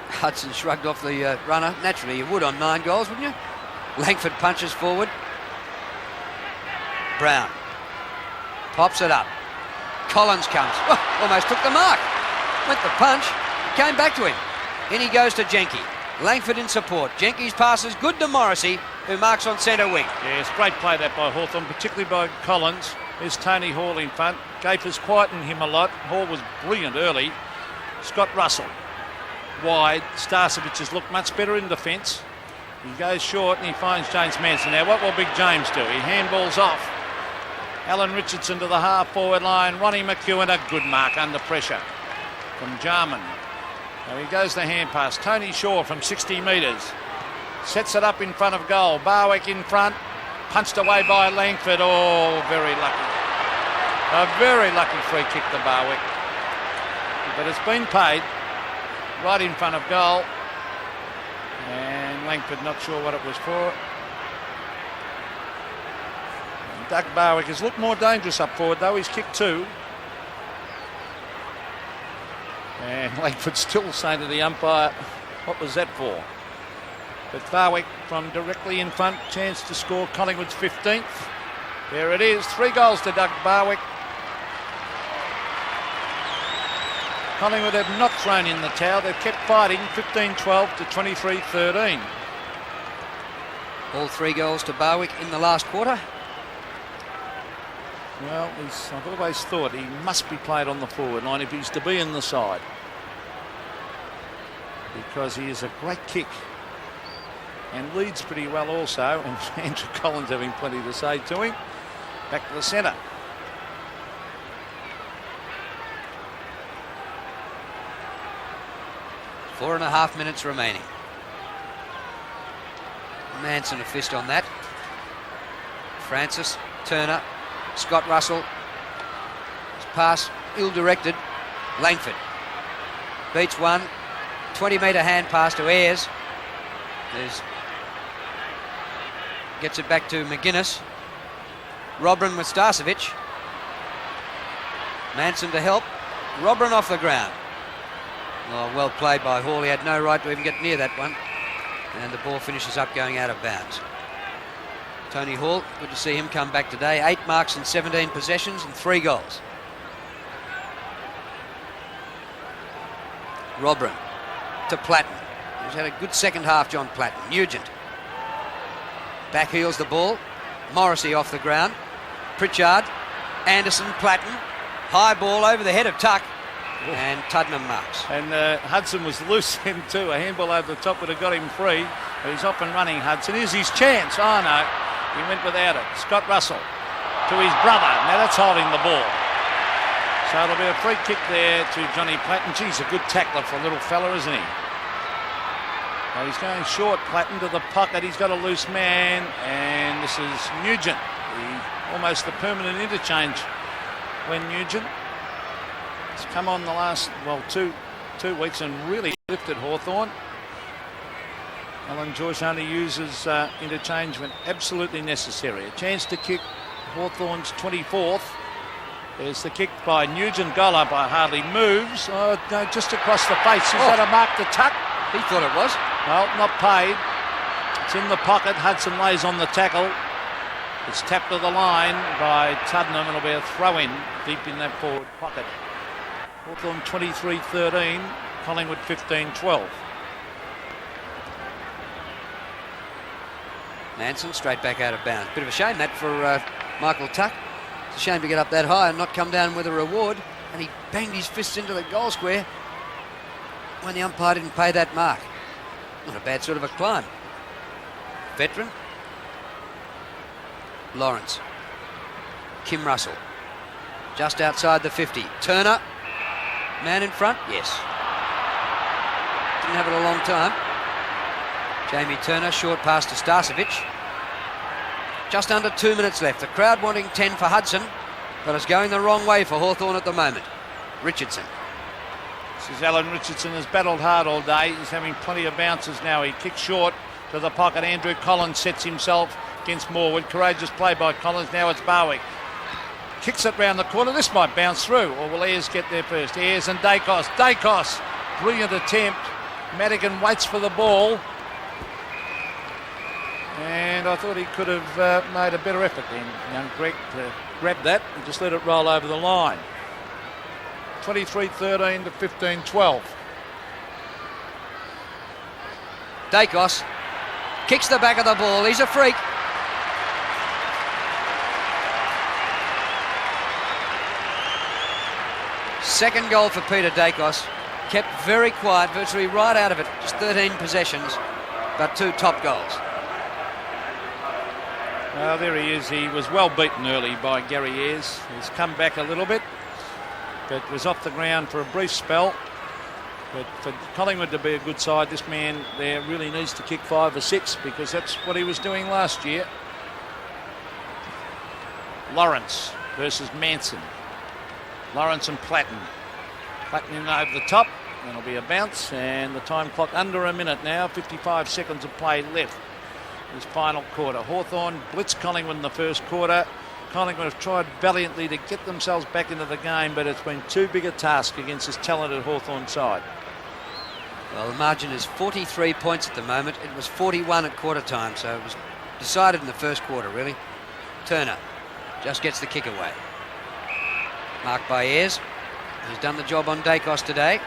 Hudson shrugged off the runner. Naturally, you would on 9 goals, wouldn't you? Langford punches forward. Brown pops it up. Collins comes. Oh, almost took the mark. Went the punch. Came back to him. In he goes to Jenke. Langford in support. Jenke's pass is good to Morrissey, who marks on centre wing. Yes, great play that by Hawthorn, particularly by Collins. There's Tony Hall in front. Gapers quietened him a lot. Hall was brilliant early. Scott Russell wide. Starcevic has looked much better in defence. He goes short and he finds James Manson. Now, what will Big James do? He handballs off. Alan Richardson to the half-forward line. Ronnie McEwen, a good mark under pressure from Jarman. Now he goes the hand pass. Tony Shaw from 60 metres. Sets it up in front of goal. Barwick in front. Punched away by Langford. Oh, very lucky. A very lucky free kick to Barwick. But it's been paid right in front of goal. And Langford not sure what it was for. And Doug Barwick has looked more dangerous up forward though. He's kicked 2. And Langford still saying to the umpire, what was that for? But Barwick from directly in front, chance to score Collingwood's 15th. There it is, 3 goals to Doug Barwick. Collingwood have not thrown in the towel, they've kept fighting, 15-12 to 23-13. All 3 goals to Barwick in the last quarter. Well, I've always thought he must be played on the forward line if he's to be in the side, because he is a great kick and leads pretty well also, and Andrew Collins having plenty to say to him. Back to the centre. Four and a half minutes remaining. Manson a fist on that. Francis, Turner, Scott Russell. His pass ill-directed. Langford beats one. 20-metre hand pass to Ayres. Gets it back to McGuinness. Robran with Starcevic. Manson to help. Robran off the ground. Oh, well played by Hall. He had no right to even get near that one. And the ball finishes up going out of bounds. Tony Hall, good to see him come back today. 8 marks in 17 possessions and 3 goals. Robran to Platten. He's had a good second half, John Platten. Nugent. Back heels the ball. Morrissey off the ground. Pritchard. Anderson, Platten. High ball over the head of Tuck. And Tuddenham marks. And Hudson was loose then too. A handball over the top would have got him free. But he's off and running, Hudson. Here's his chance. Oh no, he went without it. Scott Russell to his brother. Now that's holding the ball. So it'll be a free kick there to Johnny Platten. Geez, a good tackler for a little fella, isn't he? Now he's going short, Platten to the pocket. He's got a loose man. And this is Nugent. Almost the permanent interchange when Nugent has come on the last, well, two weeks and really lifted Hawthorn. Alan Joyce only uses interchange when absolutely necessary. A chance to kick Hawthorn's 24th. There's the kick by Nugent. Goal up by Hartley. Moves. Oh, no, just across the face. Is that a mark to Tuck? He thought it was. Well, not paid. It's in the pocket. Hudson lays on the tackle. It's tapped to the line by Tuddenham. It'll be a throw-in deep in that forward pocket. Hawthorn 23-13, Collingwood 15-12. Manson straight back out of bounds. Bit of a shame that for Michael Tuck. It's a shame to get up that high and not come down with a reward. And he banged his fists into the goal square when the umpire didn't pay that mark. Not a bad sort of a climb. Veteran. Lawrence. Kim Russell. Just outside the 50. Turner. Man in front? Yes. Didn't have it a long time. Jamie Turner, short pass to Starcevic. Just under 2 minutes left. The crowd wanting 10 for Hudson, but it's going the wrong way for Hawthorn at the moment. Richardson. This is Alan Richardson, has battled hard all day. He's having plenty of bounces now. He kicks short to the pocket. Andrew Collins sets himself. against Morwood. Courageous play by Collins. Now it's Barwick. Kicks it round the corner. This might bounce through, or will Ayres get there first? Ayres and Dacos. Dacos, brilliant attempt. Madigan waits for the ball. And I thought he could have made a better effort then, young Greg, to grab that and just let it roll over the line. 23-13 to 15-12. Dacos kicks the back of the ball. He's a freak. Second goal for Peter Dacos. Kept very quiet, virtually right out of it. Just 13 possessions, but 2 top goals. Well, there he is. He was well beaten early by Gary Ayres. He's come back a little bit, but was off the ground for a brief spell. But for Collingwood to be a good side, this man there really needs to kick 5 or 6, because that's what he was doing last year. Lawrence versus Manson. Lawrence and Platten. Platten in over the top. That'll be a bounce, and the time clock under a minute now. 55 seconds of play left. This final quarter. Hawthorn blitzed Collingwood in the first quarter. Collingwood have tried valiantly to get themselves back into the game, but it's been too big a task against this talented Hawthorn side. Well, the margin is 43 points at the moment. It was 41 at quarter time, so it was decided in the first quarter, really. Turner just gets the kick away. Marked by Ayres. He's done the job on Dacos today.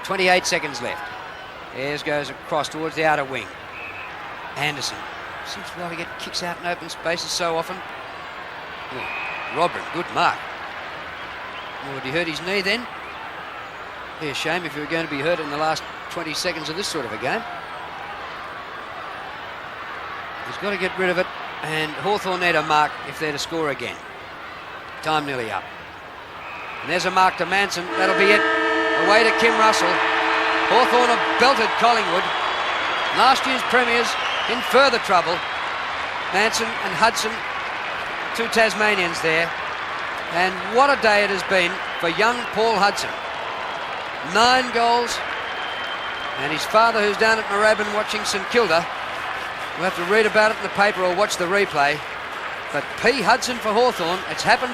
28 seconds left. Ayres goes across towards the outer wing. Anderson seems to be able to get kicks out in open spaces so often. Oh, Robin, good mark. Oh, he hurt his knee then? Be a shame if you were going to be hurt in the last 20 seconds of this sort of a game. He's got to get rid of it, and Hawthorn need a mark if they're to score again. Time nearly up. And there's a mark to Manson. That'll be it. Away to Kim Russell. Hawthorn have belted Collingwood. Last year's premiers in further trouble. Manson and Hudson, 2 Tasmanians there. And what a day it has been for young Paul Hudson. 9 goals. And his father, who's down at Moorabbin watching St Kilda, we'll have to read about it in the paper or watch the replay. But P. Hudson for Hawthorn, it's happened before.